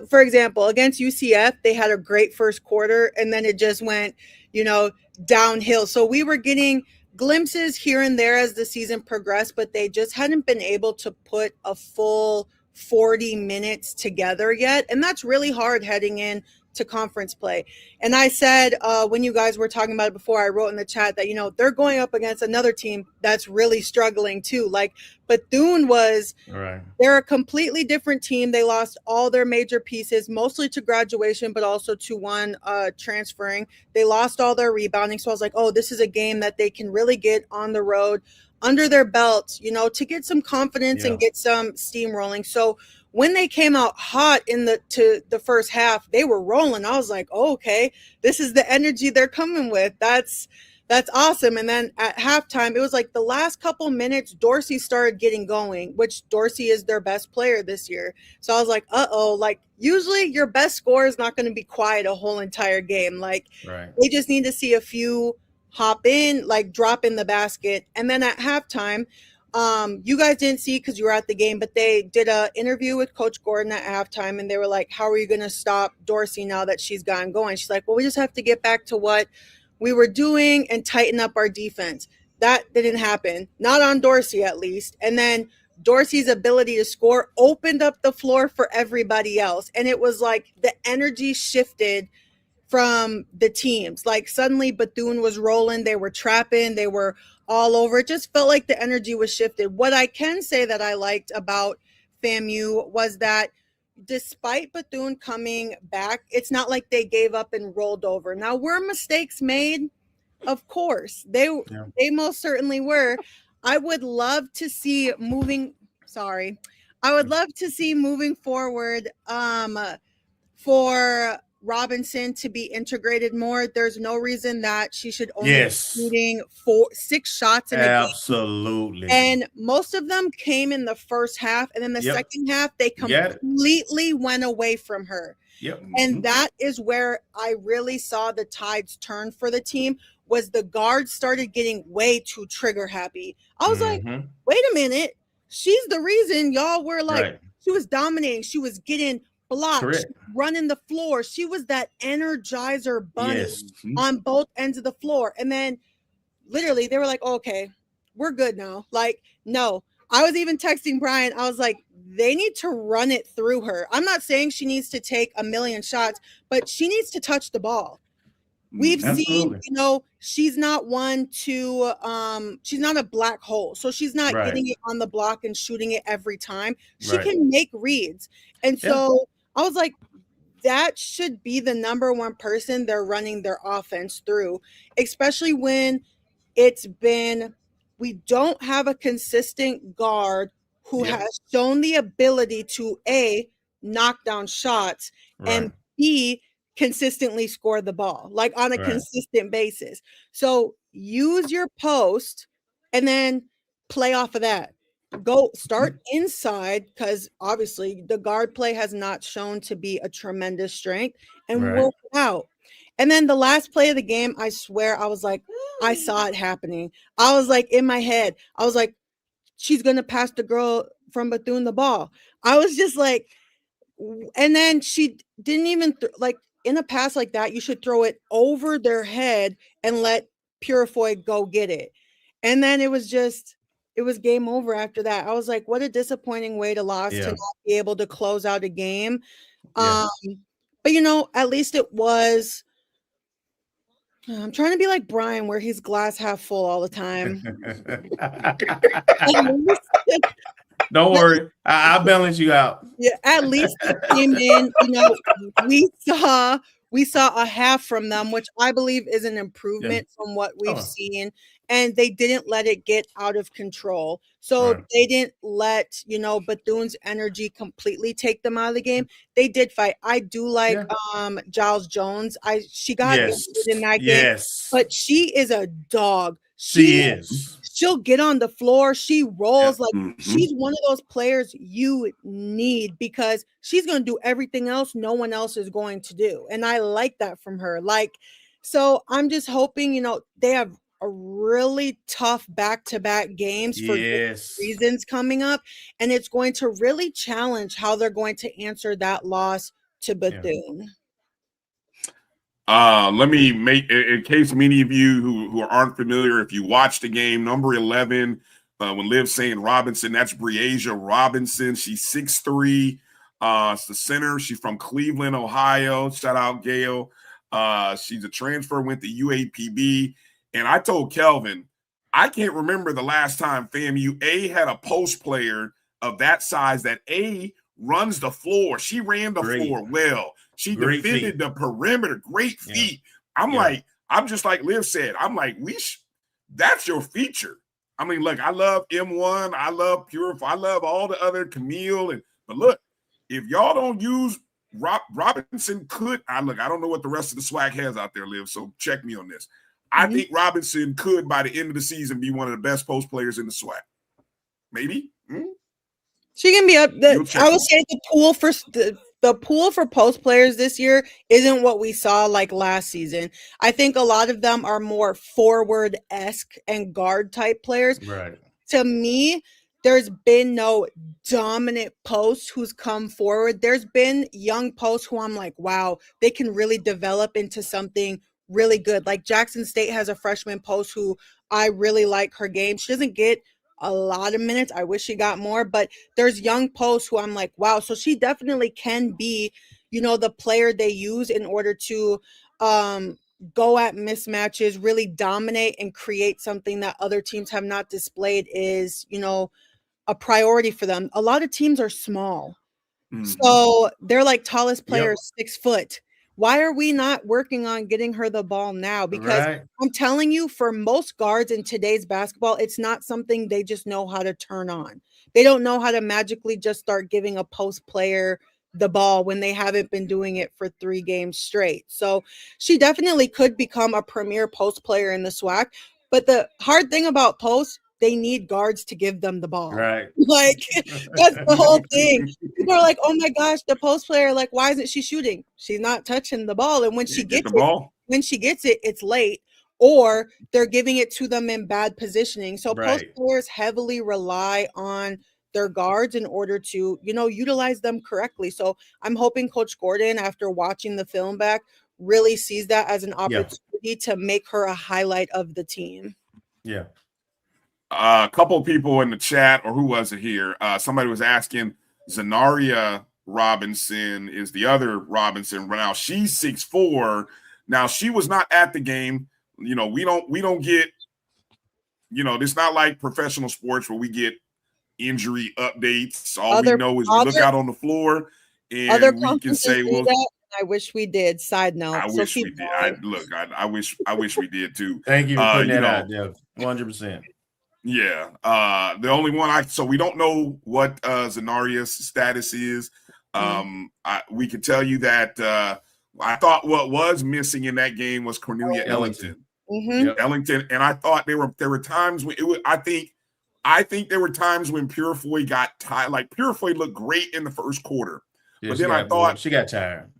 for example, against UCF, they had a great first quarter and then it just went, you know, downhill. So we were getting glimpses here and there as the season progressed, but they just hadn't been able to put a full 40 minutes together yet. And that's really hard heading in to conference play. And I said, when you guys were talking about it before, I wrote in the chat that, you know, they're going up against another team that's really struggling too. Like Bethune was, they're a completely different team. They lost all their major pieces, mostly to graduation, but also to one transferring. They lost all their rebounding. So I was like, oh, this is a game that they can really get on the road under their belt, you know, to get some confidence and get some steam rolling. So when they came out hot in the first half, they were rolling. I was like, oh, okay, this is the energy they're coming with. That's awesome. And then at halftime, it was like the last couple minutes, Dorsey started getting going, which Dorsey is their best player this year. So I was like, uh-oh, like usually your best scorer is not going to be quiet a whole entire game. Like they just need to see a few hop in, like drop in the basket. And then at halftime, you guys didn't see because you were at the game, but they did an interview with Coach Gordon at halftime, and they were like, how are you going to stop Dorsey now that she's gotten going? She's like, well, we just have to get back to what we were doing and tighten up our defense. That didn't happen, not on Dorsey at least. And then Dorsey's ability to score opened up the floor for everybody else. And it was like the energy shifted from the teams. Like suddenly Bethune was rolling, they were trapping, they were all over. It just felt like the energy was shifted. What I can say that I liked about FAMU was that despite Bethune coming back, it's not like they gave up and rolled over. Now, were mistakes made? Of course. They most certainly were. I would love to see moving forward for Robinson to be integrated more. There's no reason that she should only be shooting 6 shots in a game. Absolutely. And most of them came in the first half, and then the second half they completely went away from her. And that is where I really saw the tides turn for the team, was the guards started getting way too trigger happy. I was like, wait a minute, she's the reason y'all were like, she was dominating, she was getting blocked, running the floor. She was that energizer bunny on both ends of the floor. And then literally they were like, oh, okay, we're good now. Like, no, I was even texting Bryan. I was like, they need to run it through her. I'm not saying she needs to take a million shots, but she needs to touch the ball. We've seen, you know, she's not one to, she's not a black hole. So she's not getting it on the block and shooting it every time. She can make reads. And so I was like, that should be the number one person they're running their offense through, especially when it's been, we don't have a consistent guard who has shown the ability to A, knock down shots, and B, consistently score the ball, like on a consistent basis. So use your post and then play off of that. Go start inside, because obviously the guard play has not shown to be a tremendous strength, and work it out. And then the last play of the game, I swear, I was like, I saw it happening. I was like, in my head, I was like, she's going to pass the girl from Bethune the ball. I was just like, and then she didn't even, like, in a pass like that, you should throw it over their head and let Purifoy go get it. And then it was game over after that. I was like, what a disappointing way to lose, to not be able to close out a game. But, you know, at least it was, I'm trying to be like Bryan, where he's glass half full all the time. Don't worry, I'll balance you out. Yeah, at least it came in. You know, we saw a half from them, which I believe is an improvement from what we've seen. And they didn't let it get out of control. So they didn't let, you know, Bethune's energy completely take them out of the game. They did fight. I do like Giles Jones. She got injured in that game, but she is a dog. She is. She'll get on the floor. She rolls like she's one of those players you need, because she's going to do everything else no one else is going to do. And I like that from her. Like, so I'm just hoping, you know, they have a really tough back-to-back games for reasons coming up. And it's going to really challenge how they're going to answer that loss to Bethune. Let me make, in case many of you who aren't familiar, if you watched the game, number 11, when Liv's saying Robinson, that's Breasia Robinson. She's 6'3". It's the center. She's from Cleveland, Ohio. Shout out Gail. She's a transfer, went to UAPB. And I told Kelvin, I can't remember the last time FAMU A had a post player of that size that A runs the floor. She ran the floor well. She defended the perimeter. Great feet. I'm just like Liv said. I'm like, that's your feature. I mean, look, I love M1. I love Purify. I love all the other Camille. But look, if y'all don't use Robinson I don't know what the rest of the swag has out there, Liv, so check me on this. I think Robinson could, by the end of the season, be one of the best post players in the swag. Maybe. She can be up. I would say the pool for post players this year isn't what we saw like last season. I think a lot of them are more forward-esque and guard type players. Right. To me, there's been no dominant post who's come forward. There's been young posts who I'm like, wow, they can really develop into something really good. Like Jackson State has a freshman post who I really like her game. She doesn't get a lot of minutes. I wish she got more, but there's young posts who I'm like, wow. So she definitely can be, the player they use in order to go at mismatches, really dominate and create something that other teams have not displayed is, a priority for them. A lot of teams are small. So they're like tallest player, 6 foot. Why are we not working on getting her the ball now? Because I'm telling you, for most guards in today's basketball, it's not something they just know how to turn on. They don't know how to magically just start giving a post player the ball when they haven't been doing it for 3 games straight. So she definitely could become a premier post player in the SWAC. But the hard thing about post, they need guards to give them the ball. Right. Like, that's the whole thing. People are like, oh my gosh, the post player, like, why isn't she shooting? She's not touching the ball. And when she gets it, it's late, or they're giving it to them in bad positioning. So post players heavily rely on their guards in order to, utilize them correctly. So I'm hoping Coach Gordon, after watching the film back, really sees that as an opportunity to make her a highlight of the team. Yeah. A couple of people in the chat, or who was it here? Somebody was asking, Zenaria Robinson is the other Robinson. Now she's 6'4". Now she was not at the game. We don't get, it's not like professional sports where we get injury updates. All we know is we look out on the floor and we can say, well, I wish we did. Side note. I wish we did. I wish we did too. Thank you for putting that out. Yeah, 100%. Yeah. The only one so we don't know what Zenaria's status is. We can tell you that I thought what was missing in that game was Cornelia Ellington. Ellington, and I thought there were times when I think there were times when Purifoy got tired. Like Purifoy looked great in the first quarter, but then I thought she got tired.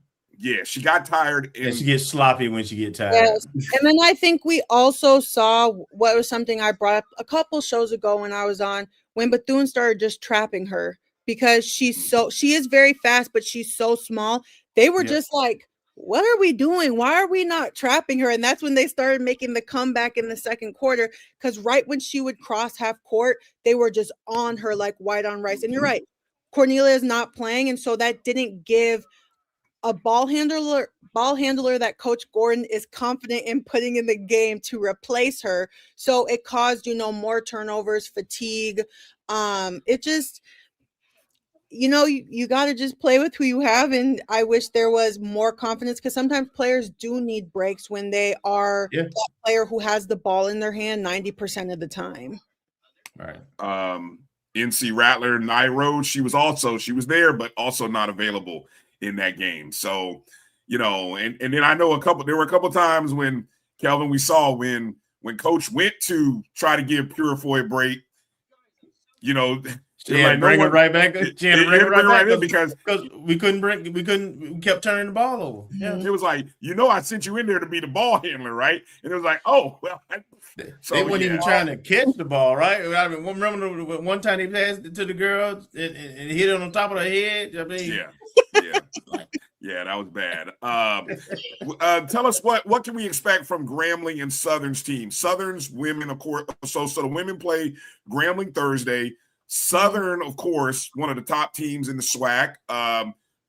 Yeah, she got tired. And she gets sloppy when she gets tired. Yes. And then I think we also saw what was something I brought up a couple shows ago when I was on, when Bethune started just trapping her because she is very fast, but she's so small. They were just like, what are we doing? Why are we not trapping her? And that's when they started making the comeback in the second quarter, because right when she would cross half court, they were just on her like white on rice. And you're right, Cornelia is not playing. And so that didn't give a ball handler that Coach Gordon is confident in putting in the game to replace her. So it caused, more turnovers, fatigue. It just, you got to just play with who you have. And I wish there was more confidence, because sometimes players do need breaks when they are that player who has the ball in their hand 90% of the time. Right. NC Rattler, Nairo, she was there, but also not available in that game. So, and then I know there were a couple times when Kelvin, we saw when Coach went to try to give Purifoy a break, bring it right back. She had to bring it right back because we kept turning the ball over. Yeah. It was like, I sent you in there to be the ball handler, right? And it was like, oh, well. They weren't even trying to catch the ball, right? I mean, remember one time he passed it to the girl and hit it on top of her head? I mean, Yeah, that was bad. Tell us what can we expect from Grambling and Southern's team? Southern's women, of course. So the women play Grambling Thursday. Southern, of course, one of the top teams in the SWAC.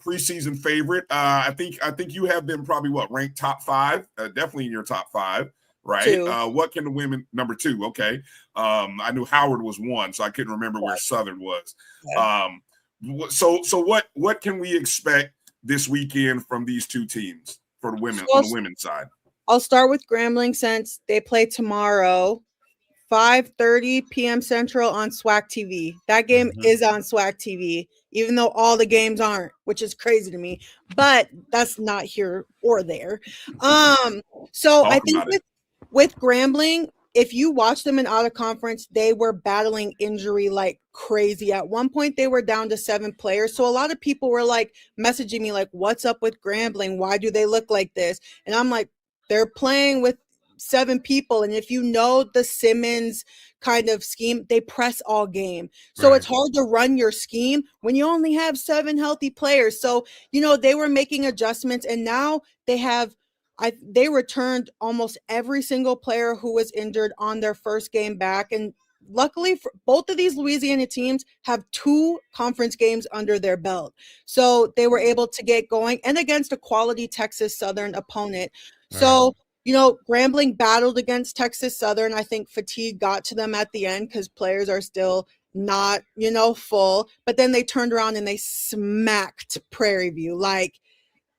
Preseason favorite. I think you have them probably ranked top 5. Definitely in your top 5, right? 2. What can the women number 2? Okay. I knew Howard was 1, so I couldn't remember where Southern was. Yeah. So what can we expect this weekend from these two teams for the women on the women's side? I'll start with Grambling since they play tomorrow, 5:30 p.m. Central on SWAC TV. That game is on SWAC TV, even though all the games aren't, which is crazy to me. But that's not here or there. So I think with Grambling, if you watch them in out of conference, they were battling injury like crazy. At one point, they were down to 7 players. So a lot of people were like messaging me like, what's up with Grambling? Why do they look like this? And I'm like, they're playing with 7 people. And if you know the Simmons kind of scheme, they press all game. So it's hard to run your scheme when you only have 7 healthy players. So, they were making adjustments, and now they returned almost every single player who was injured on their first game back. And luckily for both of these Louisiana teams have 2 conference games under their belt. So they were able to get going and against a quality Texas Southern opponent. So, Grambling battled against Texas Southern. I think fatigue got to them at the end because players are still not, full. But then they turned around and they smacked Prairie View. Like,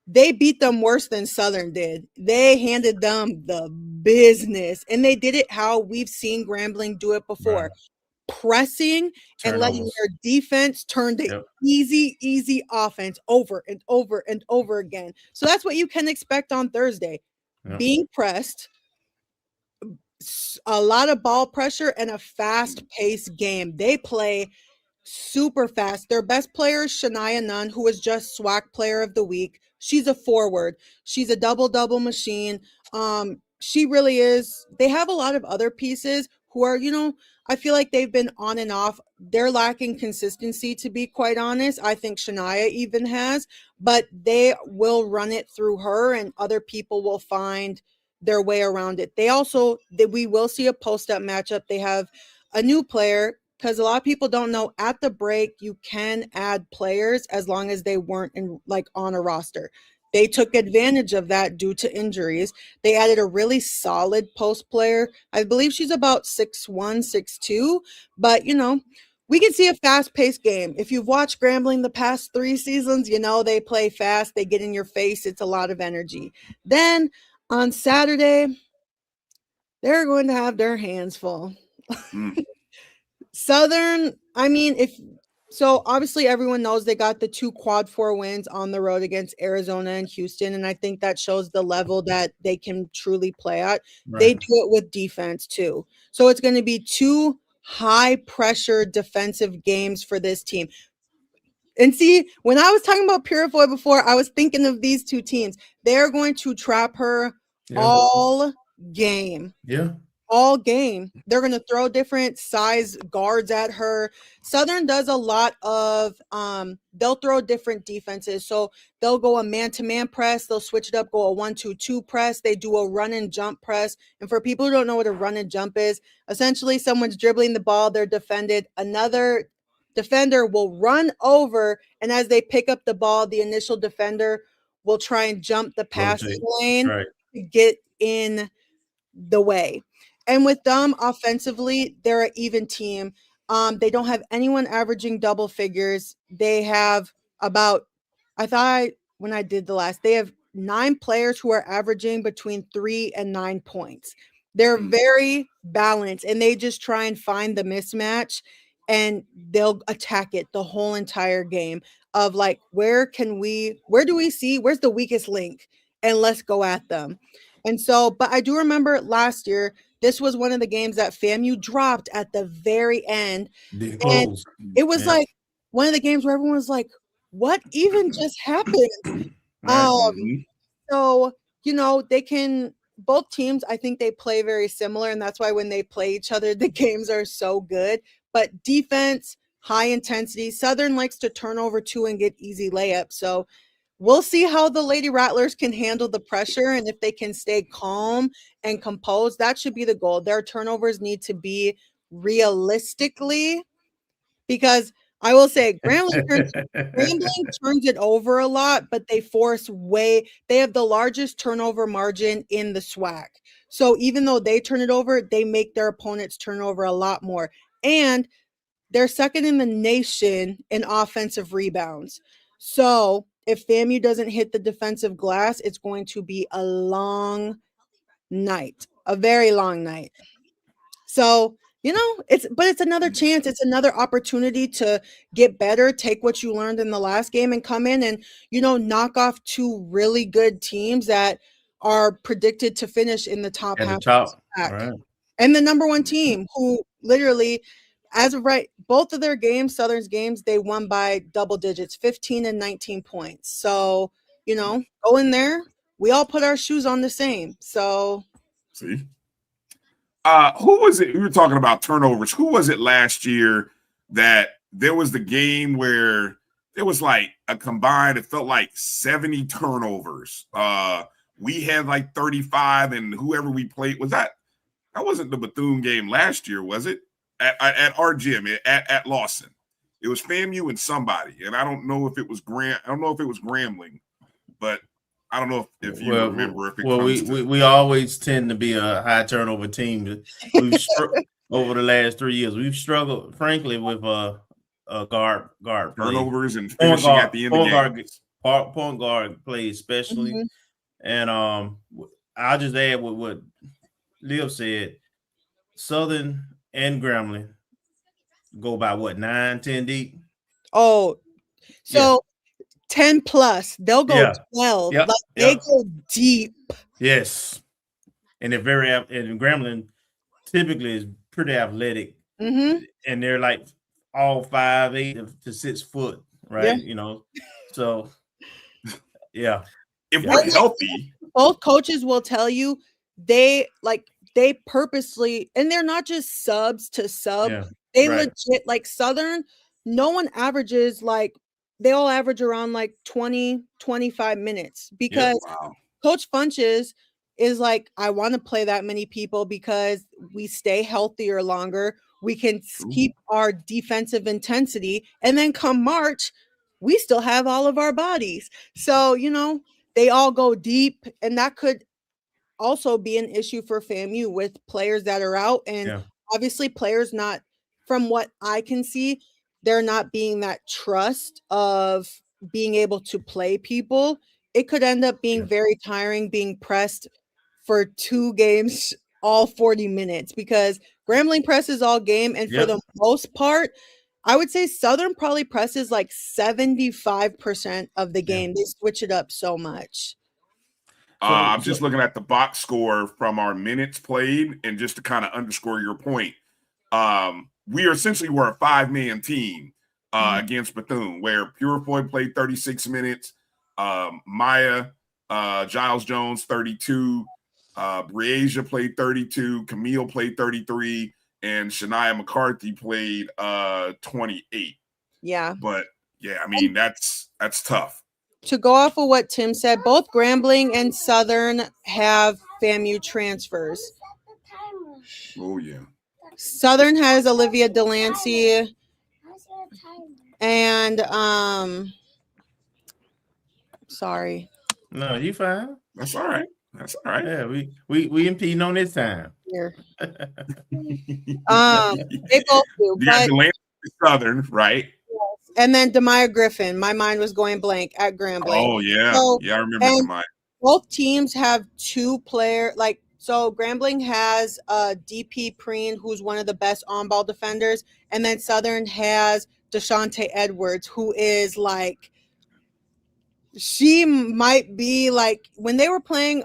they beat them worse than Southern did. They handed them the business, and they did it how we've seen Grambling do it before. Pressing and letting their defense turn to easy offense over and over and over again. So that's what you can expect on Thursday. Being pressed, a lot of ball pressure, and a fast-paced game. They play super fast. Their best player is Shania Nunn, who was just SWAC Player of the Week. She's a forward. She's a double-double machine. She really is. They have a lot of other pieces who are, I feel like they've been on and off. They're lacking consistency, to be quite honest. I think Shania even has, but they will run it through her, and other people will find their way around it. We will see a post-up matchup. They have a new player, because a lot of people don't know, at the break, you can add players as long as they weren't on a roster. They took advantage of that due to injuries. They added a really solid post player. I believe she's about 6'1", 6'2", but we can see a fast-paced game. If you've watched Grambling the past 3 seasons, they play fast, they get in your face, it's a lot of energy. Then on Saturday, they're going to have their hands full. Southern, obviously everyone knows they got the 2 quad 4 wins on the road against Arizona and Houston, and I think that shows the level that they can truly play at. They do it with defense too. So it's going to be 2 high-pressure defensive games for this team. And see, when I was talking about Purifoy before, I was thinking of these 2 teams. They're going to trap her all game. All game. They're going to throw different size guards at her. Southern does a lot of they'll throw different defenses. So they'll go a man-to-man press, they'll switch it up, go a 1-2-2 press, they do a run and jump press. And for people who don't know what a run and jump is, essentially someone's dribbling the ball, they're defended, another defender will run over, and as they pick up the ball, the initial defender will try and jump the passing lane to get in the way. And with them offensively, they're an even team. They don't have anyone averaging double figures. They have when I did the last, they have 9 players who are averaging between 3 and 9 points. They're very balanced, and they just try and find the mismatch, and they'll attack it the whole entire game of like, where's the weakest link, and let's go at them. And so, but I do remember last year, this was one of the games that FAMU dropped at the very end. And it was like one of the games where everyone was like, what even just happened? So, both teams, I think they play very similar, and that's why when they play each other, the games are so good. But defense, high intensity. Southern likes to turn over 2 and get easy layups. So we'll see how the Lady Rattlers can handle the pressure and if they can stay calm and composed. That should be the goal. Their turnovers need to be realistically, because I will say Grambling turns it over a lot, but they have the largest turnover margin in the SWAC. So even though they turn it over, they make their opponents turn over a lot more. And they're second in the nation in offensive rebounds. So if FAMU doesn't hit the defensive glass, it's going to be a long night, a very long night. So, it's another chance. It's another opportunity to get better, take what you learned in the last game and come in and, knock off two really good teams that are predicted to finish in the top At half. the top. Right. And the number one team who literally, as of right, both of their games, Southern's games, they won by double digits, 15 and 19 points. So, go in there. We all put our shoes on the same. So, see. Who was it? We were talking about turnovers. Who was it last year that there was the game where there was like a combined, it felt like 70 turnovers. We had like 35, and whoever we played, that wasn't the Bethune game last year, was it? At our gym at Lawson. It was FAMU and somebody, and I don't know if it was Grambling, but I don't know if you remember. If it we always tend to be a high turnover team. Over the last 3 years, we've struggled, frankly, with guard turnovers and finishing at the end of games. Point guard play especially. Mm-hmm. And I'll just add what Liv said. Southern and Grambling go by 9-10 deep. Oh, so 10 plus. They'll go 12. Yep. They go deep. Yes. And they're and Grambling typically is pretty athletic. Mm-hmm. And they're like all 5'8" to 6 foot, right? Yeah. So yeah. If we're healthy, both coaches will tell you they purposely, and they're not just subs to sub. Yeah, they legit, like Southern, no one averages they all average around 20, 25 minutes because Coach Funches is like, I want to play that many people because we stay healthier longer. We can keep our defensive intensity. And then come March, we still have all of our bodies. So, they all go deep, and that could also be an issue for FAMU with players that are out. And obviously players not, from what I can see, they're not being that trust of being able to play people. It could end up being very tiring, being pressed for 2 games, all 40 minutes, because Grambling presses all game. And for the most part, I would say Southern probably presses 75% of the game. They switch it up so much. I'm just looking at the box score from our minutes played, and just to kind of underscore your point, we essentially were a 5-man team against Bethune, where Purefoy played 36 minutes, Maya Giles Jones 32, Breasia played 32, Camille played 33, and Shania McCarthy played 28. Yeah. But I mean, that's tough. To go off of what Tim said, both Grambling and Southern have FAMU transfers. Oh, yeah. Southern has Olivia Delancey and sorry. No, you fine. That's all right. Yeah, we impeding on this time. Here. They both do. You got Delancey Southern, right? And then Demaya Griffin. My mind was going blank at Grambling. Oh, yeah. So, I remember Demaya. Both teams have 2 players. So Grambling has DP Preen, who's one of the best on-ball defenders. And then Southern has Deshante Edwards, who is she might be when they were playing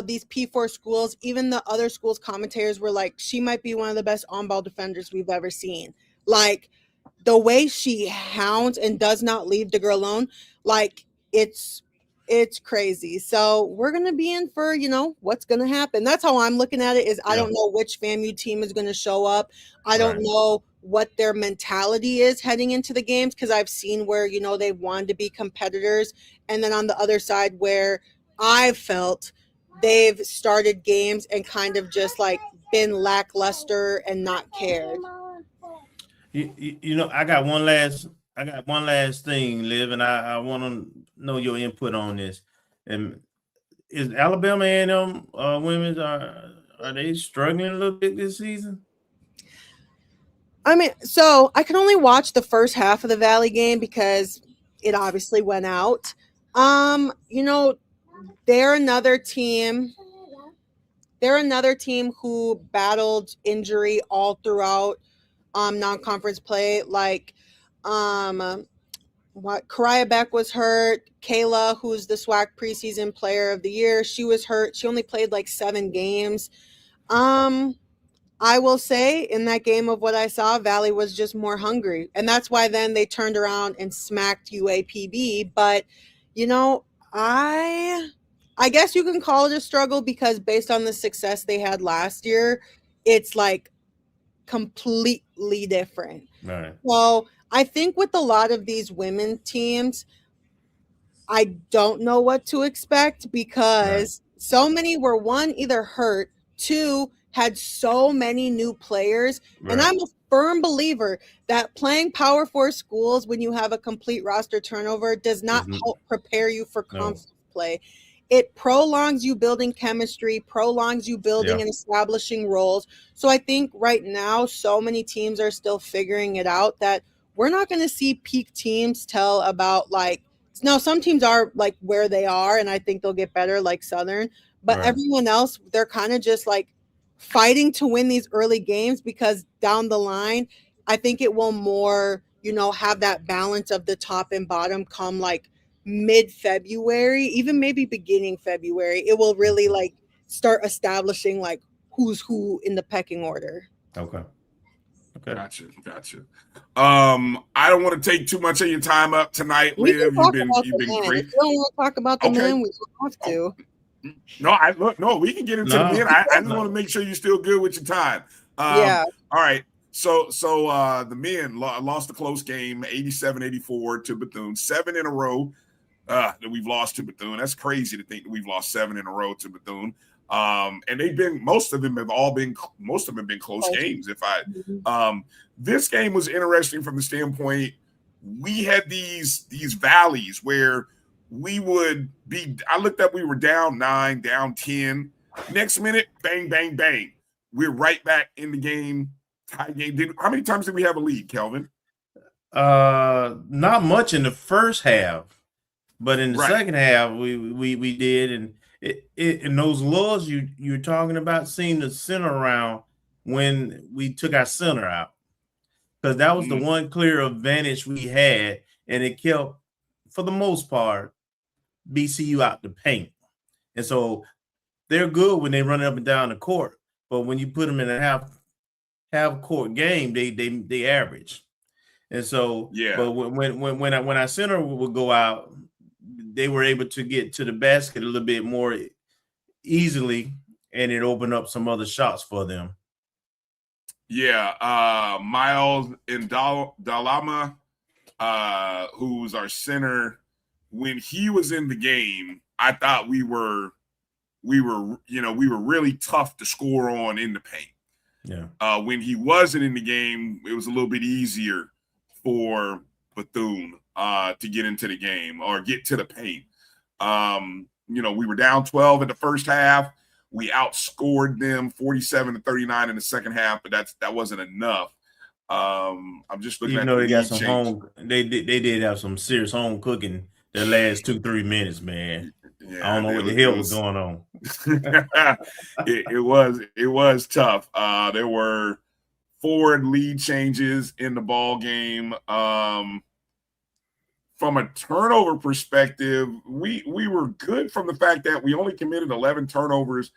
these P4 schools, even the other schools' commentators were like, she might be one of the best on-ball defenders we've ever seen. The way she hounds and does not leave the girl alone, it's crazy. So we're going to be in for, what's going to happen. That's how I'm looking at it is I don't know which FAMU team is going to show up. I don't know what their mentality is heading into the games, because I've seen where, you know, they wanted to be competitors, and then on the other side where I've felt they've started games and kind of just like been lackluster and not cared. You know, I got one last thing, Liv, and I want to know your input on this. And is Alabama A&M women's are they struggling a little bit this season? I mean, so I could only watch the first half of the Valley game because it obviously went out. You know, they're another team who battled injury all throughout non-conference play. Like Kariah Beck was hurt. Kayla, who's the SWAC preseason player of the year, she was hurt. She only played like 7 games. I will say in that game of what I saw, Valley was just more hungry. And that's why then they turned around and smacked UAPB. But, you know, I guess you can call it a struggle because based on the success they had last year, it's like completely different. Right. So I think with a lot of these women teams, I don't know what to expect because so many were, one, either hurt, two, had so many new players. Right. And I'm a firm believer that playing Power 4 schools when you have a complete roster turnover does not help prepare you for conference play. It prolongs you building chemistry, prolongs you building and establishing roles. So I think right now so many teams are still figuring it out that we're not going to see peak teams till about like, no, some teams are like where they are, and I think they'll get better like Southern. But everyone else, they're kind of just like fighting to win these early games because down the line, I think it will more, you know, have that balance of the top and bottom come like mid-February, even maybe beginning February. It will really like start establishing like who's who in the pecking order. Okay. Gotcha. I don't want to take too much of your time up tonight, Liv. You've been great. If you don't want to talk about the men, we don't have to. No, we can get into the men. I just want to make sure you're still good with your time. Yeah. All right. So the men lost a close game, 87-84 to Bethune, 7 in a row that we've lost to Bethune. That's crazy to think that we've lost 7 in a row to Bethune. And most of them have been close games. This game was interesting from the standpoint we had these valleys where we would be. I looked up, we were down 9, down 10. Next minute, bang, bang, bang. We're right back in the game. Tie game. How many times did we have a lead, Kelvin? Not much in the first half, but in the second half, we did, and and those lulls you're talking about seemed to center around when we took our center out, because that was the one clear advantage we had, and it kept, for the most part, BCU out the paint. And so they're good when they run up and down the court, but when you put them in a half court game, they average. And so, but when our center would go out, they were able to get to the basket a little bit more easily, and it opened up some other shots for them. Yeah, Miles Dalama, who's our center, when he was in the game, I thought we were really tough to score on in the paint. Yeah. When he wasn't in the game, it was a little bit easier for Bethune to get into the game or get to the paint. We were down 12 in the first half. We outscored them 47-39 in the second half, but that wasn't enough. I'm just looking at they got some home. They did have some serious home cooking the last 2-3 minutes, man. Yeah, I don't know what the hell was going on. it was tough. There were 4 lead changes in the ball game. From a turnover perspective, we were good from the fact that we only committed 11 turnovers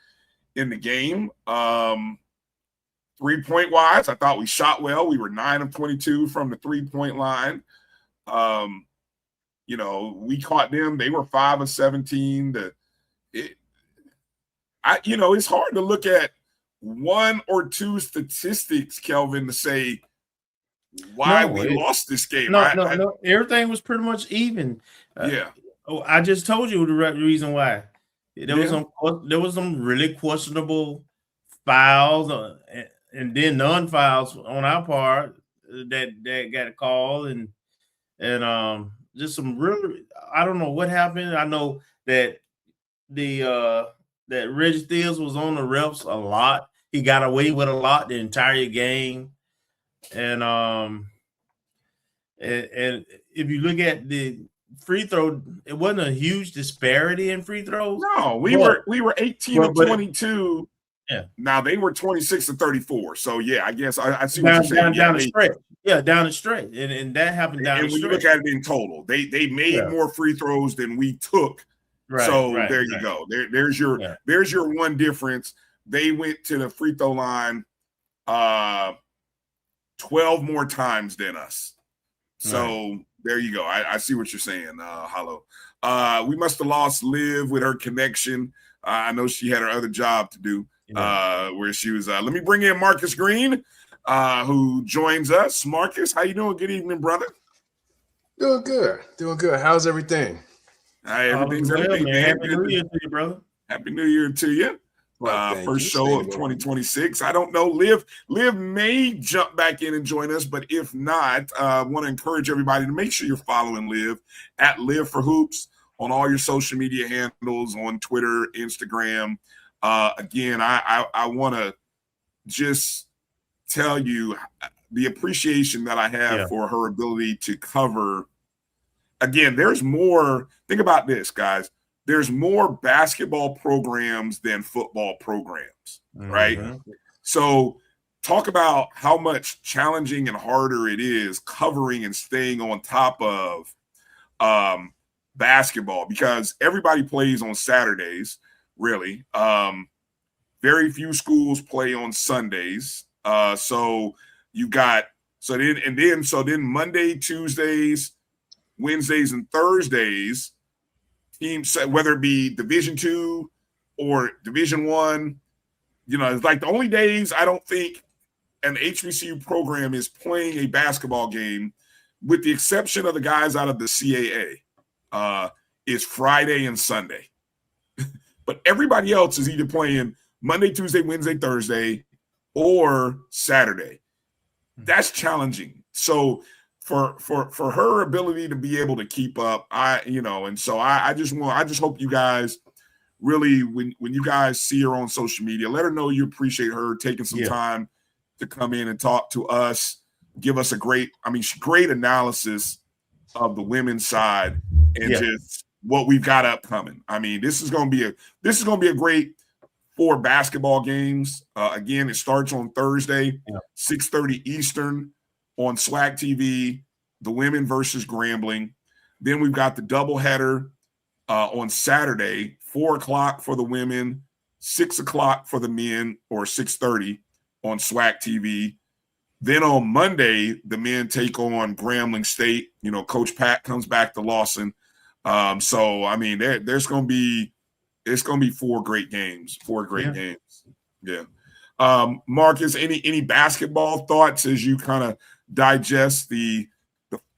in the game. 3-point wise, I thought we shot well. We were 9 of 22 from the 3-point line. We caught them. They were 5 of 17. It's hard to look at 1 or 2 statistics, Kelvin, to say why we lost this game. No. Everything was pretty much even. Yeah. I just told you the reason why. There was some really questionable fouls and then non-fouls on our part that got called and just some really, I don't know what happened. I know that that Reggie Theus was on the refs a lot. He got away with a lot the entire game. And if you look at the free throw, it wasn't a huge disparity in free throws. No, we were 18 to 22. Yeah. Now they were 26 to 34. So yeah, I guess I see what you're saying. Down the stretch. Yeah, down the stretch. And that happened down the stretch. And when you look at it in total, they made more free throws than we took. Right, so there you go. There's your one difference. They went to the free throw line 12 more times than us. So there you go. I see what you're saying, Hollow. We must have lost Liv with her connection. I know she had her other job to do where she was. Let me bring in Marcus Green, who joins us. Marcus, how you doing? Good evening, brother. Doing good. How's everything? Everything's everything, man. Happy New Year to you, brother. Happy New Year to you. First show of 2026. I don't know. Liv may jump back in and join us, but if not, I want to encourage everybody to make sure you're following Liv at LivForHoops on all your social media handles, on Twitter, Instagram. Again, I want to just tell you the appreciation that I have for her ability to cover. Again, there's more. Think about this, guys. There's more basketball programs than football programs, right? So talk about how much challenging and harder it is covering and staying on top of basketball, because everybody plays on Saturdays, really. Very few schools play on Sundays. So you got so then Monday, Tuesdays, Wednesdays, and Thursdays, teams, whether it be Division II or Division I, it's like the only days I don't think an HBCU program is playing a basketball game, with the exception of the guys out of the CAA, is Friday and Sunday. But everybody else is either playing Monday, Tuesday, Wednesday, Thursday, or Saturday. That's challenging. So for her ability to be able to keep up, I just hope you guys really, when you guys see her on social media, let her know you appreciate her taking some time to come in and talk to us, give us a great analysis of the women's side and just what we've got upcoming. I mean, this is going to be a great 4 basketball games. Again, it starts on Thursday, 6:30 Eastern on SWAC TV, the women versus Grambling. Then we've got the doubleheader on Saturday, 4 o'clock for the women, 6 o'clock for the men, or 6:30 on SWAC TV. Then on Monday, the men take on Grambling State. Coach Pat comes back to Lawson. So I mean, it's going to be 4 great games. 4 great games. Yeah. Marcus, any basketball thoughts as you kind of digest the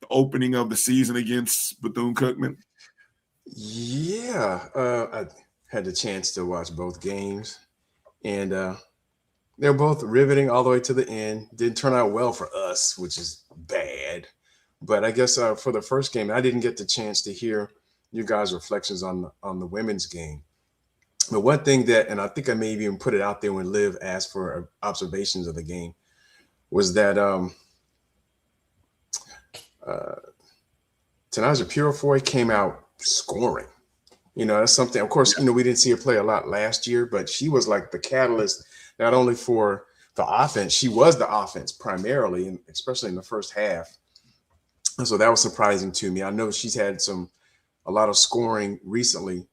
opening of the season against Bethune-Cookman? Yeah, I had the chance to watch both games, and they're both riveting all the way to the end. Didn't turn out well for us, which is bad. But I guess for the first game, I didn't get the chance to hear you guys' reflections on the women's game. But one thing that, and I think I may even put it out there when Liv asked for observations of the game, was that Tanaja Purifoy came out scoring. That's something, of course, we didn't see her play a lot last year, but she was like the catalyst, not only for the offense, she was the offense primarily, and especially in the first half. And so that was surprising to me. I know she's had a lot of scoring recently,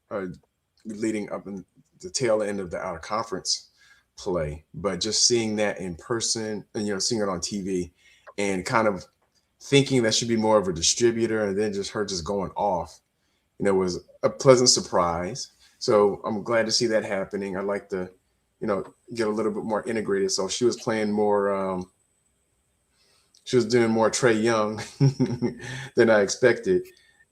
leading up in the tail end of the out of conference play, but just seeing that in person and seeing it on TV and kind of thinking that she'd be more of a distributor, and then just her just going off, was a pleasant surprise. So I'm glad to see that happening. I'd like to, get a little bit more integrated. So she was playing more She was doing more Trae Young than I expected.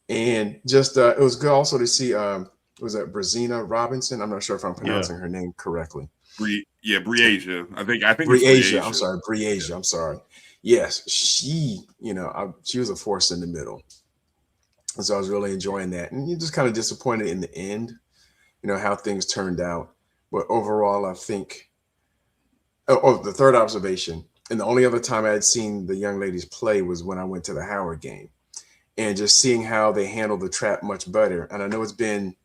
And just it was good also to see was that Brazina Robinson? I'm not sure if I'm pronouncing her name correctly. Breasia. I think it's Breasia. Breasia. I'm sorry, Breasia. I'm sorry. Yes, she was a force in the middle. And so I was really enjoying that. And you're just kind of disappointed in the end, how things turned out. But overall, I think the third observation, and the only other time I had seen the young ladies play was when I went to the Howard game. And just seeing how they handle the trap much better. And I know it's been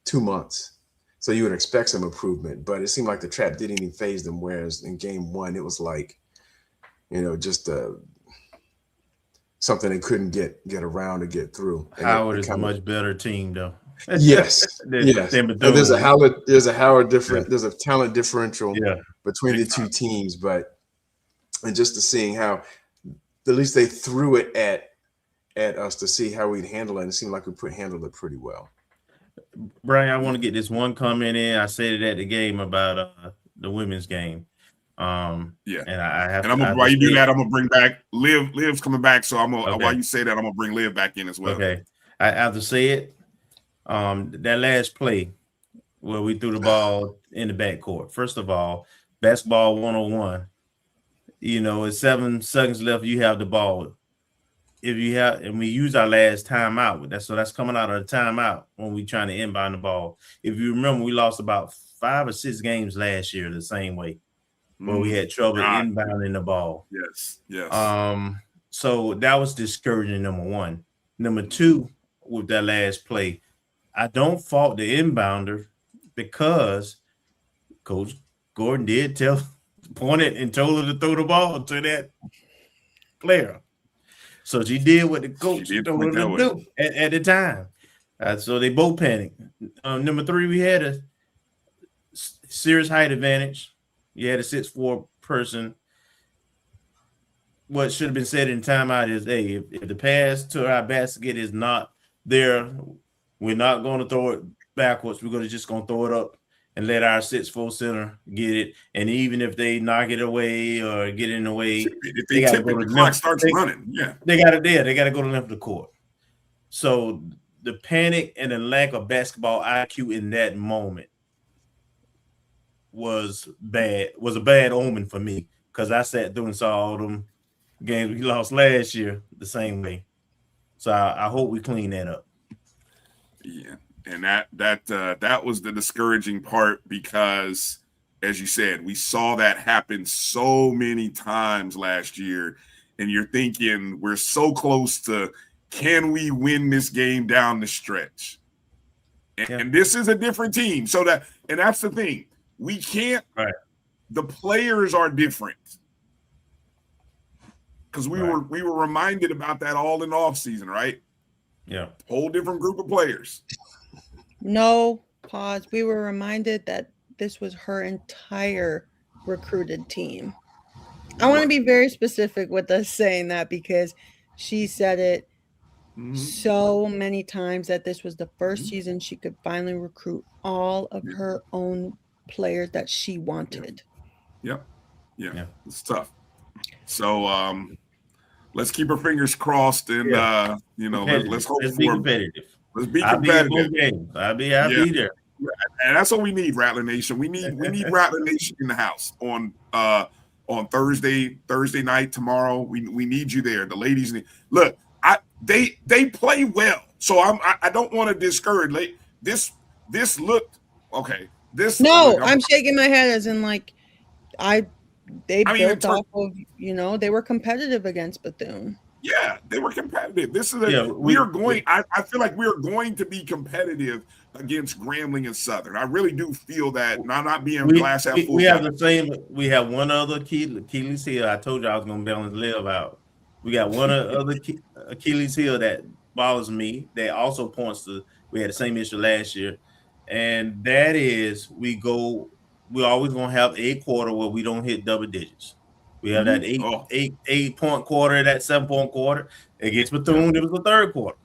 2 months, so you would expect some improvement, but it seemed like the trap didn't even phase them. Whereas in game one, it was like, just something they couldn't get around to get through. And Howard is a much better team, though. Yes, yes. There's a Howard different. There's a talent differential between the two teams, and just to seeing how at least they threw it at us to see how we'd handle it. And it seemed like we handled it pretty well. Bryan, I want to get this one comment in. I said it at the game about the women's game. And I have. And while you do that, I'm gonna bring back Liv. Liv's coming back, so I'm gonna. While you say that, I'm gonna bring Liv back in as well. Okay, I have to say it. That last play where we threw the ball in the backcourt. First of all, basketball 101. It's 7 seconds left. You have the ball. And we use our last timeout. That's coming out of the timeout when we're trying to inbound the ball. If you remember, we lost about 5 or 6 games last year the same way, where we had trouble inbounding the ball. Yes. So that was discouraging, number one. Number two, with that last play, I don't fault the inbounder because Coach Gordon did pointed and told her to throw the ball to that player. So she did what the coach told her to do at the time. So they both panicked. Number three, we had a serious height advantage. You had a 6'4" person. What should have been said in timeout is, hey, if the pass to our basket is not there, we're not going to throw it backwards. We're just going to throw it up and let our 6'4" center get it. And even if they knock it away or get in the way, if they tip it, the clock starts running. Yeah, they got to go to the length of the court. So the panic and the lack of basketball IQ in that moment was bad. Was a bad omen for me because I sat through and saw all them games we lost last year the same way. So I hope we clean that up. Yeah. And that was the discouraging part because, as you said, we saw that happen so many times last year. And you're thinking we're so close to, can we win this game down the stretch? And this is a different team. And that's the thing. We can't. Right. The players are different. Because we were reminded about that all in off season, right? Yeah. Whole different group of players. No, pause. We were reminded that this was her entire recruited team. I want to be very specific with us saying that because she said it so many times that this was the first season she could finally recruit all of her own players that she wanted. Yep. Yeah. It's tough. So let's keep our fingers crossed and let's hope let's be competitive. Let's be competitive. I'll be there. And that's what we need, Rattler Nation. We need Rattler Nation in the house on Thursday night tomorrow. We need you there. The ladies look. They play well, so I don't want to discourage. This looked okay. I'm shaking my head as in they built off of they were competitive against Bethune. Yeah, they were competitive. This is I feel like we are going to be competitive against Grambling and Southern. I really do feel that. And I'm not being glass half full. We have the same. We have one other Achilles heel. I told you I was going to balance Liv out. We got one other Achilles heel that bothers me. That also points to we had the same issue last year, and that is we're always going to have a quarter where we don't hit double digits. We have that 8-point quarter, that 7-point quarter. Against Bethune, it was the third quarter.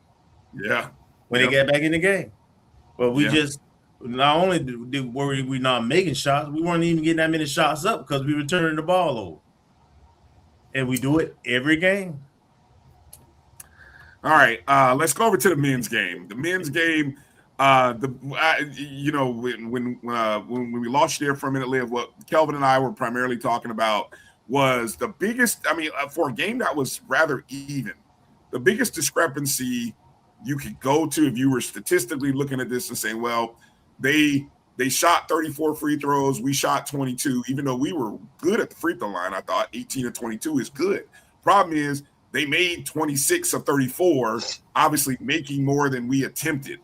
Yeah. When they got back in the game. But we just not only were we not making shots, we weren't even getting that many shots up because we were turning the ball over. And we do it every game. All right, let's go over to the men's game. The men's game, when we launched there for a minute, Liv, what Kelvin and I were primarily talking about was the biggest. I mean, for a game that was rather even, the biggest discrepancy you could go to if you were statistically looking at this and saying, well, they shot 34 free throws, we shot 22, even though we were good at the free throw line. I thought 18 or 22 is good. Problem is, they made 26 of 34, obviously making more than we attempted.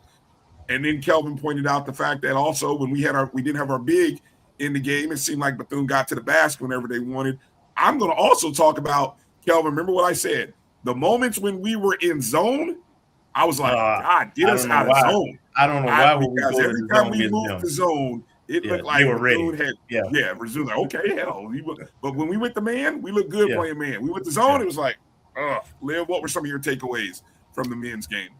And then Kelvin pointed out the fact that also when we didn't have our big in the game, it seemed like Bethune got to the basket whenever they wanted. I'm going to also talk about, Kelvin, remember what I said? The moments when we were in zone, I was like, God, get us out of zone. I don't know why. Because every time we moved the zone, it looked like Bethune had resumed. Like, okay, hell. But when we went to man, we looked good playing man. We went to zone, it was like, Liv, what were some of your takeaways from the men's game?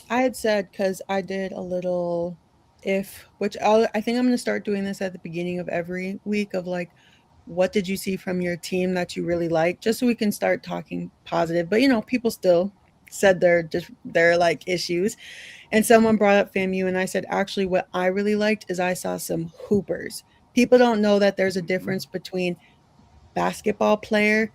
I had said, because I did a little which I think I'm going to start doing this at the beginning of every week of like, what did you see from your team that you really liked? Just so we can start talking positive. But, people still said their like issues. And someone brought up FAMU, and I said, actually, what I really liked is I saw some hoopers. People don't know that there's a difference between basketball player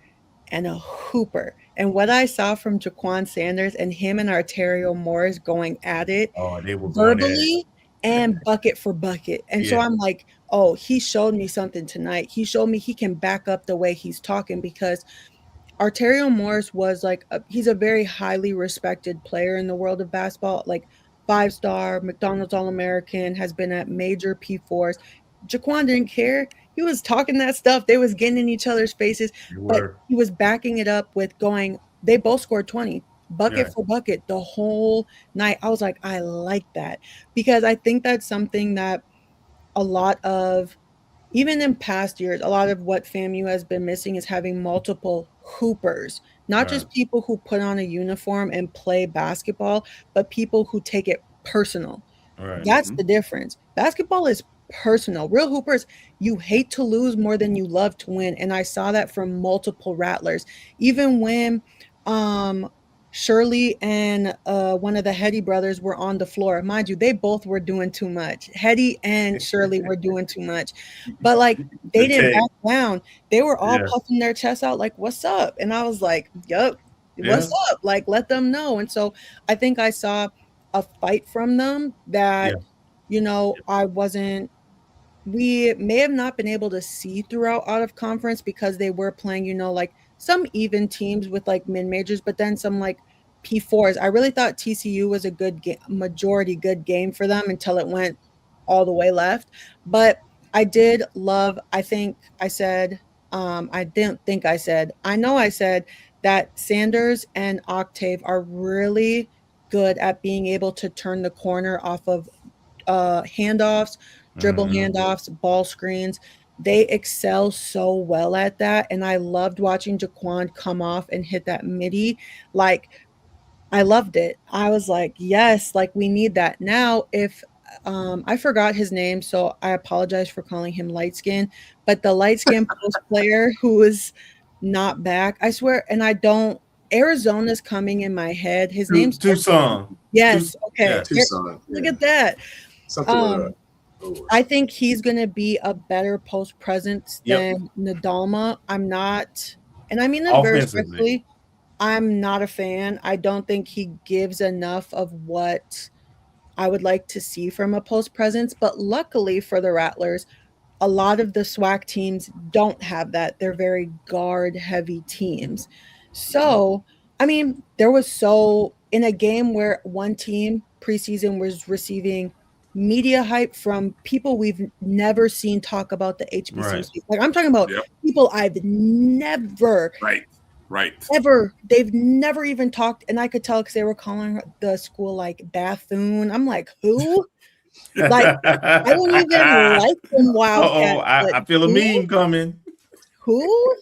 and a hooper. And what I saw from Jaquan Sanders and him and Arterio Morris going at it they were verbally and bucket for bucket. And so I'm like, oh, he showed me something tonight. He showed me he can back up the way he's talking, because Arterio Morris was like, he's a very highly respected player in the world of basketball, like 5-star, McDonald's All-American, has been at major P4s. Jaquan didn't care. He was talking that stuff. They was getting in each other's faces, but he was backing it up with going, they both scored 20, bucket for bucket the whole night. I was like, I like that, because I think that's something that a lot of, even in past years, a lot of what FAMU has been missing is having multiple hoopers, not just people who put on a uniform and play basketball, but people who take it personal. That's the difference. Basketball is personal. Real hoopers, you hate to lose more than you love to win. And I saw that from multiple Rattlers. Even when Shirley and one of the Hetty brothers were on the floor. Mind you, they both were doing too much. Hetty and Shirley were doing too much. But like, they didn't back down. They were all puffing their chests out like, what's up? And I was like, yup, what's up? Like, let them know. And so I think I saw a fight from them that, we may have not been able to see throughout out of conference, because they were playing, like some even teams with like mid-majors, but then some like P4s. I really thought TCU was a good majority good game for them until it went all the way left. But I did love, I know I said that Sanders and Octave are really good at being able to turn the corner off of handoffs, dribble handoffs, ball screens. They excel so well at that. And I loved watching Jaquan come off and hit that midi. Like, I loved it. I was like, yes, like we need that. Now, if I forgot his name, so I apologize for calling him light skin, but the light skin post player who is not back, I swear, and Arizona's coming in my head. His name's Tucson. Yes. Okay. Tucson. Look at that. Something I think he's going to be a better post presence than Nadalma. I'm not, and I mean that very respectfully, I'm not a fan. I don't think he gives enough of what I would like to see from a post presence. But luckily for the Rattlers, a lot of the SWAC teams don't have that. They're very guard heavy teams. So, I mean, in a game where one team preseason was receiving media hype from people we've never seen talk about the HBCU. Like, I'm talking about people I've never ever, they've never even talked, and I could tell because they were calling the school like Bethune. I'm like, who? Like, I don't even like them Wildcats. I feel a meme coming. Who?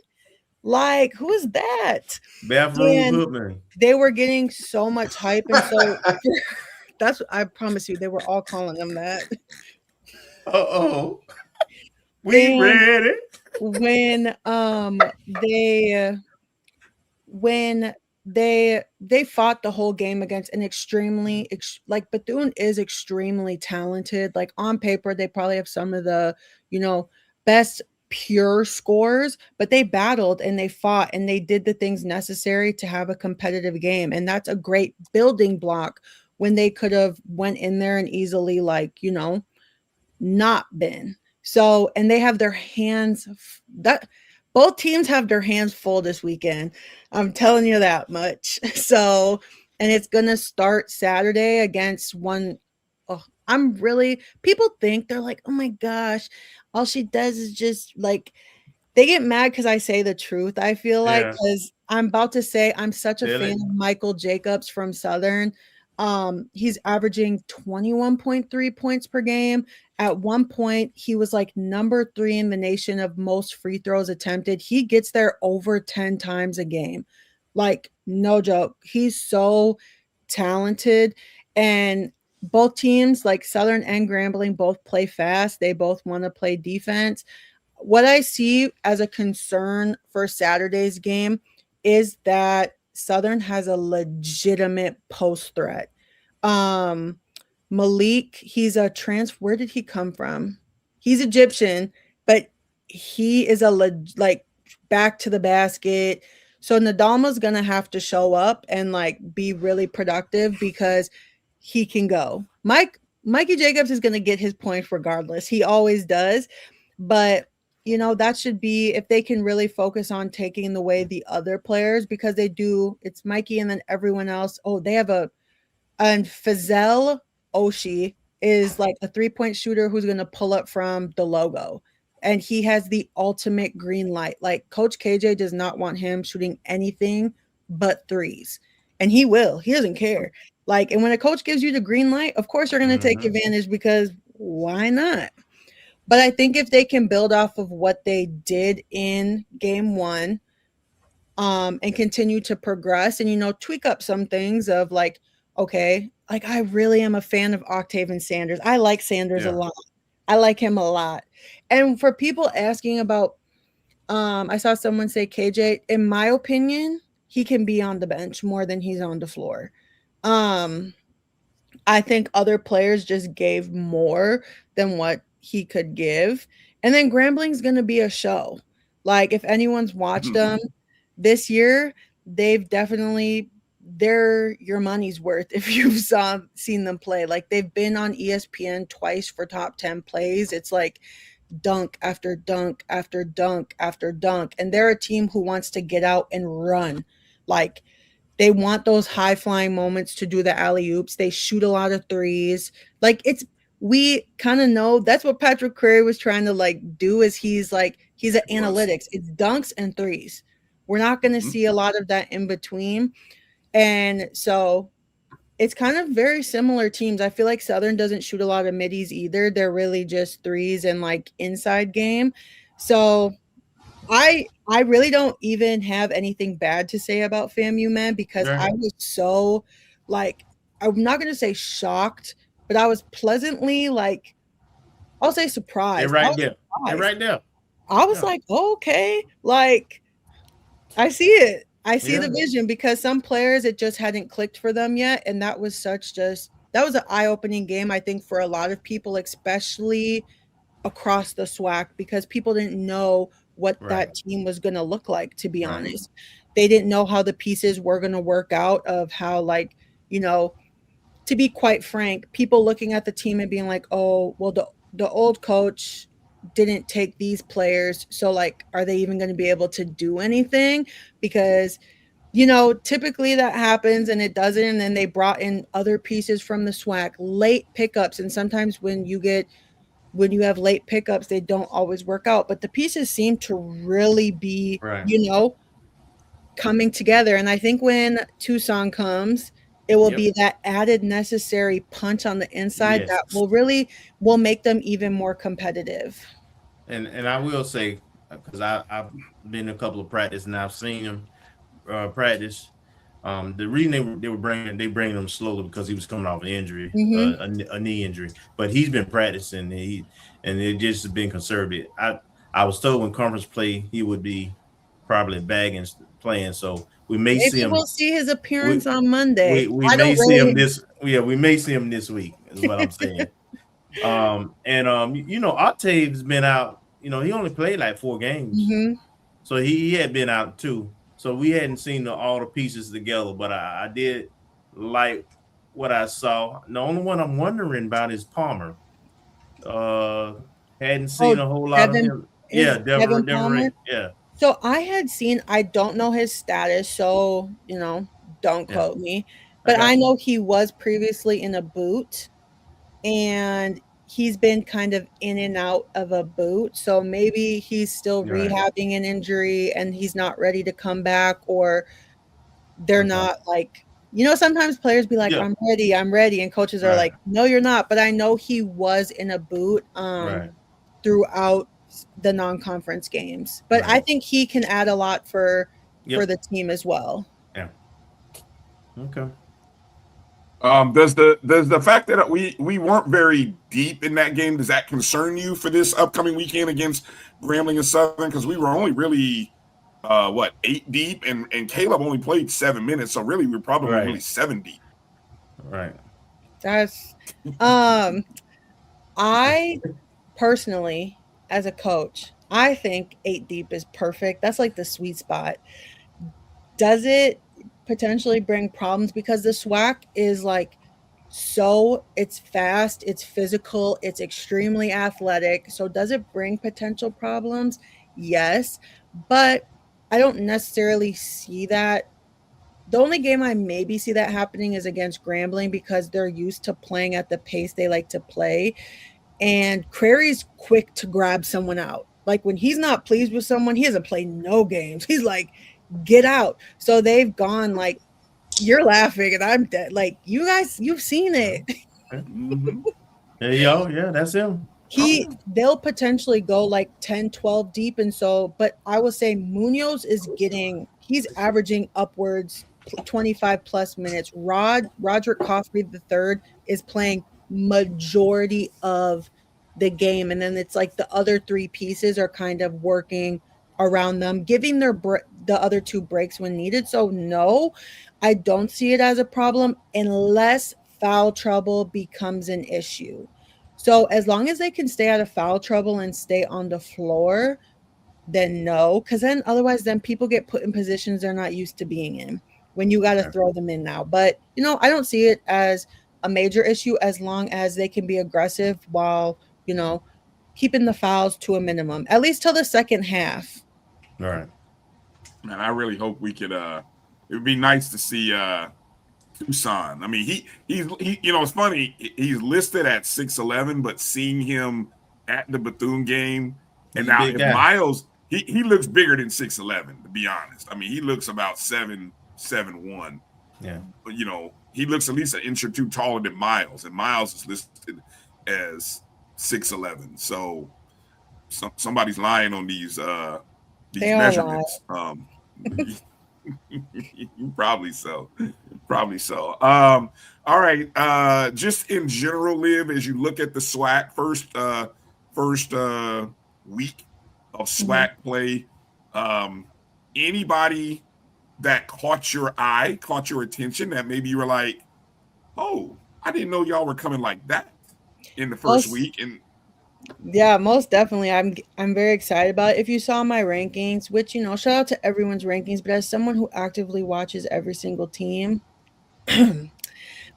Like, who is that? Bathroom. They were getting so much hype, and so that's, I promise you, they were all calling them that. We ready? When when they fought the whole game against an extremely like Bethune is extremely talented. Like on paper, they probably have some of the, best pure scores, but they battled and they fought and they did the things necessary to have a competitive game. And that's a great building block when they could have went in there and easily not been. So, and they have their hands both teams have their hands full this weekend. I'm telling you that much. So, and it's going to start Saturday against one. Oh, people think they're like, oh my gosh, all she does is just like, they get mad because I say the truth. I feel like, because I'm about to say I'm such a fan of Michael Jacobs from Southern. He's averaging 21.3 points per game. At one point, he was like number 3 in the nation of most free throws attempted. He gets there over 10 times a game. Like, no joke. He's so talented. And both teams, like Southern and Grambling, both play fast. They both want to play defense. What I see as a concern for Saturday's game is that Southern has a legitimate post threat. Malik, he's a where did he come from? He's Egyptian, but he is back to the basket. So Nadalma's gonna have to show up and be really productive because he can go. Mikey Jacobs is gonna get his points regardless. He always does. But that should be, if they can really focus on taking away the other players, because they do, it's Mikey and then everyone else. Oh, they have and Fazel Oshie is like a 3-point shooter who's going to pull up from the logo. And he has the ultimate green light. Like Coach KJ does not want him shooting anything but threes. And he will. He doesn't care. And when a coach gives you the green light, of course you're going to take advantage, because why not? But I think if they can build off of what they did in game 1, and continue to progress and, tweak up some things of okay, I really am a fan of Octavian Sanders. I like Sanders a lot. I like him a lot. And for people asking about, I saw someone say KJ, in my opinion, he can be on the bench more than he's on the floor. I think other players just gave more than what he could give. And then Grambling's going to be a show. If anyone's watched them this year, they've definitely, they're your money's worth if you've seen them play. They've been on ESPN twice for top 10 plays. It's dunk after dunk after dunk after dunk. And they're a team who wants to get out and run. They want those high-flying moments to do the alley-oops. They shoot a lot of threes. We kind of know that's what Patrick Curry was trying to do, is he's an analytics. It's dunks and threes. We're not going to see a lot of that in between. And so it's kind of very similar teams. I feel like Southern doesn't shoot a lot of middies either. They're really just threes and inside game. So I really don't even have anything bad to say about FAMU men, because I was so I'm not going to say shocked, but I was pleasantly I'll say surprised. They're right there. I was oh, okay. I see it. I see the vision, because some players, it just hadn't clicked for them yet. And that was that was an eye-opening game, I think, for a lot of people, especially across the SWAC, because people didn't know what that team was going to look like, to be honest. They didn't know how the pieces were going to work out, of how, to be quite frank, people looking at the team and being oh, well, the old coach didn't take these players, so are they even going to be able to do anything? Because typically that happens and it doesn't. And then they brought in other pieces from the SWAC, late pickups, and sometimes when you have late pickups, they don't always work out, but the pieces seem to really be coming together. And I think when Tucson comes, it will be that added necessary punch on the inside that will make them even more competitive. And I will say, because I've been in a couple of practice and I've seen him practice. The reason they bring him slowly, because he was coming off an injury, a knee injury. But he's been practicing, and it just has been conservative. I was told when conference play he would be probably bagging playing. So we may see Maybe him. we'll see his appearance on Monday. We I may don't see him really. this. Yeah, we may see him this week. Is what I'm saying. Octave's been out. He only played like 4 games, so he had been out too. So we hadn't seen all the pieces together. But I did like what I saw. The only one I'm wondering about is Palmer. Hadn't seen a whole lot of him. Yeah, Devin Palmer. Yeah. So I had seen. I don't know his status, so don't quote me. But I know he was previously in a boot, and he's been kind of in and out of a boot. So maybe he's still rehabbing an injury and he's not ready to come back, or they're not like, sometimes players be like, I'm ready. And coaches are like, no, you're not. But I know he was in a boot throughout the non-conference games. But I think he can add a lot for the team as well. Yeah. Okay. Does the fact that we weren't very deep in that game, does that concern you for this upcoming weekend against Grambling and Southern? Because we were only really 8 deep, and Caleb only played 7 minutes, so really we're probably really 7 deep. Right. That's I personally, as a coach, I think 8 deep is perfect. That's like the sweet spot. Does it potentially bring problems? Because the SWAC is like, it's fast, it's physical, it's extremely athletic. So does it bring potential problems? Yes, but I don't necessarily see that. The only game I maybe see that happening is against Grambling, because they're used to playing at the pace they like to play. And Crary's quick to grab someone out. Like when he's not pleased with someone, he hasn't played no games. He's like, get out. So they've gone like, you're laughing and I'm dead. Like, you guys, you've seen it. There you go. Yeah, that's him. They'll potentially go like 10, 12 deep. And so, but I will say Munoz he's averaging upwards 25 plus minutes. Roderick Coffey III is playing majority of the game. And then it's like the other 3 pieces are kind of working around them, giving the other 2 breaks when needed. So no, I don't see it as a problem unless foul trouble becomes an issue. So as long as they can stay out of foul trouble and stay on the floor, then no, because then otherwise then people get put in positions they're not used to being in when you got to throw them in now. But I don't see it as a major issue as long as they can be aggressive while keeping the fouls to a minimum, at least till the second half. All right. Man, I really hope we could it would be nice to see Tucson. I mean, he's it's funny, he's listed at 6'11", but seeing him at the Bethune game, and now if Miles, he looks bigger than 6'11", to be honest. I mean, he looks about 7'1". Yeah. But he looks at least an inch or 2 taller than Miles, and Miles is listed as 6'11". So somebody's lying on these measurements. Probably so. All right. Just in general, Liv, as you look at the SWAC first week of SWAC play, anybody that caught your attention that maybe you were like, oh, I didn't know y'all were coming like that in the first week? And yeah, most definitely. I'm very excited about it. If you saw my rankings, which, shout out to everyone's rankings, but as someone who actively watches every single team,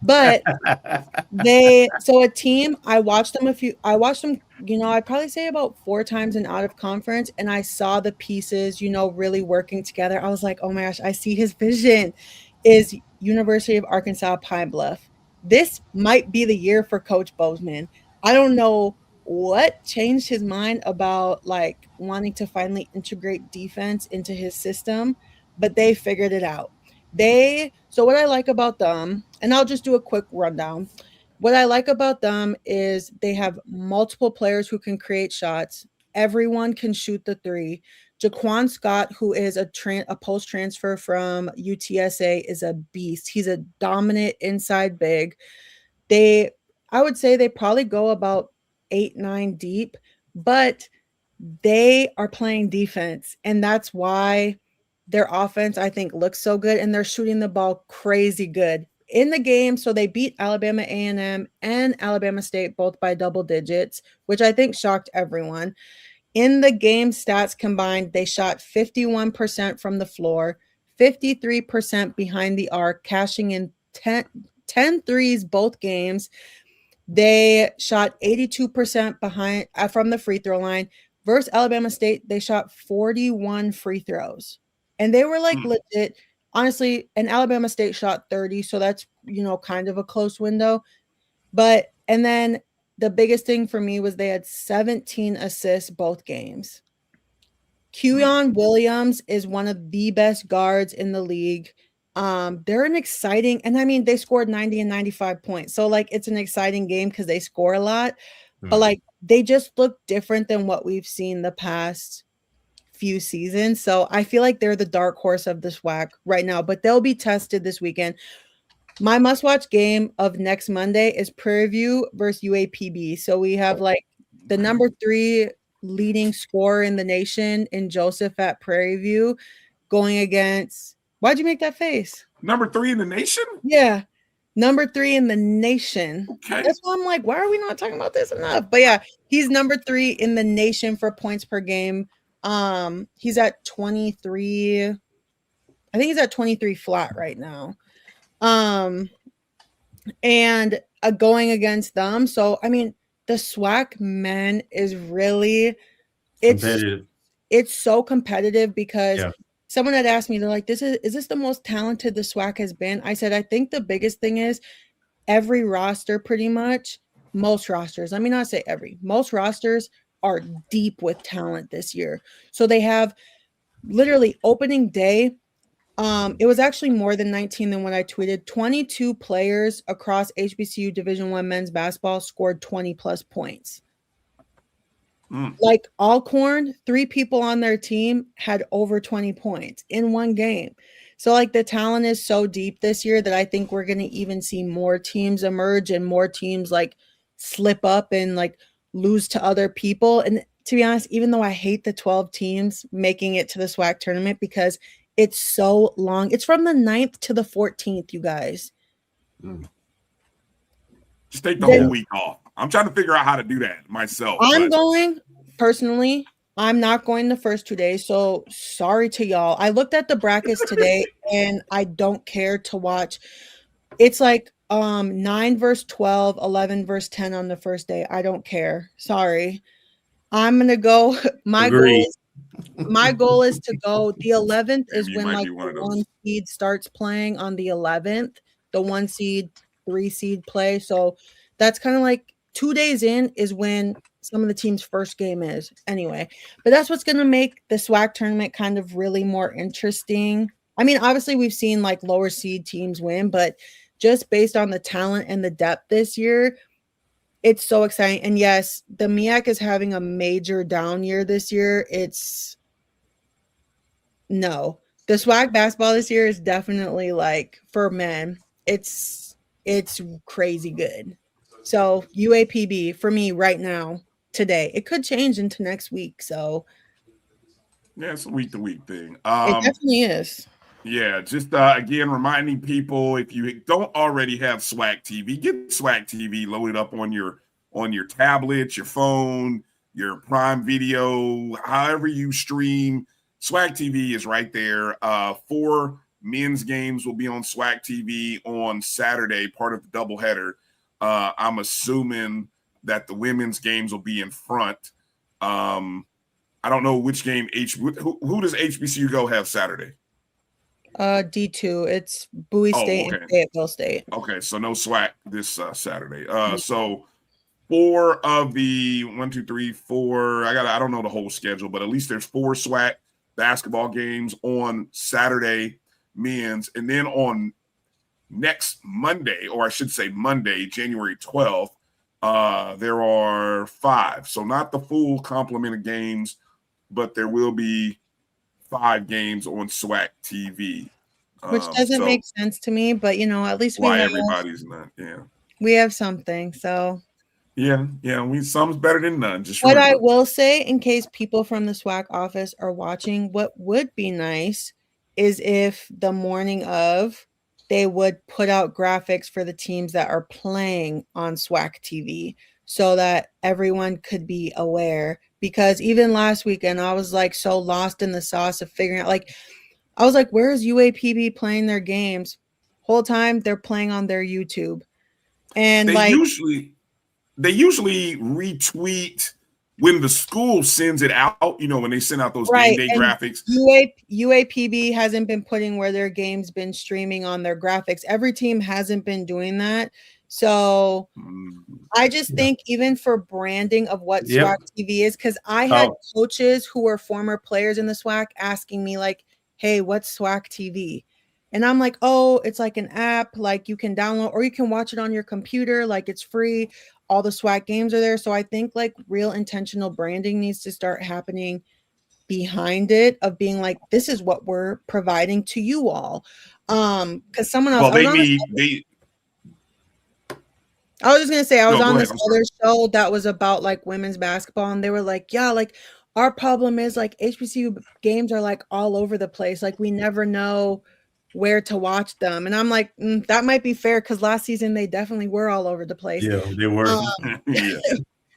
but a team, I watched them, I'd probably say about 4 times in out of conference, and I saw the pieces, really working together. I was like, oh my gosh, I see his vision. Is University of Arkansas Pine Bluff. This might be the year for Coach Bozeman. I don't know what changed his mind about like wanting to finally integrate defense into his system, but they figured it out. So what I like about them, and I'll just do a quick rundown. What I like about them is they have multiple players who can create shots. Everyone can shoot the 3. Jaquan Scott, who is a post transfer from UTSA, is a beast. He's a dominant inside big. I would say they probably go about 8, 9 deep, but they are playing defense, and that's why their offense, I think, looks so good, and they're shooting the ball crazy good in the game. So they beat Alabama A&M and Alabama State both by double digits, which I think shocked everyone. In the game stats combined, they shot 51% from the floor, 53% behind the arc, cashing in 10 threes both games. They shot 82% behind from the free throw line. Versus Alabama State, they shot 41 free throws. And they were like legit. Honestly, and Alabama State shot 30, so that's, kind of a close window. And then the biggest thing for me was they had 17 assists both games. Keon Williams is one of the best guards in the league. They're an exciting, and I mean, they scored 90 and 95 points. So like, it's an exciting game because they score a lot, but like, they just look different than what we've seen the past few seasons. So I feel like they're the dark horse of the SWAC right now, but they'll be tested this weekend. My must-watch game of next Monday is Prairie View versus UAPB. So we have like the number 3 leading scorer in the nation in Joseph at Prairie View going against, why'd you make that face? Number 3 in the nation? Yeah. Number 3 in the nation. Okay. That's why I'm like, why are we not talking about this enough? But yeah, he's number 3 in the nation for points per game. He's at 23. I think he's at 23 flat right now. And going against them. So, I mean, the SWAC men is really, it's so competitive because someone had asked me, they're like, is this the most talented the SWAC has been? I said, I think the biggest thing is every roster, pretty much, most rosters, let me not say every, most rosters are deep with talent this year. So they have literally opening day. It was actually more than 19 than what I tweeted. 22 players across HBCU Division I men's basketball scored 20 plus points. Like Alcorn, 3 people on their team had over 20 points in one game. So like the talent is so deep this year that I think we're going to even see more teams emerge and more teams like slip up and like lose to other people. And to be honest, even though I hate the 12 teams making it to the SWAC tournament because it's so long. It's from the 9th to the 14th, you guys. Just take the whole week off. I'm trying to figure out how to do that myself. I'm going, personally, I'm not going the first 2 days, so sorry to y'all. I looked at the brackets today, and I don't care to watch. It's like 9 versus 12, 11 versus 10 on the first day. I don't care. Sorry. I'm going to go. My goal is to go. The 11th is when like the 1 seed starts playing on the 11th. The 1 seed, 3 seed play. So that's kind of like 2 days in is when some of the team's first game is. Anyway, but that's what's going to make the SWAC tournament kind of really more interesting. I mean, obviously we've seen like lower seed teams win, but just based on the talent and the depth this year, it's so exciting. And yes, the MEAC is having a major down year this year. The SWAC basketball this year is definitely like for men, it's crazy good. So UAPB for me right now, today, it could change into next week. So yeah, it's a week to week thing. It definitely is. Yeah, just again reminding people, if you don't already have SWAC TV, get SWAC TV loaded up on your tablet, your phone, your Prime Video, however you stream. SWAC TV is right there. 4 men's games will be on SWAC TV on Saturday, part of the doubleheader. I'm assuming that the women's games will be in front. I don't know which game. Who does HBCU go have Saturday? D2. It's Bowie State and Fayetteville State. Okay, so no SWAC this Saturday. So 4 of the 1, 2, 3, 4. I don't know the whole schedule, but at least there's 4 SWAC basketball games on Saturday men's, and then on next Monday, or I should say Monday, January 12th, there are 5. So not the full complement of games, but there will be 5 games on SWAC TV. Which doesn't make sense to me, but at least everybody's not, we have something. So Yeah. Some's better than none. Just What remember. I will say, in case people from the SWAC office are watching, what would be nice is if the morning of they would put out graphics for the teams that are playing on SWAC TV so that everyone could be aware. Because even last weekend, I was like so lost in the sauce of figuring out, like, I was like, where's UAPB playing their games? Whole time they're playing on their YouTube. And they usually retweet when the school sends it out, when they send out those game day graphics. UAPB hasn't been putting where their game's been streaming on their graphics. Every team hasn't been doing that. So I just think even for branding of what SWAC TV is, because I had coaches who were former players in the SWAC asking me like, hey, what's SWAC TV? And I'm like, oh, it's like an app, like you can download or you can watch it on your computer, like it's free. All the SWAC games are there. So I think like real intentional branding needs to start happening behind it, of being like, this is what we're providing to you all. Because someone else, I was just gonna say, I was on this other show that was about like women's basketball, and they were like, yeah, like our problem is like HBCU games are like all over the place. Like we never know where to watch them. And I'm like, that might be fair, because last season they definitely were all over the place. Yeah, they were.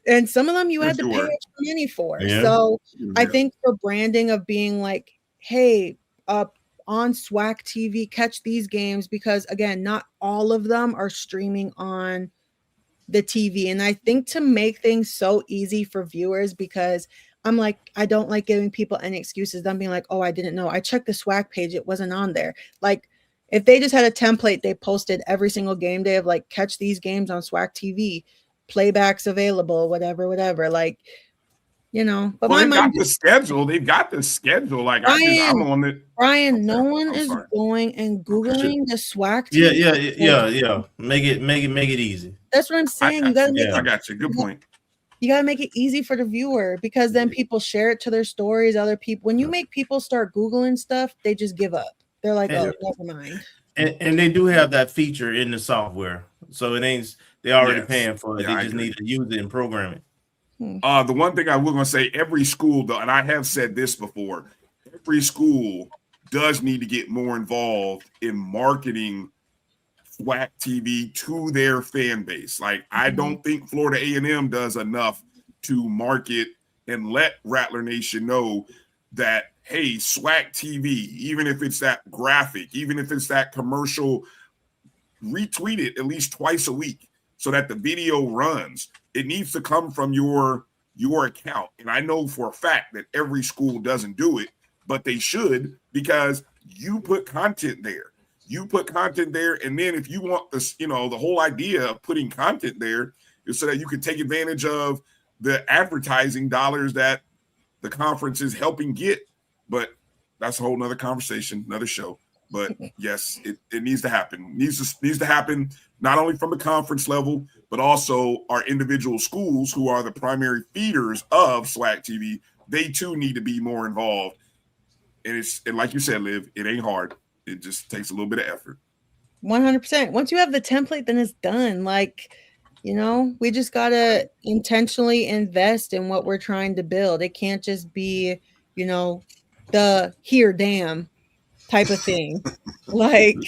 And some of them you had to pay extra money for. Yeah. So I think for branding of being like, hey, on SWAC TV, catch these games, because again, not all of them are streaming on the TV. And I think to make things so easy for viewers, because I'm like, I don't like giving people any excuses. Them being like, oh, I didn't know. I checked the SWAC page. It wasn't on there. Like if they just had a template, they posted every single game day of like, catch these games on SWAC TV, playbacks available, whatever. Like, but they've got the schedule. They've got the schedule. Like I'm on it. Brian, no one is going and Googling the SWAC TV. Yeah. Make it easy. That's what I'm saying. You gotta make I got you. Good point. You got to make it easy for the viewer, because then people share it to their stories. Other people, when you make people start Googling stuff, they just give up. They're like, oh, never mind. And they do have that feature in the software. So it ain't, they already paying for it. They just need to use it and program it. The one thing I was going to say, every school, and I have said this before, every school does need to get more involved in marketing SWAC TV to their fan base. Like I don't think Florida A&M does enough to market and let Rattler Nation know that, hey, SWAC TV, even if it's that graphic, even if it's that commercial, retweet it at least twice a week so that the video runs. It needs to come from your account. And I know for a fact that every school doesn't do it, but they should, because you put content there. You put content there, and then if you want this, the whole idea of putting content there is so that you can take advantage of the advertising dollars that the conference is helping get. But that's a whole nother conversation, another show. But yes, it needs to happen. Needs to happen not only from the conference level, but also our individual schools who are the primary feeders of SWAC TV. They too need to be more involved. And like you said, Liv, it ain't hard. It just takes a little bit of effort. 100%. Once you have the template, then it's done. Like, we just got to intentionally invest in what we're trying to build. It can't just be, the here, damn type of thing. Like,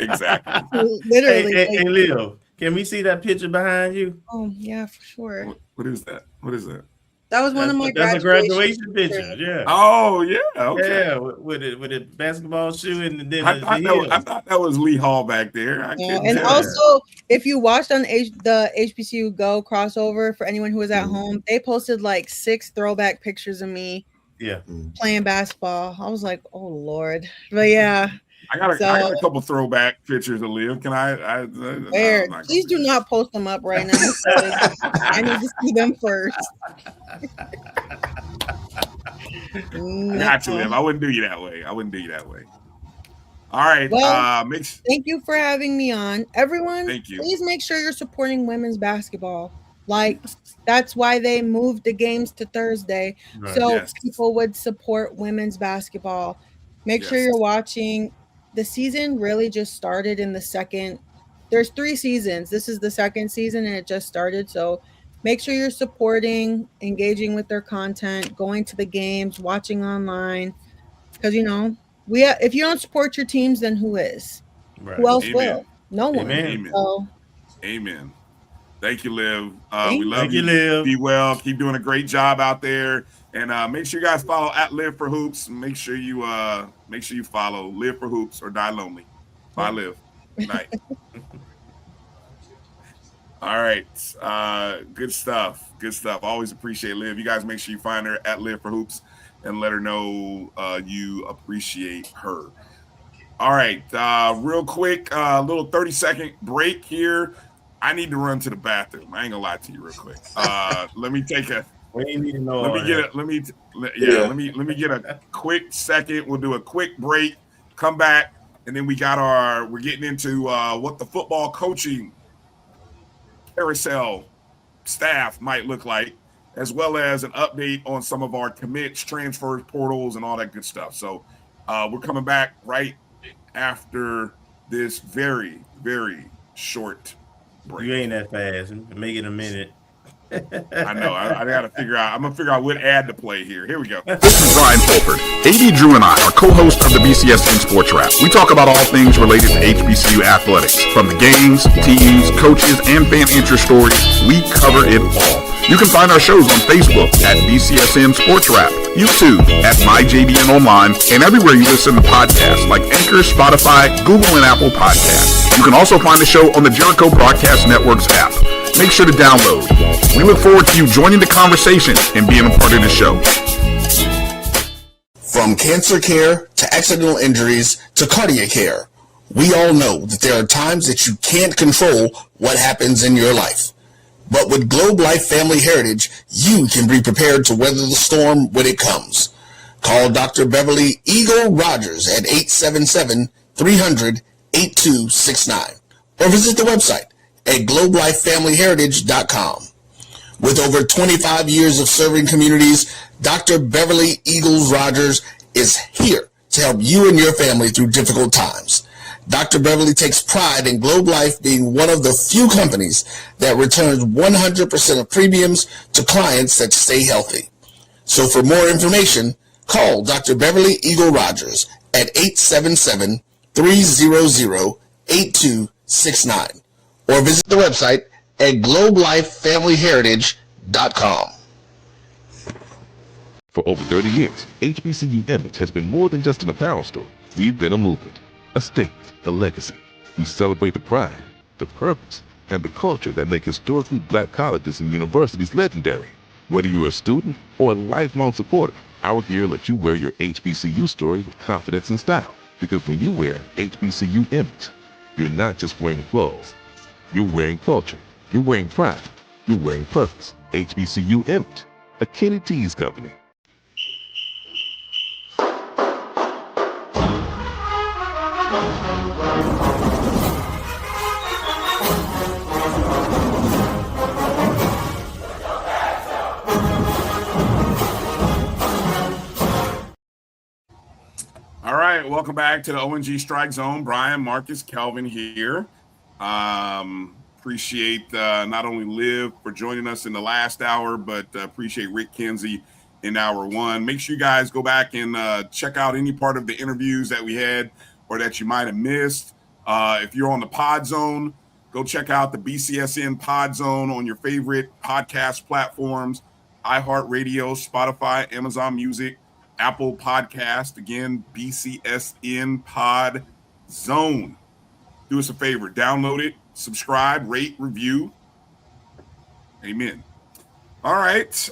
exactly. Literally. Hey, Leo, can we see that picture behind you? Oh, yeah, for sure. What is that? What is that? That was one of my graduation pictures. Yeah. Oh yeah. Okay. Yeah, with a basketball shoe and then I thought that was Lee Hall back there. And also, if you watched on the HBCU Go crossover, for anyone who was at home, they posted like 6 throwback pictures of me. Yeah. Playing basketball. I was like, oh Lord. But yeah. I got a couple throwback pictures of Liv. Can I where? Please do not post them up right now. I need to see them first. Got you, Liv. I wouldn't do you that way. All right. Well, thank you for having me on. Everyone, thank you. Please make sure you're supporting women's basketball. Like, that's why they moved the games to Thursday. Right. So people would support women's basketball. Make sure you're watching. The season really just started in the second there's 3 seasons. This is the 2nd season and it just started. So make sure you're supporting, engaging with their content, going to the games, watching online. Because, you know, if you don't support your teams, then who is? Right. Who else Amen. will? No one. Amen. So, Amen. Thank you, Liv. We love Thank you. you, Liv. Be well. Keep doing a great job out there. And make sure you guys follow at LivForHoops. Make sure you follow LivForHoops or Die Lonely. Bye, Liv. Good night. All right. Good stuff. Good stuff. Always appreciate Liv. You guys make sure you find her at LivForHoops and let her know you appreciate her. All right. Real quick, little 30-second break here. I need to run to the bathroom. I ain't gonna lie to you real quick. Let me take a. We ain't need to know. Let me get a quick second. We'll do a quick break. Come back, and then we're getting into what the football coaching carousel staff might look like, as well as an update on some of our commits, transfers, portals, and all that good stuff. So we're coming back right after this very, very short break. You ain't that fast. Make it a minute. I know. I got to figure out. I'm going to figure out what ad to play here. Here we go. This is Bryan Fulford. AD Drew and I are co-hosts of the BCSN Sports Wrap. We talk about all things related to HBCU athletics. From the games, teams, coaches, and fan interest stories, we cover it all. You can find our shows on Facebook at BCSN Sports Wrap, YouTube at MyJBN Online, and everywhere you listen to podcasts like Anchor, Spotify, Google, and Apple Podcasts. You can also find the show on the Jericho Broadcast Network's app. Make sure to download. We look forward to you joining the conversation and being a part of the show. From cancer care to accidental injuries to cardiac care, we all know that there are times that you can't control what happens in your life. But with Globe Life Family Heritage, you can be prepared to weather the storm when it comes. Call Dr. Beverly Eagle Rogers at 877-300-8269 or visit the website at globelifefamilyheritage.com. With over 25 years of serving communities, Dr. Beverly Eagles Rogers is here to help you and your family through difficult times. Dr. Beverly takes pride in Globe Life being one of the few companies that returns 100% of premiums to clients that stay healthy. So for more information, call Dr. Beverly Eagle Rogers at 877-300-8269 or visit the website at globelifefamilyheritage.com. For over 30 years, HBCU Image has been more than just an apparel store. We've been a movement, a state, a legacy. We celebrate the pride, the purpose, and the culture that make historically black colleges and universities legendary. Whether you're a student or a lifelong supporter, our gear lets you wear your HBCU story with confidence and style. Because when you wear HBCU Image, you're not just wearing clothes. You're wearing culture. You're wearing pride. You're wearing purpose. HBCU Image, a Kenny T's company. All right, welcome back to the ONG Strike Zone. Bryan, Marcus, Kelvin here. Appreciate not only Liv for joining us in the last hour, but appreciate Rick Kinsey in hour one. Make sure you guys go back and check out any part of the interviews that we had or that you might have missed. If you're on the Pod Zone, go check out the BCSN Pod Zone on your favorite podcast platforms, iHeartRadio, Spotify, Amazon Music, Apple Podcast. Again, BCSN Pod Zone. Do us a favor, download it, subscribe, rate, review. Amen. All right.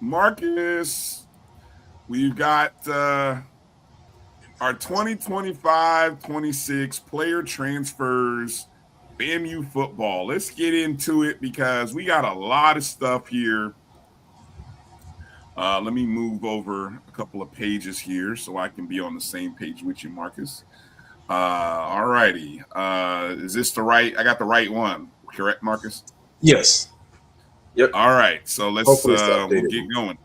Marcus, we've got our 2025-26 player transfers, FAMU football. Let's get into it because we got a lot of stuff here. Let me move over a couple of pages here so I can be on the same page with you, Marcus. All righty. Is this the right? I got the right one, correct, Marcus? Yes. Yep. All right. So let's we'll get going.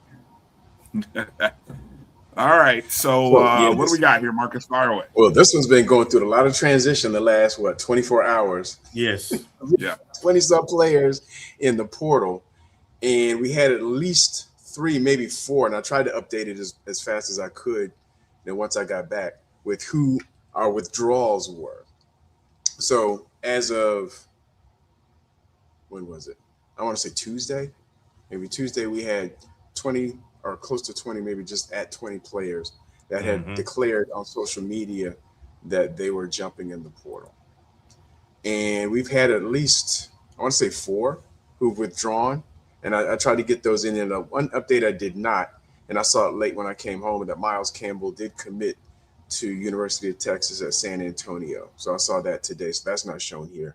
All right. So what do we got here, Marcus? Fire away. Well, this one's been going through a lot of transition the last 24 hours. Yes. Yeah. 20-some players in the portal, and we had at least 3, maybe 4, and I tried to update it as fast as I could. Then once I got back with who our withdrawals were. So as of when was it? I want to say Tuesday. Maybe Tuesday we had 20 or close to 20, maybe just at 20 players that had declared on social media that they were jumping in the portal. And we've had at least, I want to say 4 who've withdrawn. And I tried to get those in. And one update I did not, and I saw it late when I came home, that Miles Campbell did commit to University of Texas at San Antonio. So I saw that today. So that's not shown here.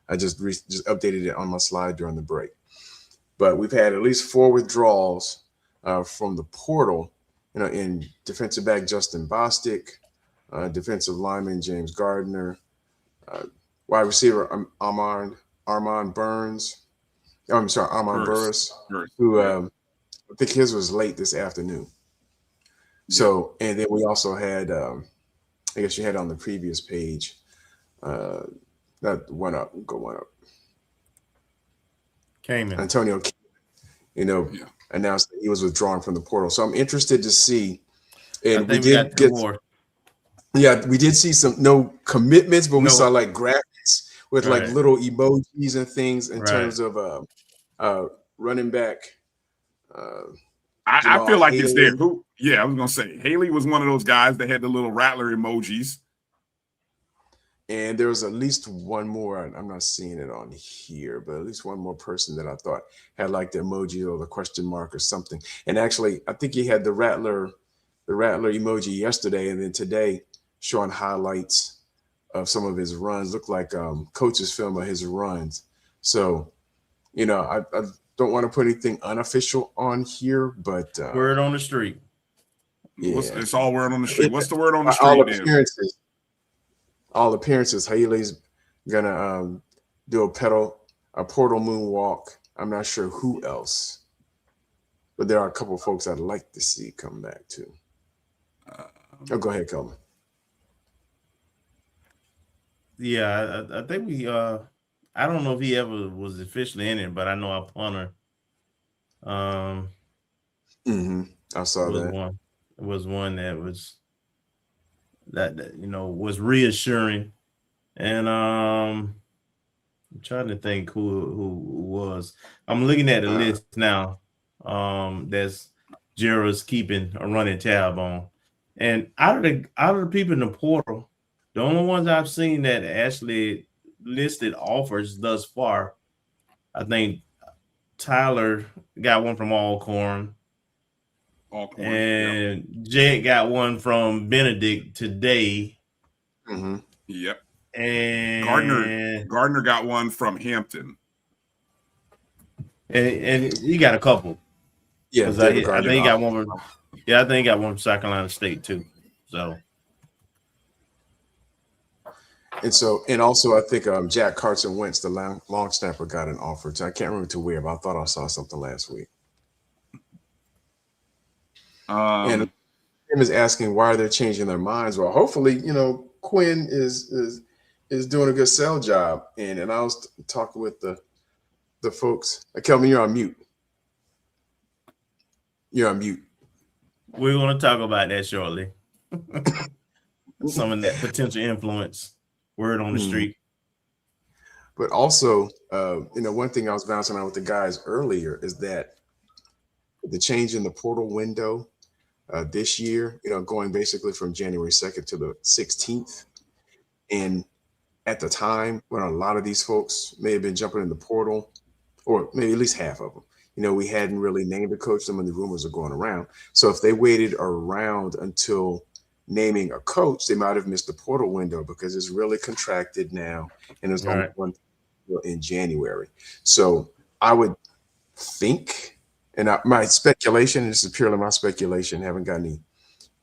I just updated it on my slide during the break. But we've had at least 4 withdrawals from the portal, in defensive back Justin Bostic, defensive lineman James Gardner, wide receiver Armand Burns. I'm sorry, Armand Burris, who I think his was late this afternoon. So, and then we also had, I guess you had on the previous page, that one up, go one up. Antonio, announced that he was withdrawn from the portal. So I'm interested to see. And we did get more. Yeah, we did see no commitments, but we saw like graphics with like little emojis and things in terms of running back. I feel like it's there. I was gonna say Haley was one of those guys that had the little rattler emojis. And there was at least one more. I'm not seeing it on here, but at least one more person that I thought had like the emoji or the question mark or something. And actually, I think he had the Rattler emoji yesterday, and then today showing highlights of some of his runs. Looked like coach's film of his runs. So, I don't want to put anything unofficial on here, but word on the street. Yeah, it's all word on the street. What's the word on the street? All appearances. Haley's gonna do a portal moonwalk. I'm not sure who else, but there are a couple of folks I'd like to see come back too. Go ahead, Kelvin. Yeah, I think we. I don't know if he ever was officially in it, but I know our punter. I saw that. It was one that was was reassuring, and I'm trying to think who was. I'm looking at the list now. That's Jera's keeping a running tab on, and out of the people in the portal, the only ones I've seen that actually listed offers thus far, I think Tyler got one from Alcorn. And Jed got one from Benedict today. Yep. And Gardner got one from Hampton. And he got a couple. Yeah, I think he got one from, I think he got one from South Carolina State too. So. And also I think Jack Carson Wentz, the long snapper, got an offer too. I can't remember to where, but I thought I saw something last week. And him is asking why are they changing their minds? Well, hopefully, Quinn is doing a good sell job. And I was talking with the folks. Kelvin, you're on mute. You're on mute. We're going to talk about that shortly. Some of that potential influence. Word on the street. But also, one thing I was bouncing on with the guys earlier is that the change in the portal window this year, going basically from January 2nd to the 16th. And at the time when a lot of these folks may have been jumping in the portal, or maybe at least half of them, we hadn't really named a coach. Some of the rumors are going around. So if they waited around until naming a coach, they might have missed the portal window because it's really contracted now. And there's only one in January. So I would think, and my speculation, this is purely my speculation, haven't got any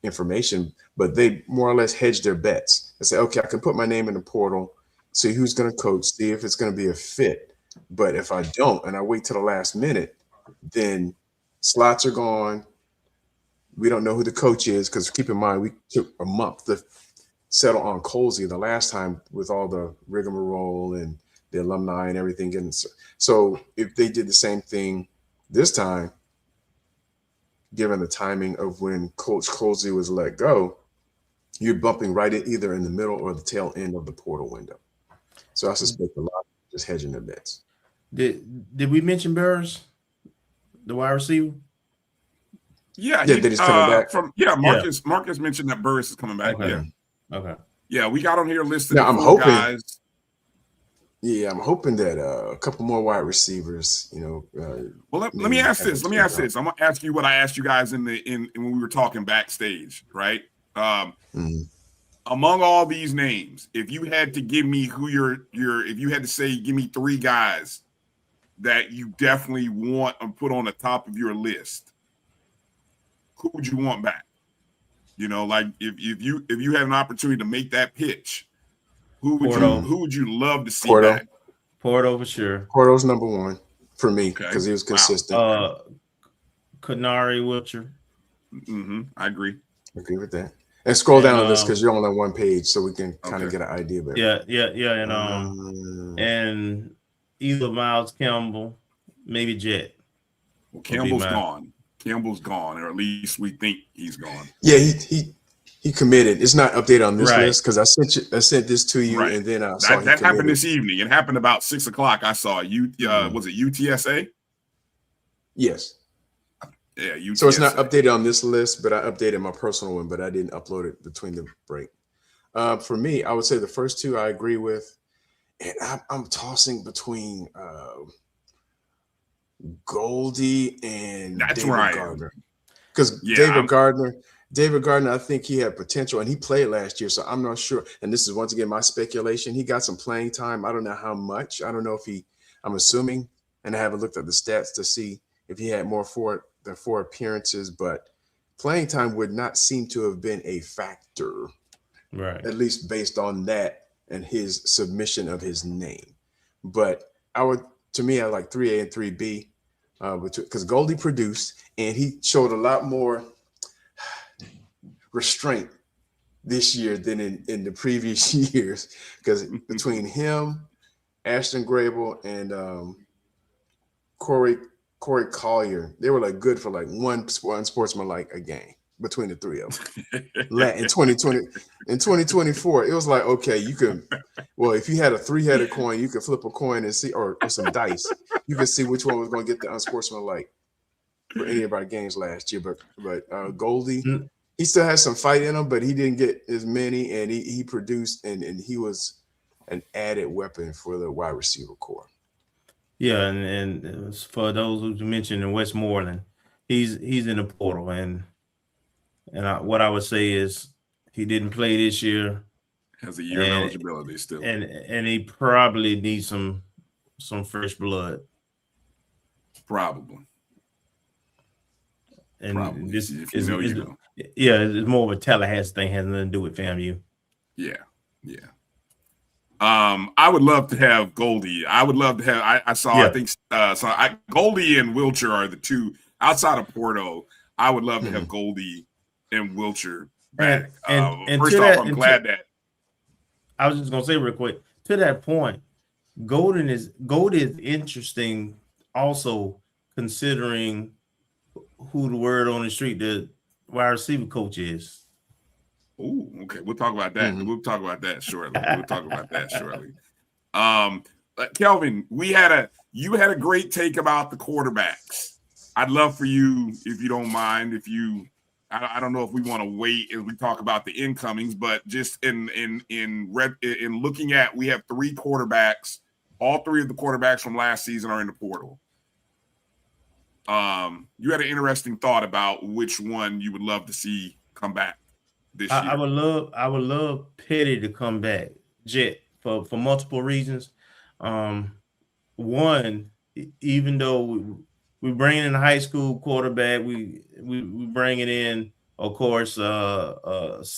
information, but they more or less hedge their bets and say, okay, I can put my name in the portal, see who's going to coach, see if it's going to be a fit. But if I don't, and I wait till the last minute, then slots are gone. We don't know who the coach is because keep in mind we took a month to settle on Colsey the last time with all the rigmarole and the alumni and everything. So if they did the same thing this time, given the timing of when Coach Colsey was let go, you're bumping right in either in the middle or the tail end of the portal window. So I suspect a lot of just hedging their bets. Did we mention Burris, the wide receiver? Yeah, they just coming back. Marcus mentioned that Burris is coming back. Okay. Okay. Yeah, we got on here listed. Now, I'm 4 hoping, guys. Yeah, I'm hoping that a couple more wide receivers, Well, let me ask this. I'm gonna ask you what I asked you guys in when we were talking backstage, right? Among all these names, if you had to give me who if you had to say, give me 3 guys that you definitely want and put on the top of your list, who would you want back? Like if you had an opportunity to make that pitch, who would you love to see back? Porto for sure. Porto's number 1 for me because he was consistent. Kanari Wilcher. I agree. Agree with that. And scroll down the list because you're only on 1 page, so we can kind of get an idea of it. Yeah, and either Miles Campbell, maybe Jet. Well, Campbell's gone. Campbell's gone, or at least we think he's gone. Yeah, he committed. It's not updated on this list because I sent this to you, and then I saw that happened this evening. It happened about 6 o'clock. I saw you. Was it UTSA? Yes. Yeah, UTSA. So it's not updated on this list, but I updated my personal one, but I didn't upload it between the break. For me, I would say the first 2 I agree with, and I'm tossing between Goldie and David Gardner. Because David Gardner, I think he had potential, and he played last year, so I'm not sure. And this is once again my speculation. He got some playing time. I don't know how much. I don't know if I'm assuming, and I haven't looked at the stats to see if he had more than 4 appearances, but playing time would not seem to have been a factor, right? At least based on that and his submission of his name. But I like 3A and 3B because Goldie produced, and he showed a lot more restraint this year than in the previous years, because between him, Ashton Grable, and Corey Collier, they were like good for like one sportsmanlike a game between the 3 of them. In 2024, it was like, okay, you can, if you had a 3-headed coin, you could flip a coin and see, or some dice, you could see which one was going to get the unsportsmanlike for any of our games last year. But Goldie, he still has some fight in him, but he didn't get as many, and he produced, and he was an added weapon for the wide receiver core. Yeah, and for those who mentioned in Westmoreland, he's in the portal, and what I would say is he didn't play this year. Has a year of eligibility still, and he probably needs some fresh blood. Probably. And this is it's more of a Tallahassee thing, has nothing to do with FAMU. Yeah. I would love to have Goldie. I would love to have. I think Goldie and Wilcher are the 2 outside of Porto. I would love to have Goldie and Wilcher back. And first off, I'm glad that. I was just gonna say real quick to that point. Goldie is interesting, also considering who the word on the street the wide receiver coach is. Oh, okay. We'll talk about that. We'll talk about that shortly. Kelvin, you had a great take about the quarterbacks. I'd love for you, if you don't mind, I don't know if we want to wait as we talk about the incomings, but just in looking at, we have 3 quarterbacks. All 3 of the quarterbacks from last season are in the portal. You had an interesting thought about which one you would love to see come back this year. I would love Petty to come back, Jet, for multiple reasons. One, even though we bring in a high school quarterback, we bringing in, of course, SIAC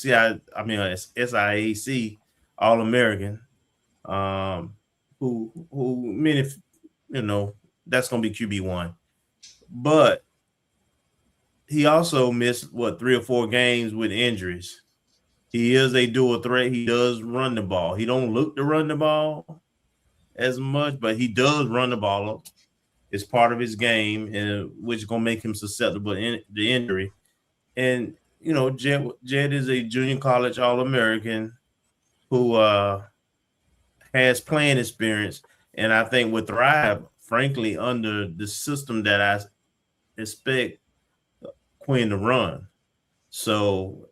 All-American, who many, that's going to be QB1. But he also missed 3 or 4 games with injuries. He is a dual threat. He does run the ball. He don't look to run the ball as much, but he does run the ball. It's part of his game, and which is gonna make him susceptible to the injury. And you know, Jed is a junior college All-American who has playing experience, and I think would thrive, frankly, under the system that I expect Quinn to run. So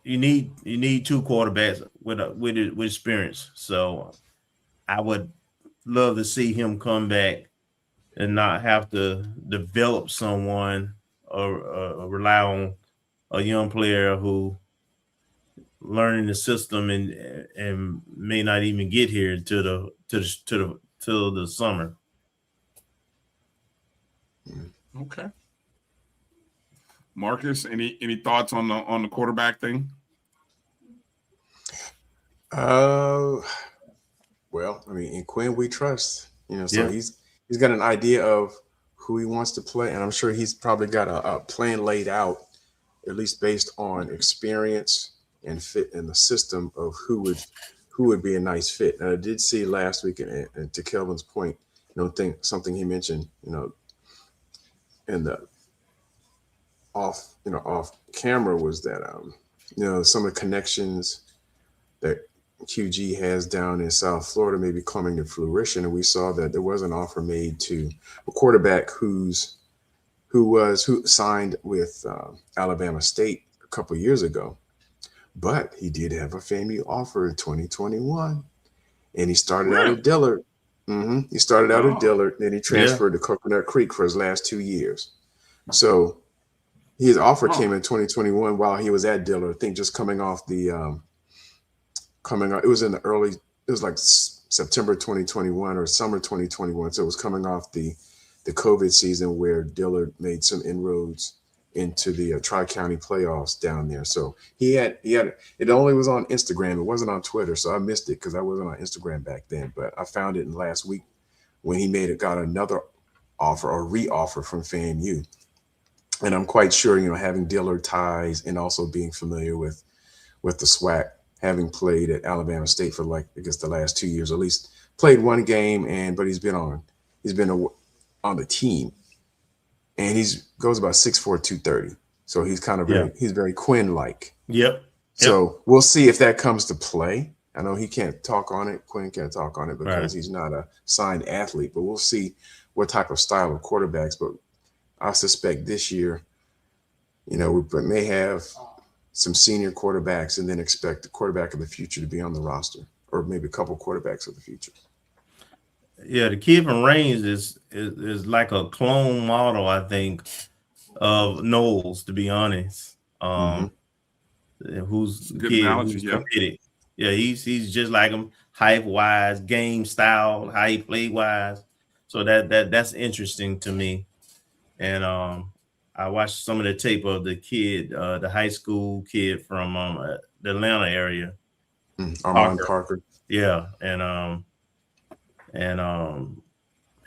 you need 2 quarterbacks with experience. So I would love to see him come back and not have to develop someone or rely on a young player who learning the system and may not even get here till the summer. Okay. Marcus, any thoughts on the quarterback thing? Well, I mean, in Quinn we trust, you know, so Yeah. he's got an idea of who he wants to play, and I'm sure he's probably got a plan laid out, at least based on experience and fit in the system of who would be a nice fit. And I did see last week, and to Kelvin's point, you know, something he mentioned, you know, in the off camera was that you know, some of the connections that QG has down in South Florida may be coming to fruition, and we saw that there was an offer made to a quarterback who signed with Alabama State a couple of years ago, but he did have a FAMU offer in 2021, and he started out at Dillard. He started out at Dillard, then he transferred to Coconut Creek for his last 2 years. So his offer came in 2021 while he was at Dillard. I think just coming off the it was in the early, it was like September 2021 or summer 2021. So it was coming off the COVID season where Dillard made some inroads into the Tri-County playoffs down there. So he had it only was on Instagram. It wasn't on Twitter. So I missed it because I wasn't on Instagram back then, but I found it in last week when he got another offer or re-offer from FAMU. And I'm quite sure, you know, having Dillard ties and also being familiar with the SWAC, having played at Alabama State for like, I guess the last 2 years, at least played one game, but he's been on the team, and goes about 6'4", 230. So he's kind of he's very Quinn-like. Yep. So we'll see if that comes to play. I know he can't talk on it. Quinn can't talk on it because he's not a signed athlete, but we'll see what type of style of quarterbacks. But I suspect this year, you know, we may have some senior quarterbacks and then expect the quarterback of the future to be on the roster, or maybe a couple quarterbacks of the future. Yeah, the kid from Reigns is like a clone model, I think, of Knowles, to be honest. Who's good kid analogy, who's committed. Yeah, he's just like him, height wise, game style, how he play wise. So that's interesting to me. And I watched some of the tape of the kid, the high school kid from the Atlanta area, Armand Parker. Yeah, and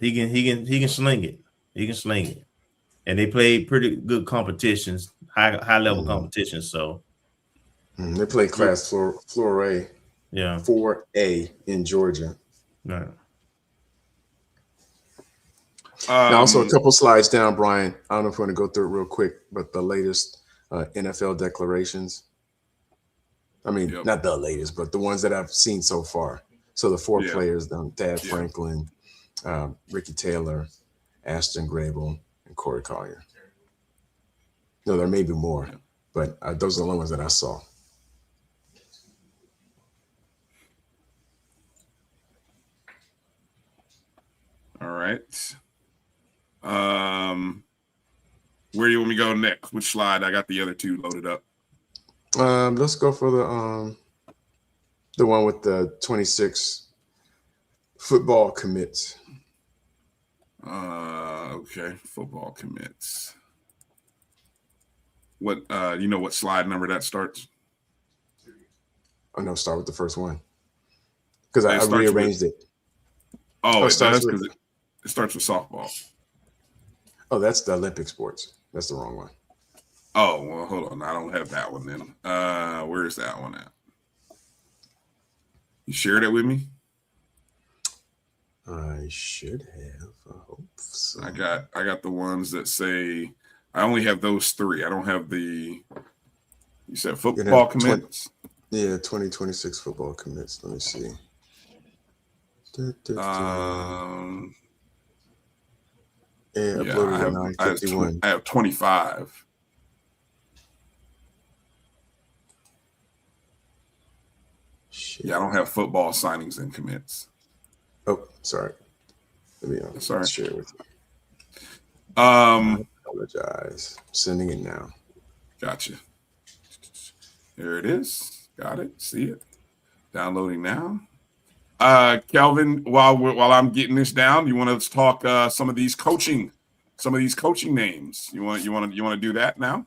he can sling it. He can sling it, and they played pretty good competitions, high level competitions. So they played Class Florida A, 4A in Georgia. Right. Now, also a couple slides down, Brian. I don't know if we want to go through it real quick, but the latest NFL declarations. I mean, not the latest, but the ones that I've seen so far. So the 4 players, Thad Franklin, Ricky Taylor, Ashton Grable, and Corey Collier. No, there may be more, but those are the only ones that I saw. All right. Where do you want me to go next? Which slide? I got the other 2 loaded up. Let's go for the one with the 26 football commits. Okay, football commits. What you know what slide number that starts? Oh no, start with the first one. Because I rearranged it. Oh, it does because it starts with softball. Oh, that's the Olympic sports. That's the wrong one. Oh, well, hold on. I don't have that one then. Where's that one at? You shared it with me? I should have. I hope so. I got the ones that say I only have those three. I don't have the. You said football commits. 2026 football commits. Let me see. Uploaded at 9:51. I have 25. Shit. Yeah, I don't have football signings and commits. Oh, sorry. Let me share it with you. I apologize. Sending it now. Gotcha. There it is. Got it. See it. Downloading now. Kelvin, while I'm getting this down, you want to talk some of these coaching names. You want to do that now?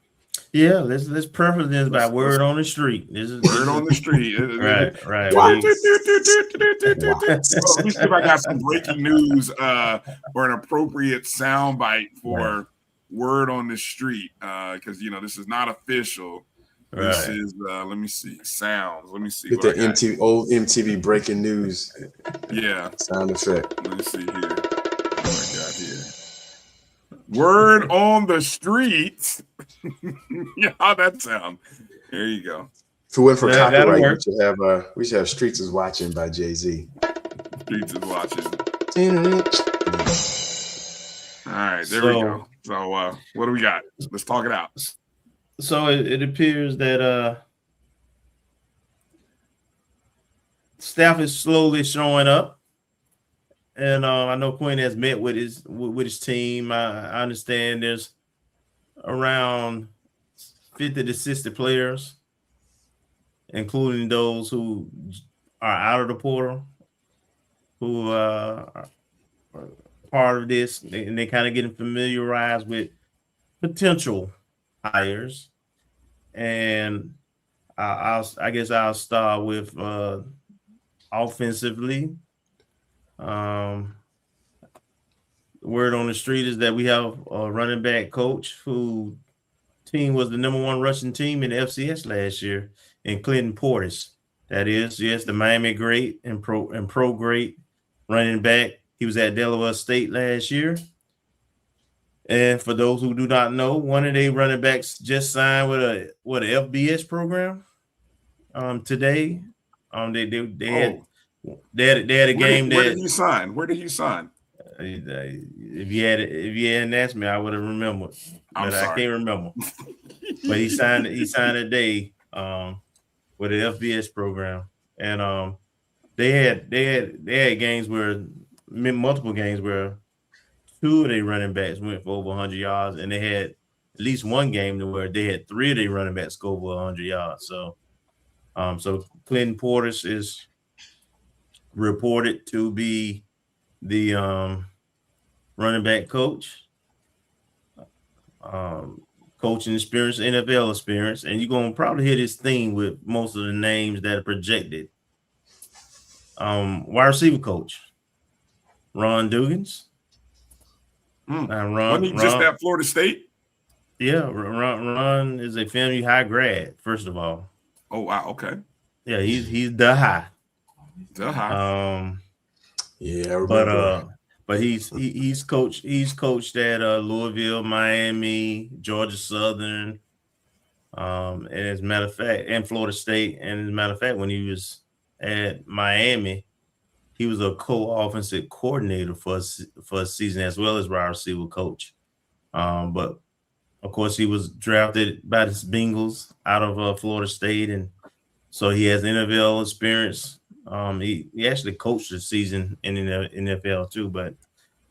Yeah, let's preface this by word on the street. This is word on the street. Right. Wow. Let me see if I got some breaking news or an appropriate soundbite for word on the street. Because this is not official. This is let me see. Sounds. Let me see. Get the old MTV breaking news. Yeah. Sound effect. Let me see here. What do I got here? Word on the street. Yeah, how'd that sound? There you go. If it went for copyright, we should have Streets is Watching by Jay-Z. Streets is Watching. All right, there we go. So what do we got? Let's talk it out. So it appears that staff is slowly showing up. And I know Quinn has met with his team. I understand there's around 50 to 60 players, including those who are out of the portal, who are part of this, and they kind of getting familiarized with potential hires. And I guess I'll start with offensively. Word on the street is that we have a running back coach who team was the number one rushing team in the FCS last year in Clinton Portis. That is, yes, the Miami great and pro great running back. He was at Delaware State last year. And for those who do not know, one of their running backs just signed with a FBS program today. They had a game. Where did he sign? Where did he sign? If you hadn't asked me, I would have remembered. But I can't remember. But he signed today with an FBS program, and they had games where multiple games where two of their running backs went for over 100 yards, and they had at least one game where they had three of their running backs go over 100 yards. So Clinton Portis is reported to be the running back coach, coaching experience, NFL experience, and you're going to probably hear this theme with most of the names that are projected. Wide receiver coach, Ron Dugans. Wasn't he just at Florida State? Yeah, Ron is a FAMU high grad, first of all. Oh, wow, okay. Yeah, he's the high. But he's coached at Louisville, Miami, Georgia Southern, and as a matter of fact, and Florida State. And as a matter of fact, when he was at Miami, he was a co-offensive coordinator for a season as well as wide receiver coach. But of course, he was drafted by the Bengals out of Florida State, and so he has NFL experience. He actually coached the season in the NFL too, but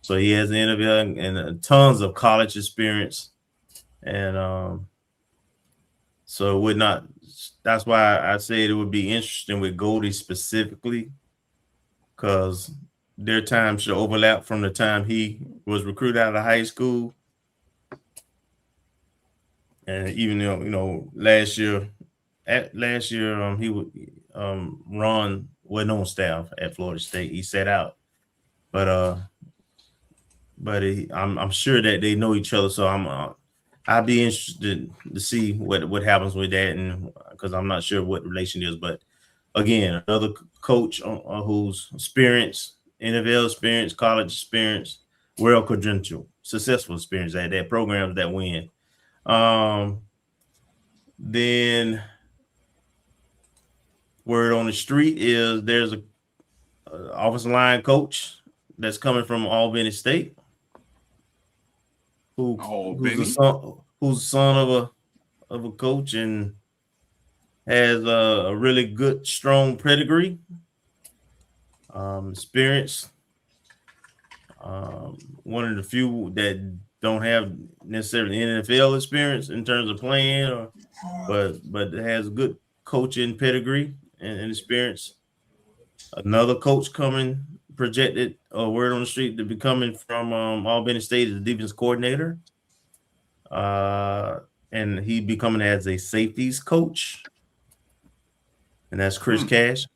so he has the NFL and tons of college experience, and so it would not. That's why I said it would be interesting with Goldie specifically, because their time should overlap from the time he was recruited out of high school, and even last year he would Ron wasn't on staff at Florida State. He sat out, but I'm sure that they know each other. So I'd be interested to see what happens with that, and because I'm not sure what the relation is. But again, another coach who's experienced, NFL experience, college experience, world credential, successful experience at that programs that win. Then word on the street is there's a offensive line coach that's coming from Albany State, who's the son of a coach and has a really good, strong pedigree, experience. One of the few that don't have necessarily NFL experience in terms of playing, but has good coaching pedigree and experience. Another coach coming projected, word on the street, to be coming from Albany State as the defense coordinator. And he be coming as a safeties coach. And that's Chris Cash.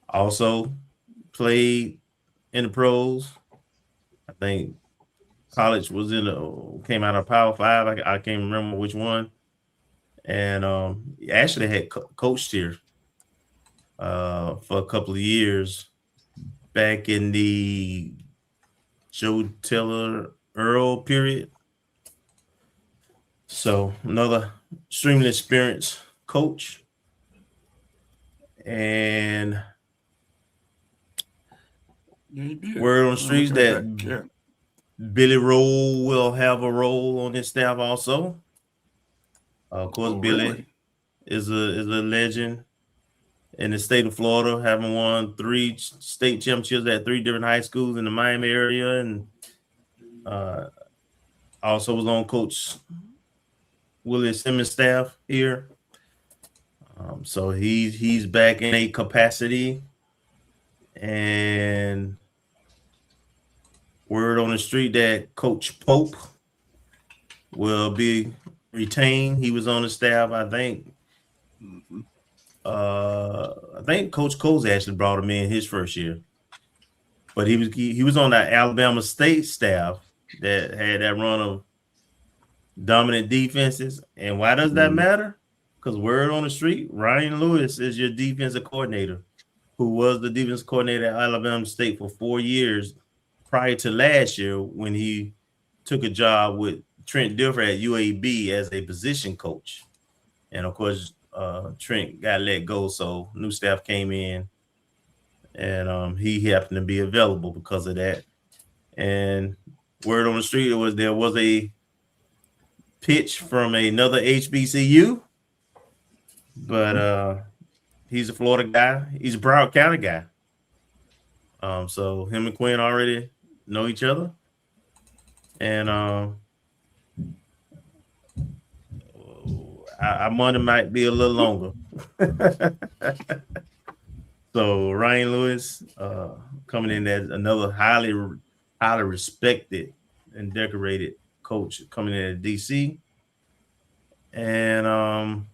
Also played in the pros. I think college was came out of Power 5. I can't remember which one. And he actually had coached here for a couple of years back in the Joe Taylor Earl period. So another extremely experienced coach. And word on the streets that Billy Rowe will have a role on this staff also. Of course, Billy is a legend in the state of Florida, having won 3 state championships at 3 different high schools in the Miami area, and also was on Coach Willie Simmons' staff here. So he's back in a capacity, and word on the street that Coach Pope will be retained. He was on the staff, I think. I think Coach Coles actually brought him in his first year, but he was on that Alabama State staff that had that run of dominant defenses. And why does that matter? Because word on the street, Ryan Lewis is your defensive coordinator, who was the defense coordinator at Alabama State for 4 years prior to last year when he took a job with Trent Dilfer at UAB as a position coach. And of course, Trent got let go, so new staff came in, and he happened to be available because of that. And word on the street there was a pitch from another HBCU, but he's a Florida guy. He's a Broward County guy. So him and Quinn already know each other, and our money might be a little longer. So Ryan Lewis coming in as another highly respected and decorated coach coming in at DC, and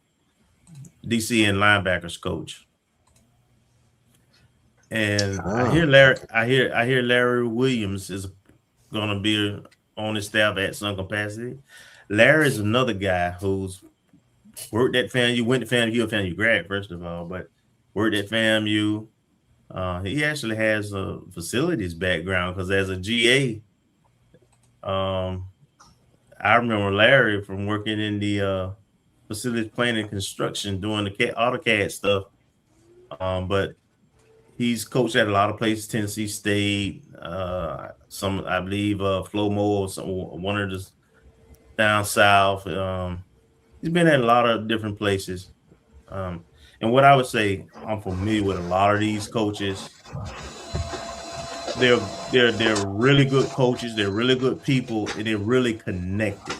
DC and linebackers coach. And I hear Larry Williams is going to be on the staff at some capacity. Larry is another guy who's worked at FAMU, went to FAMU, FAMU grad, first of all, but worked at FAMU. He actually has a facilities background because as a GA, I remember Larry from working in the facilities planning and construction, doing the AutoCAD stuff. But he's coached at a lot of places, Tennessee State, some, I believe, Flomo, or one of the down south. He's been at a lot of different places. And what I would say, I'm familiar with a lot of these coaches. They're really good coaches. They're really good people, and they're really connected.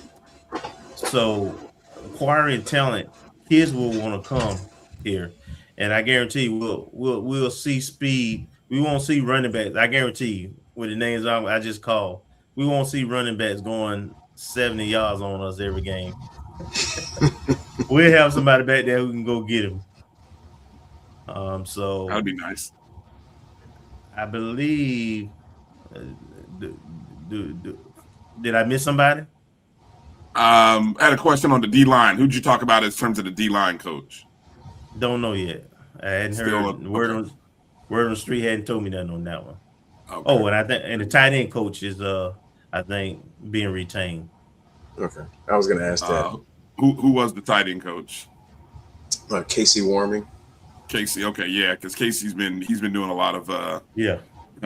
So acquiring talent, kids will want to come here, and I guarantee we'll see speed. We won't see running backs. I guarantee you, with the names I just called, we won't see running backs going 70 yards on us every game. We'll have somebody back there who can go get him. So that'd be nice. I believe. Did I miss somebody? I had a question on the D line. Who'd you talk about in terms of the D line coach? Don't know yet. I hadn't heard word on the street. Hadn't told me nothing on that one. Okay. Oh, and I think the tight end coach is I think being retained. Okay, I was going to ask that. Who was the tight end coach? Casey Warming. Casey, okay, yeah, because Casey's been doing a lot of yeah.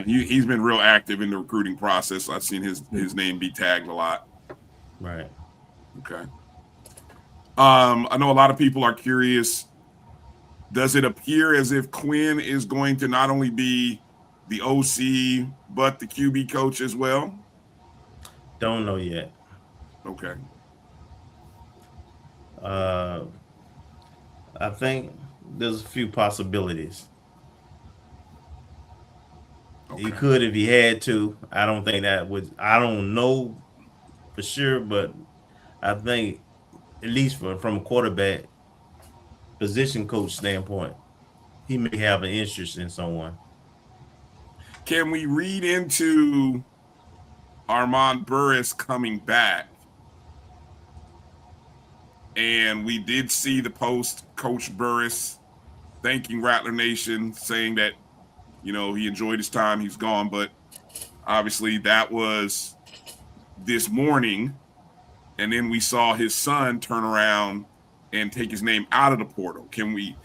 He's been real active in the recruiting process. I've seen his name be tagged a lot. Right. Okay. I know a lot of people are curious. Does it appear as if Quinn is going to not only be the OC but the QB coach as well? Don't know yet. Okay. I think there's a few possibilities. Okay. He could if he had to. I don't think that would. I don't know for sure, but I think at least from a quarterback position coach standpoint, he may have an interest in someone. Can we read into Armand Burris coming back? And we did see the post, Coach Burris thanking Rattler Nation, saying that, you know, he enjoyed his time, he's gone. But obviously that was this morning. And then we saw his son turn around and take his name out of the portal. Can we,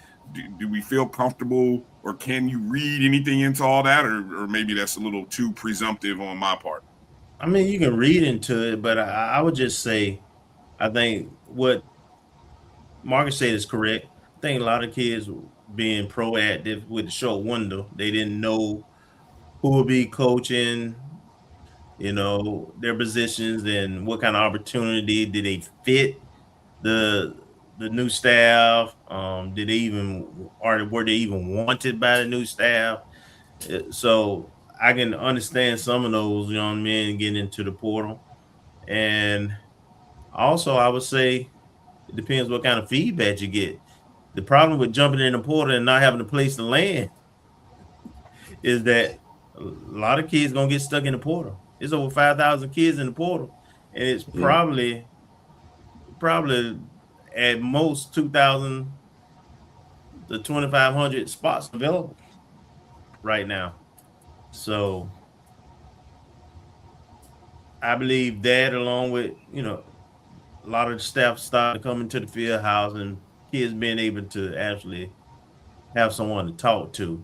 do we feel comfortable, or can you read anything into all that? Or maybe that's a little too presumptive on my part. I mean, you can read into it, but I would just say, I think what Marcus said is correct. I think a lot of kids being proactive with the short window. They didn't know who would be coaching, you know, their positions and what kind of opportunity did they fit the new staff. Did they even, or were they even wanted by the new staff? So I can understand some of those young men getting into the portal. And also I would say it depends what kind of feedback you get. The problem with jumping in the portal and not having a place to land is that a lot of kids gonna get stuck in the portal. It's over 5,000 kids in the portal, and it's probably at most 2,000 to 2,500 spots available right now. So I believe that, along with, you know, a lot of the staff started coming to the field house and kids being able to actually have someone to talk to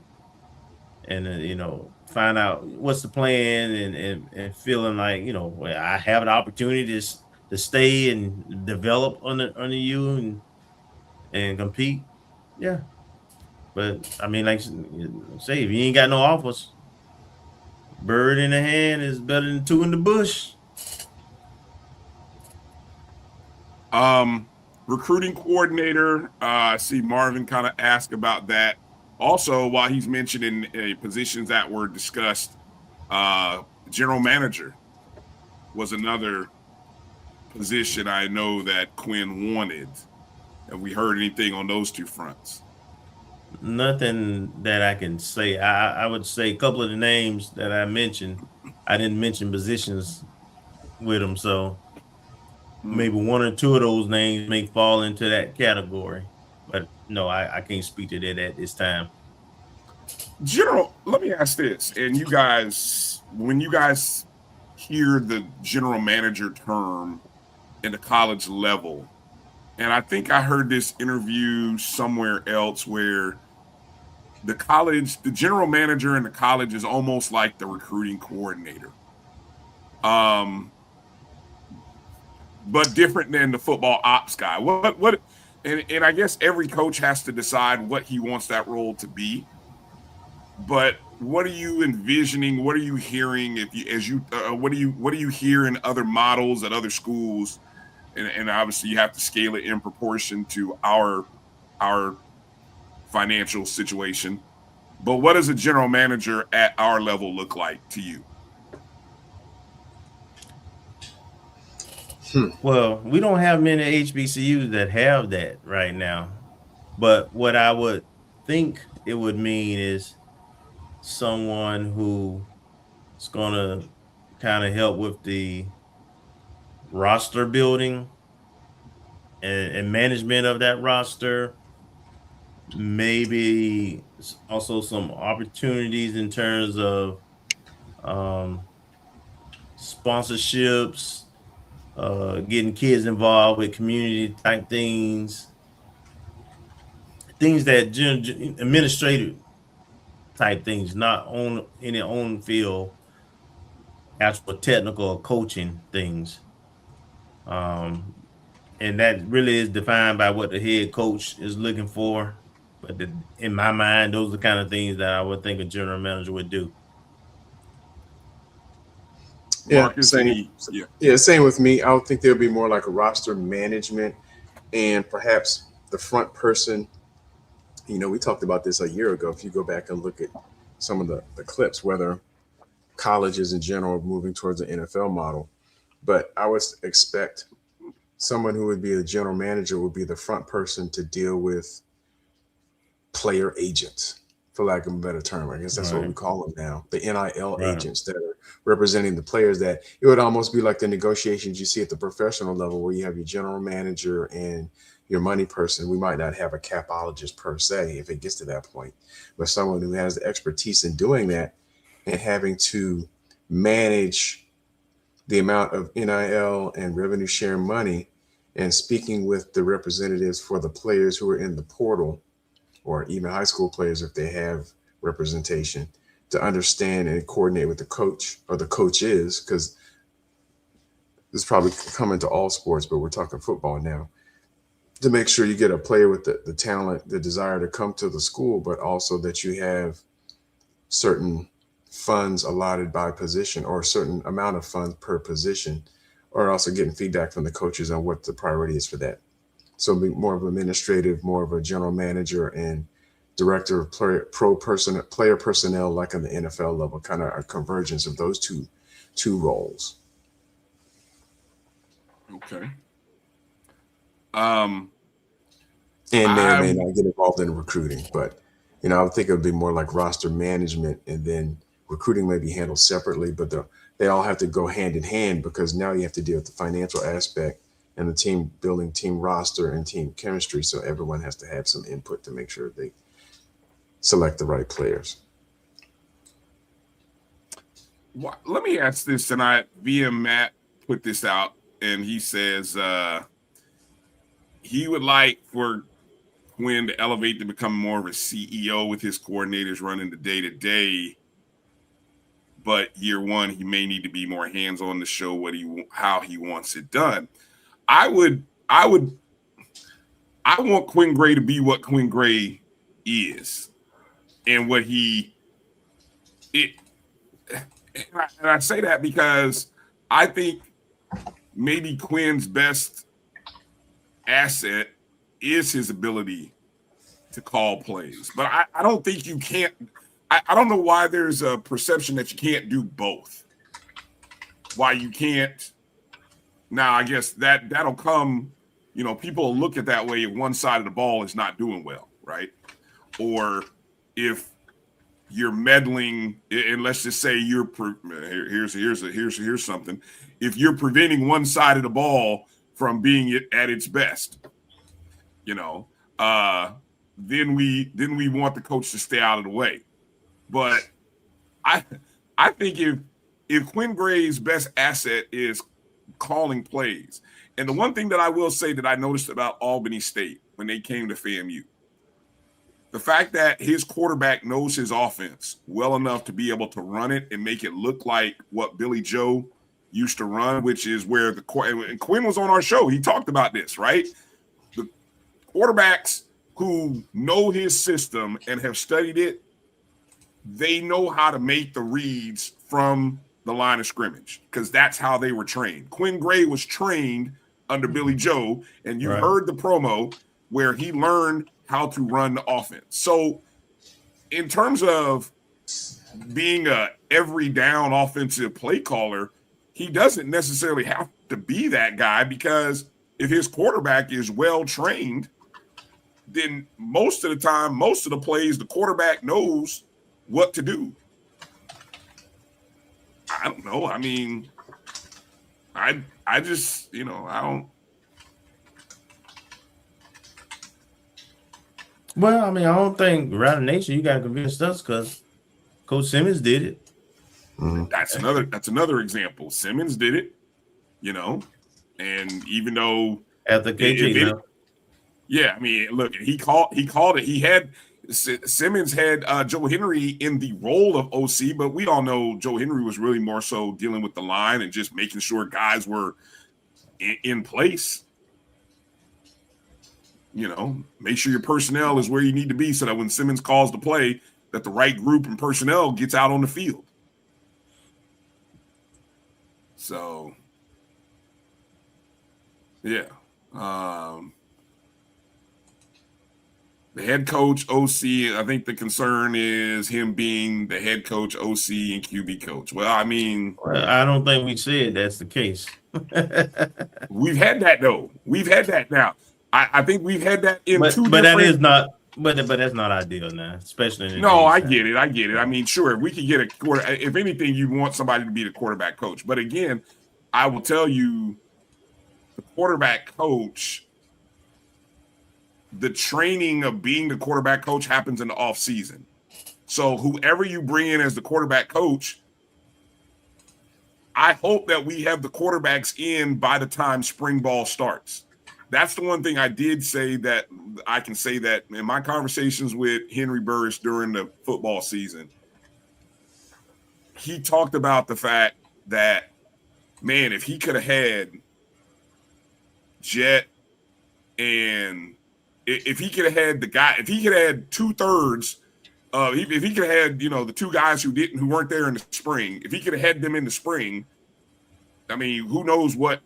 and, you know, find out what's the plan and feeling like, you know, well, I have an opportunity to stay and develop under you and compete. Yeah. But I mean, like say, if you ain't got no offers, bird in the hand is better than two in the bush. Recruiting coordinator, I see Marvin kind of asked about that. Also, while he's mentioning positions that were discussed, general manager was another position I know that Quinn wanted. Have we heard anything on those two fronts? Nothing that I can say. I would say a couple of the names that I mentioned, I didn't mention positions with them, so maybe one or two of those names may fall into that category. But no, I can't speak to that at this time. General, let me ask this. And you guys, when you guys hear the general manager term in the college level, and I think I heard this interview somewhere else where the general manager in the college is almost like the recruiting coordinator. But different than the football ops guy. And I guess every coach has to decide what he wants that role to be. But what are you envisioning? What are you hearing? What do you hear in other models at other schools? And obviously you have to scale it in proportion to our financial situation. But what does a general manager at our level look like to you? Well, we don't have many HBCUs that have that right now. But what I would think it would mean is someone who is going to kind of help with the roster building and management of that roster. Maybe also some opportunities in terms of sponsorships, getting kids involved with community type things that administrative type things, not on any on field actual technical or coaching things. And that really is defined by what the head coach is looking for. But in my mind, those are the kind of things that I would think a general manager would do. Yeah, Marcus, same. Yeah, same with me. I would think there would be more like a roster management and perhaps the front person. You know, we talked about this a year ago. If you go back and look at some of the clips, whether colleges in general are moving towards the NFL model. But I would expect someone who would be a general manager would be the front person to deal with player agents, for lack of a better term. I guess that's what we call them now, the NIL agents that are representing the players. That it would almost be like the negotiations you see at the professional level, where you have your general manager and your money person. We might not have a capologist per se if it gets to that point, but someone who has the expertise in doing that and having to manage the amount of NIL and revenue share money and speaking with the representatives for the players who are in the portal, or even high school players if they have representation, to understand and coordinate with the coach or the coaches, because this is probably coming to all sports, but we're talking football now, to make sure you get a player with the talent, the desire to come to the school, but also that you have certain funds allotted by position or a certain amount of funds per position, or also getting feedback from the coaches on what the priority is for that. So be more of administrative, more of a general manager and director of player personnel, like on the NFL level, kind of a convergence of those two roles. Okay. And may or may not get involved in recruiting, but I would think it would be more like roster management, and then recruiting may be handled separately, but they all have to go hand in hand, because now you have to deal with the financial aspect and the team building, team roster, and team chemistry. So everyone has to have some input to make sure they select the right players. Let me ask this tonight. Matt put this out, and he says he would like for Quinn to elevate to become more of a CEO with his coordinators running the day-to-day. But year one, he may need to be more hands-on to show how he wants it done. I want Quinn Gray to be what Quinn Gray is, and what and I say that because I think maybe Quinn's best asset is his ability to call plays. But I don't think you can't. I don't know why there's a perception that you can't do both. Why you can't. Now, I guess that'll come, people will look at that way if one side of the ball is not doing well, right? Or if you're meddling, and let's just say here's something. If you're preventing one side of the ball from being at its best, then we want the coach to stay out of the way. But I think if Quinn Gray's best asset is calling plays, and the one thing that I will say that I noticed about Albany State when they came to FAMU, the fact that his quarterback knows his offense well enough to be able to run it and make it look like what Billy Joe used to run, which is where and Quinn was on our show. He talked about this, right? The quarterbacks who know his system and have studied it, they know how to make the reads from the line of scrimmage, because that's how they were trained. Quinn Gray was trained under Billy Joe, and you heard the promo where he learned how to run the offense. So in terms of being a every down offensive play caller, he doesn't necessarily have to be that guy, because if his quarterback is well trained, then most of the time, most of the plays, the quarterback knows what to do. I don't know. I mean, I just, I don't. Well, I mean, I don't think Rattler Nation, you got to convince us because Coach Simmons did it. That's another example. Simmons did it, and even though after KJ left. Yeah, I mean, look, he called it. He had Simmons had Joe Henry in the role of OC, but we all know Joe Henry was really more so dealing with the line and just making sure guys were in place. Make sure your personnel is where you need to be so that when Simmons calls the play, that the right group and personnel gets out on the field. So, yeah. The head coach, OC, I think the concern is him being the head coach, OC, and QB coach. Well, I mean... I don't think we said that's the case. We've had that, though. We've had that now. I think we've had that in two different... But that is not... But that's not ideal now, especially in No, I get it. I mean, sure, we could get a quarter... If anything, you want somebody to be the quarterback coach. But again, I will tell you, the quarterback coach... The training of being the quarterback coach happens in the off season. So whoever you bring in as the quarterback coach, I hope that we have the quarterbacks in by the time spring ball starts. That's the one thing I did say that I can say that in my conversations with Henry Burris during the football season. He talked about the fact that, man, if he could have had Jet and if he could have had if he could have had 2/3, if he could have had, the two guys who weren't there in the spring, if he could have had them in the spring, I mean, who knows what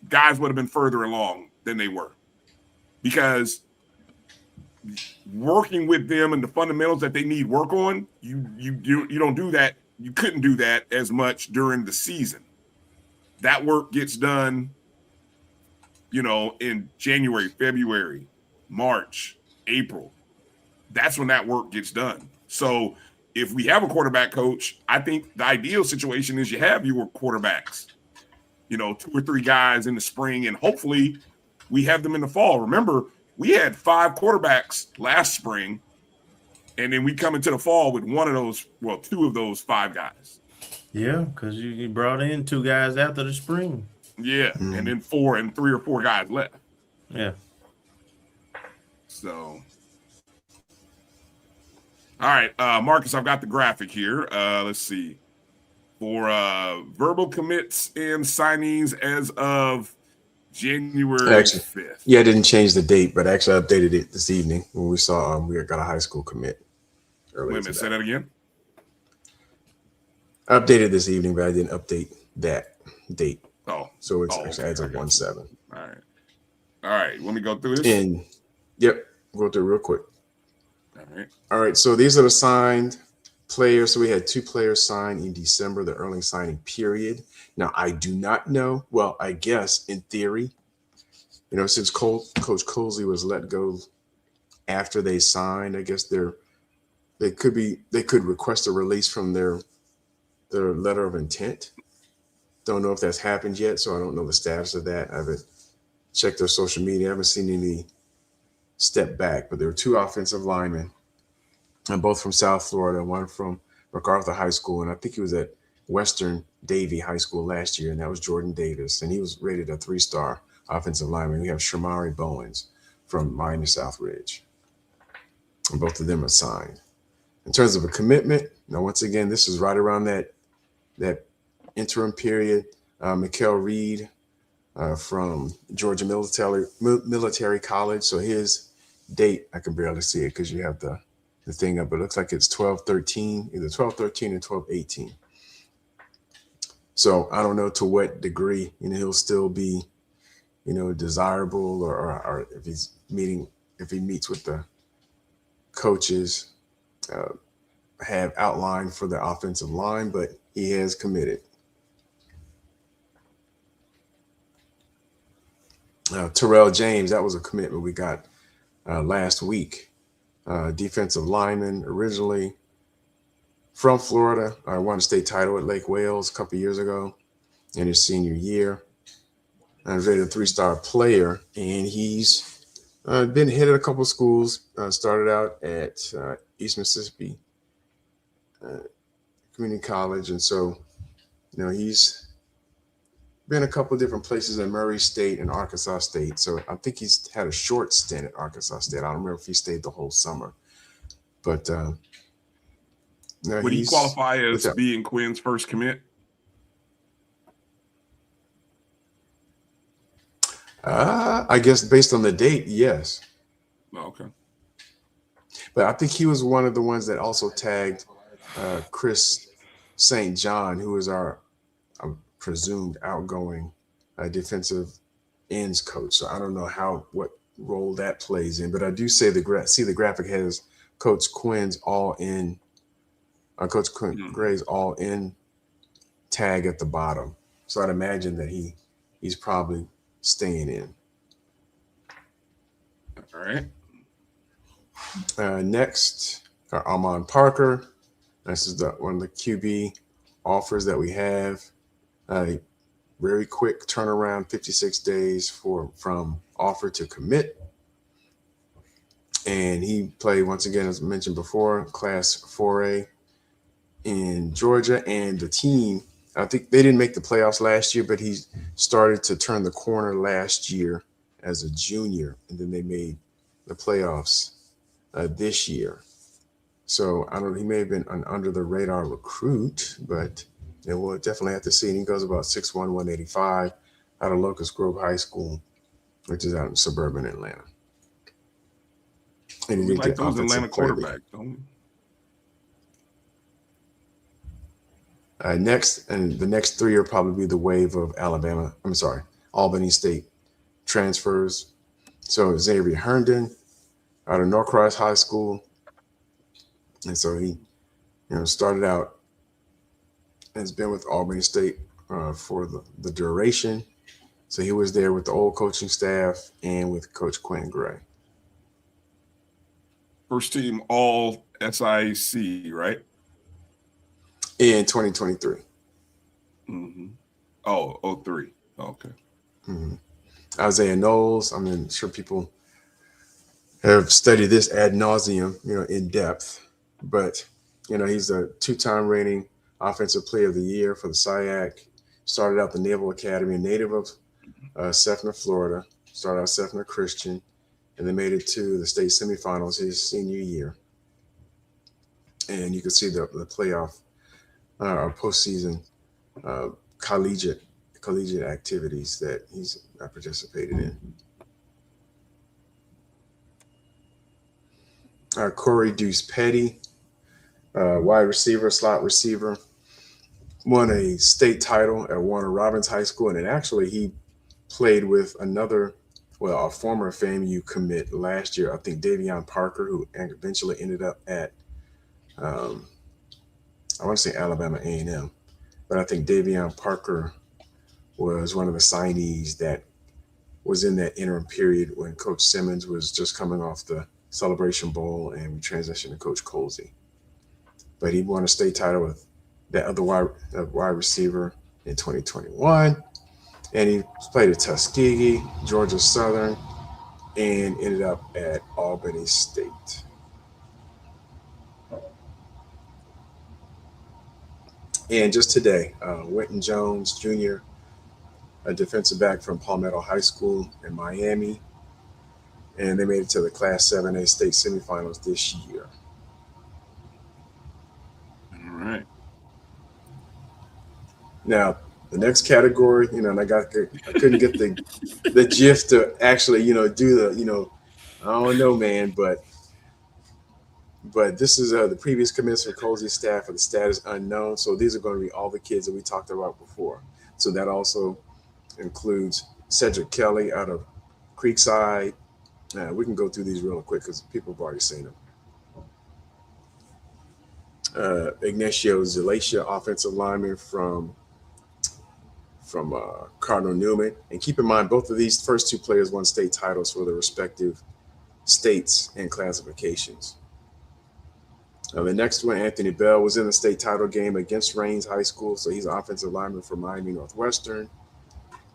guys would have been further along than they were. Because working with them and the fundamentals that they need work on, you don't do that. You couldn't do that as much during the season. That work gets done in January, February, March, April. That's when that work gets done. So if we have a quarterback coach, I think the ideal situation is you have your quarterbacks, 2 or 3 guys in the spring, and hopefully we have them in the fall. Remember, we had 5 quarterbacks last spring, and then we come into the fall with 2 of those 5 guys. Yeah, because you brought in 2 guys after the spring. Yeah, and then 3 or 4 guys left. Yeah. So, all right, Marcus, I've got the graphic here. Let's see. For verbal commits and signings as of January 5th. Yeah, I didn't change the date, but actually I updated it this evening when we saw we got a high school commit. Wait a minute, say that again. I updated this evening, but I didn't update that date. Oh, so it's actually as of 1/7. All right. Let me go through this. And go through real quick. All right. So these are the signed players. So we had 2 players signed in December, the early signing period. Now I do not know. Well, I guess in theory, since Coach Colsey was let go after they signed, I guess they could request a release from their letter of intent. Don't know if that's happened yet, so I don't know the status of that. I haven't checked their social media. I haven't seen any step back, but there were 2 offensive linemen, and both from South Florida, one from MacArthur High School, and I think he was at Western Davie High School last year, and that was Jordan Davis, and he was rated a 3-star offensive lineman. We have Shamari Bowens from Miami Southridge, and both of them are signed. In terms of a commitment, now once again, this is right around that interim period. Mikkel Reed from Georgia Military College. So his date, I can barely see it because you have the thing up. It looks like it's 12/13, either 12/13 or 12/18. So I don't know to what degree he'll still be, desirable or if he meets with the coaches have outlined for the offensive line, but he has committed. Terrell James, that was a commitment we got last week. Defensive lineman, originally from Florida. Won a state title at Lake Wales a couple years ago. in his senior year. He's rated a 3-star player, and he's been hit at a couple of schools. Started out at East Mississippi Community College, and so he's been a couple of different places at Murray State and Arkansas State. So I think he's had a short stint at Arkansas State. I don't remember if he stayed the whole summer, but would he qualify as being Quinn's first commit? I guess based on the date, yes. Okay. But I think he was one of the ones that also tagged Chris St. John, who is our presumed outgoing defensive ends coach. So I don't know what role that plays in, but I do say the graphic has Coach Quinn's all in, Coach Quinn Gray's all in tag at the bottom. So I'd imagine that he's probably staying in. All right. Next, Armand Parker. This is one of the QB offers that we have. Very quick turnaround, 56 days from offer to commit. And he played, once again, as mentioned before, Class 4A in Georgia. And the team, I think they didn't make the playoffs last year, but he started to turn the corner last year as a junior, and then they made the playoffs this year. So I don't know, he may have been an under the radar recruit, but we'll definitely have to see. And he goes about 6'1", 185 out of Locust Grove High School, which is out in suburban Atlanta. And we like those Atlanta quarterbacks, don't we? Next, and the next three are probably the wave of Albany State transfers. So Xavier Herndon out of Norcross High School. And so he, started out and has been with Albany State for the duration. So he was there with the old coaching staff and with Coach Quinn Gray. First team all SIC, right? In 2023. Mm-hmm. Oh, 03. Okay. Mm-hmm. Isaiah Knowles, I'm sure people have studied this ad nauseum, in depth. But, he's a 2-time reigning Offensive Player of the Year for the SIAC. Started out the Naval Academy, native of Seffner, Florida. Started out Seffner Christian, and then made it to the state semifinals his senior year. And you can see the playoff postseason collegiate activities that he's participated in. Corey Deuce Petty, wide receiver, slot receiver, won a state title at Warner Robins High School, and actually he played with a former FAMU commit last year, I think Davion Parker, who eventually ended up at I want to say Alabama A&M, but I think Davion Parker was one of the signees that was in that interim period when Coach Simmons was just coming off the Celebration Bowl and we transitioned to Coach Colsey. But he won a state title with that other wide receiver in 2021. And he played at Tuskegee, Georgia Southern, and ended up at Albany State. And just today, Winton Jones Jr., a defensive back from Palmetto High School in Miami, and they made it to the Class 7A state semifinals this year. All right. Now, the next category, and I couldn't get the gif to actually, do the, I don't know, man, but this is the previous commits from Colsey staff for the status unknown. So these are going to be all the kids that we talked about before. So that also includes Cedric Kelly out of Creekside. We can go through these real quick because people have already seen them. Ignacio Zalacia, offensive lineman from Cardinal Newman. And keep in mind, both of these first two players won state titles for their respective states and classifications. The next one, Anthony Bell, was in the state title game against Raines High School, so he's an offensive lineman for Miami Northwestern.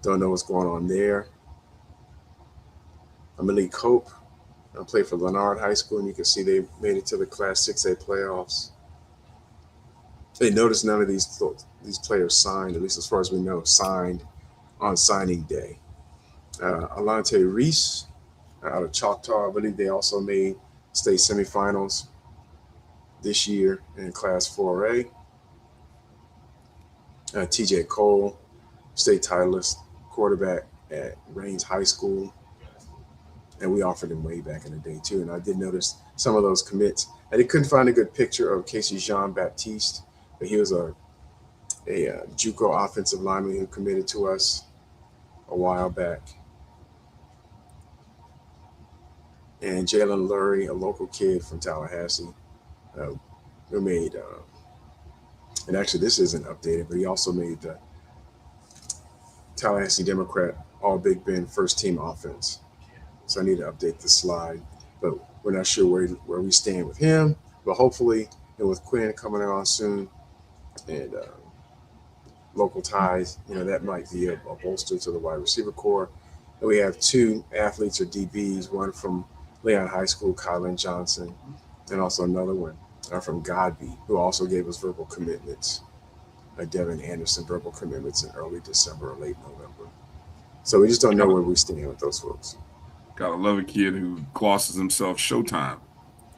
Don't know what's going on there. Malik Hope played for Leonard High School, and you can see they made it to the Class 6A playoffs. They noticed none of these players signed, at least as far as we know, signed on signing day. Alante Reese out of Choctaw, I believe they also made state semifinals this year in Class 4A. TJ Cole, state titleist quarterback at Raines High School. And we offered him way back in the day too. And I did notice some of those commits. I couldn't find a good picture of Casey Jean-Baptiste, but he was a JUCO offensive lineman who committed to us a while back. And Jalen Lurie, a local kid from Tallahassee, who made, and actually this isn't updated, but he also made the Tallahassee Democrat All Big Bend first team offense. So I need to update the slide, but we're not sure where we stand with him. But hopefully, and with Quinn coming on soon, and local ties, that might be a bolster to the wide receiver core. And we have two athletes or DBs, one from Leon High School, Kylan Johnson, and also another one from Godby, who also gave us verbal commitments. Devin Anderson verbal commitments in early December or late November. So we just don't know where we stand with those folks. Gotta love a kid who glosses himself Showtime.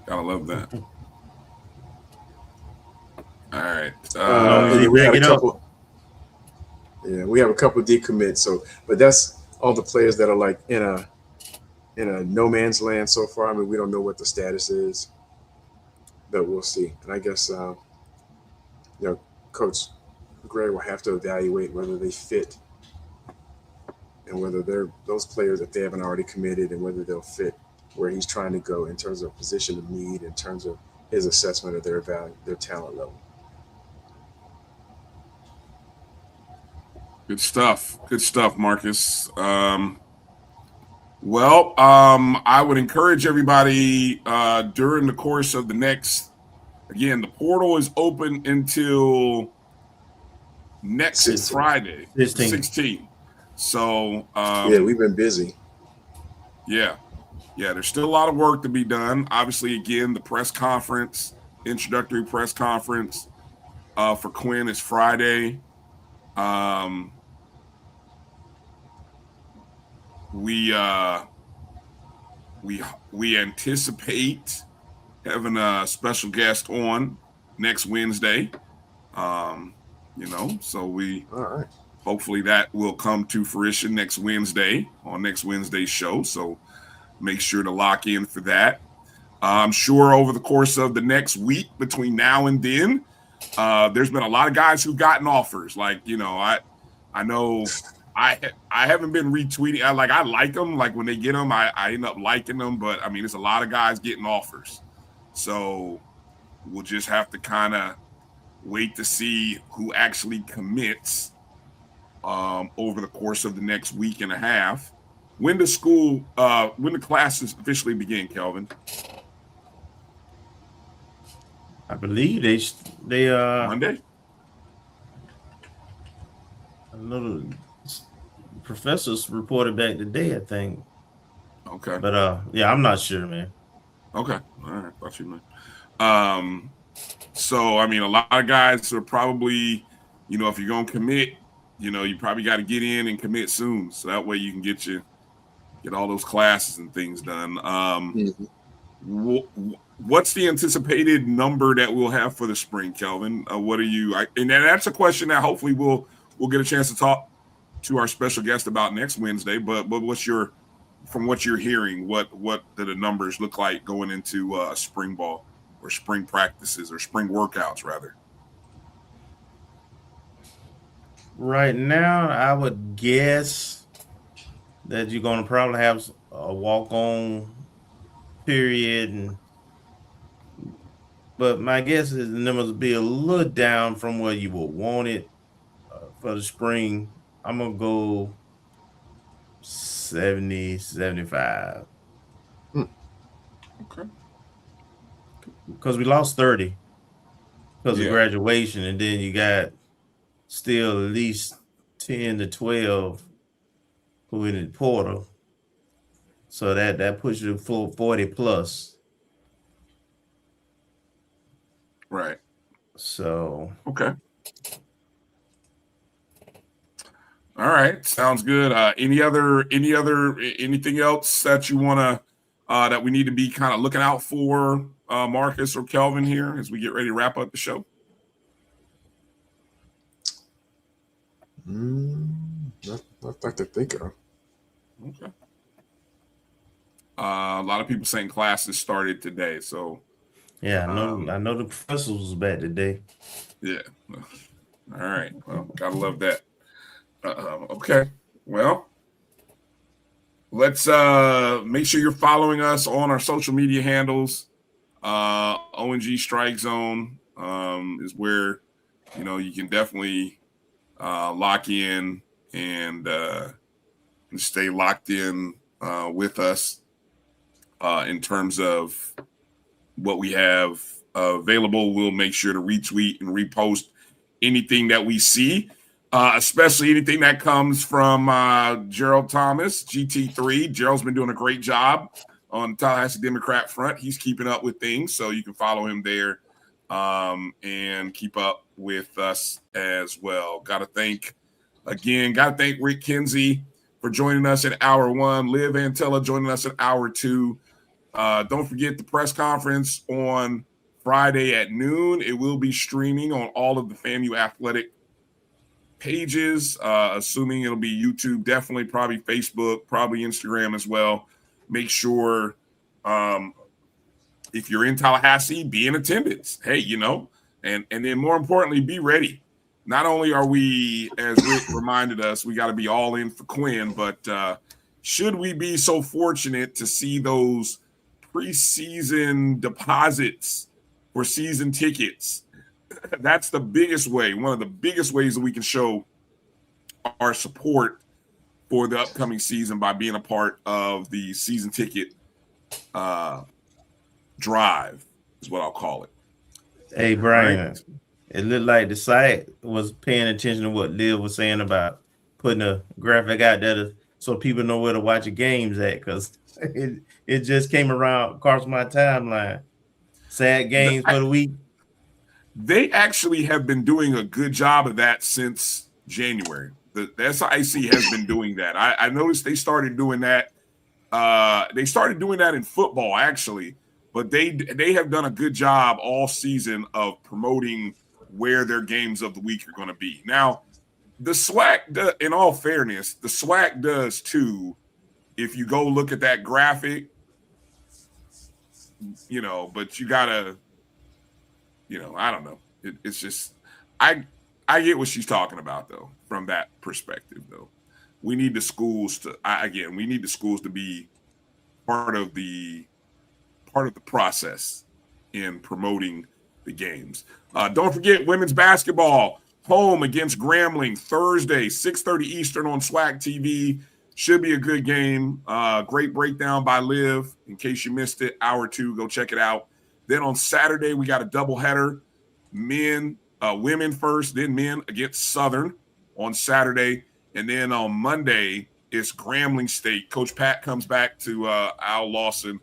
Gotta love that. All right. We have a couple. Yeah, we have a couple of decommits. So, but that's all the players that are like in a no man's land so far. I mean, we don't know what the status is, but we'll see. And I guess Coach Gray will have to evaluate whether they fit and whether they're those players that they haven't already committed and whether they'll fit where he's trying to go in terms of position of need, in terms of his assessment of their value, their talent level. Good stuff, Marcus. I would encourage everybody during the course of the next. Again, the portal is open until next Friday, 16th. So we've been busy. Yeah, there's still a lot of work to be done. Obviously, again, the press conference, introductory press conference for Quinn is Friday. We anticipate having a special guest on next Wednesday. So we hopefully that will come to fruition next Wednesday on next Wednesday's show. So make sure to lock in for that. I'm sure over the course of the next week between now and then, there's been a lot of guys who've gotten offers. I know I haven't been retweeting. I like them. Like when they get them, I end up liking them. But I mean, there's a lot of guys getting offers. So we'll just have to kind of wait to see who actually commits over the course of the next week and a half. When the classes officially begin, Kelvin? I believe they Monday. A little professors reported back today, I think. Okay. But I'm not sure, man. Okay. All right. Thought you meant. So I mean, a lot of guys are probably, if you're gonna commit, you probably got to get in and commit soon, so that way you can get all those classes and things done. What's the anticipated number that we'll have for the spring, Kelvin? What are you? And that's a question that hopefully we'll get a chance to talk to our special guest about next Wednesday. But from what you're hearing, what do the numbers look like going into spring ball or spring practices or spring workouts rather? Right now, I would guess that you're going to probably have a walk-on period, but my guess is the numbers will be a little down from where you would want it for the spring. I'm going to go 70, 75. Okay. because we lost 30 because of graduation, and then you got still at least 10 to 12 who in the portal. So that pushes you full 40 plus. Right. So okay. All right, sounds good. Anything else that you want to that we need to be kind of looking out for, Marcus or Kelvin, here as we get ready to wrap up the show? Nothing to think of. Okay. A lot of people saying classes started today, so yeah, I know the professors was back today. Yeah. All right. Well, gotta love that. Okay. Well, let's make sure you're following us on our social media handles. ONG StrikeZone is where you can definitely lock in and stay locked in with us in terms of what we have available. We'll make sure to retweet and repost anything that we see, especially anything that comes from Gerald Thomas, GT3. Gerald's been doing a great job on the Tallahassee Democrat front. He's keeping up with things, so you can follow him there and keep up with us as well. Got to thank Rick Kinsey for joining us in hour one. Liv Antilla joining us in hour two. Don't forget the press conference on Friday at noon. It will be streaming on all of the FAMU Athletic pages, assuming it'll be YouTube, definitely probably Facebook, probably Instagram as well. Make sure if you're in Tallahassee, be in attendance. Hey, and then more importantly, be ready. Not only are we, as Rick reminded us, we got to be all in for Quinn, but should we be so fortunate to see those preseason deposits for season tickets, that's the biggest way, one of the biggest ways that we can show our support for the upcoming season by being a part of the season ticket drive, is what I'll call it. Hey, Bryan, it looked like the site was paying attention to what Liv was saying about putting a graphic out there so people know where to watch your games at, because it just came across my timeline. Sad games for the week. They actually have been doing a good job of that since January. The SIC has been doing that. I noticed they started doing that. They started doing that in football, actually, but they have done a good job all season of promoting where their games of the week are going to be. Now, the SWAC, in all fairness, the SWAC does too. If you go look at that graphic, but you gotta, I don't know. It's just, I get what she's talking about though, from that perspective though. We need the schools to be part of the process in promoting the games. Don't forget women's basketball, home against Grambling Thursday, 6:30 Eastern on SWAC TV. Should be a good game. Great breakdown by Liv. In case you missed it, hour two, go check it out. Then on Saturday, we got a doubleheader. Women first, then men against Southern on Saturday. And then on Monday, it's Grambling State. Coach Pat comes back to Al Lawson.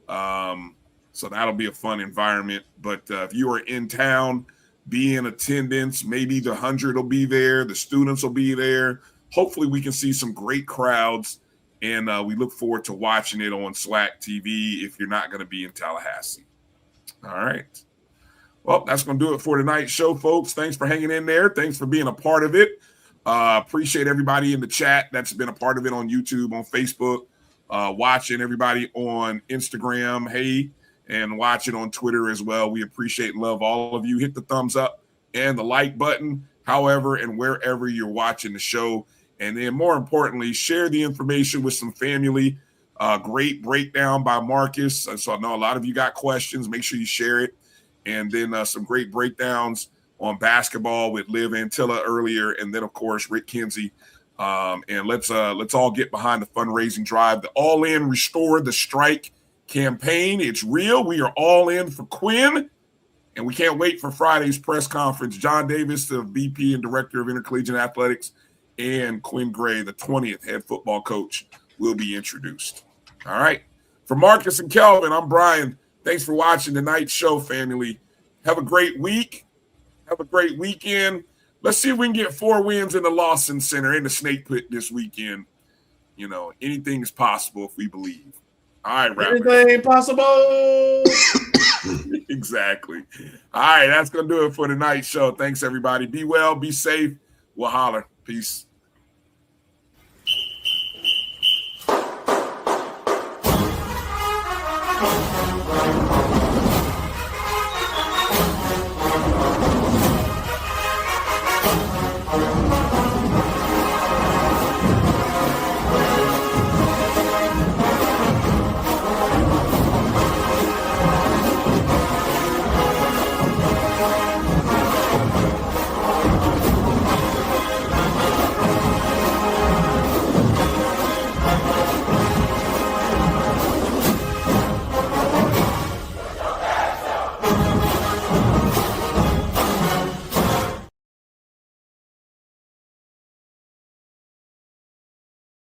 So that'll be a fun environment. But if you are in town, be in attendance. Maybe the 100 will be there. The students will be there. Hopefully we can see some great crowds, and we look forward to watching it on SWAC TV if you're not going to be in Tallahassee. All right. Well, that's going to do it for tonight's show, folks. Thanks for hanging in there. Thanks for being a part of it. Appreciate everybody in the chat that's been a part of it on YouTube, on Facebook, watching everybody on Instagram, and watching on Twitter as well. We appreciate and love all of you. Hit the thumbs up and the like button, however and wherever you're watching the show. And then more importantly, share the information with some family. Great breakdown by Marcus. So I know a lot of you got questions. Make sure you share it. And then some great breakdowns on basketball with Liv Antilla earlier. And then, of course, Rick Kinsey. And let's all get behind the fundraising drive. The All In Restore the Strike campaign. It's real. We are all in for Quinn, and we can't wait for Friday's press conference. John Davis, the VP and Director of Intercollegiate Athletics, and Quinn Gray, the 20th head football coach, will be introduced. All right. For Marcus and Kelvin, I'm Bryan. Thanks for watching tonight's show, family. Have a great week. Have a great weekend. Let's see if we can get 4 wins in the Lawson Center in the Snake Pit this weekend. You know, anything is possible if we believe. All right, Rattlers. Anything possible. Exactly. All right, that's going to do it for tonight's show. Thanks, everybody. Be well, be safe. We'll holler. Peace.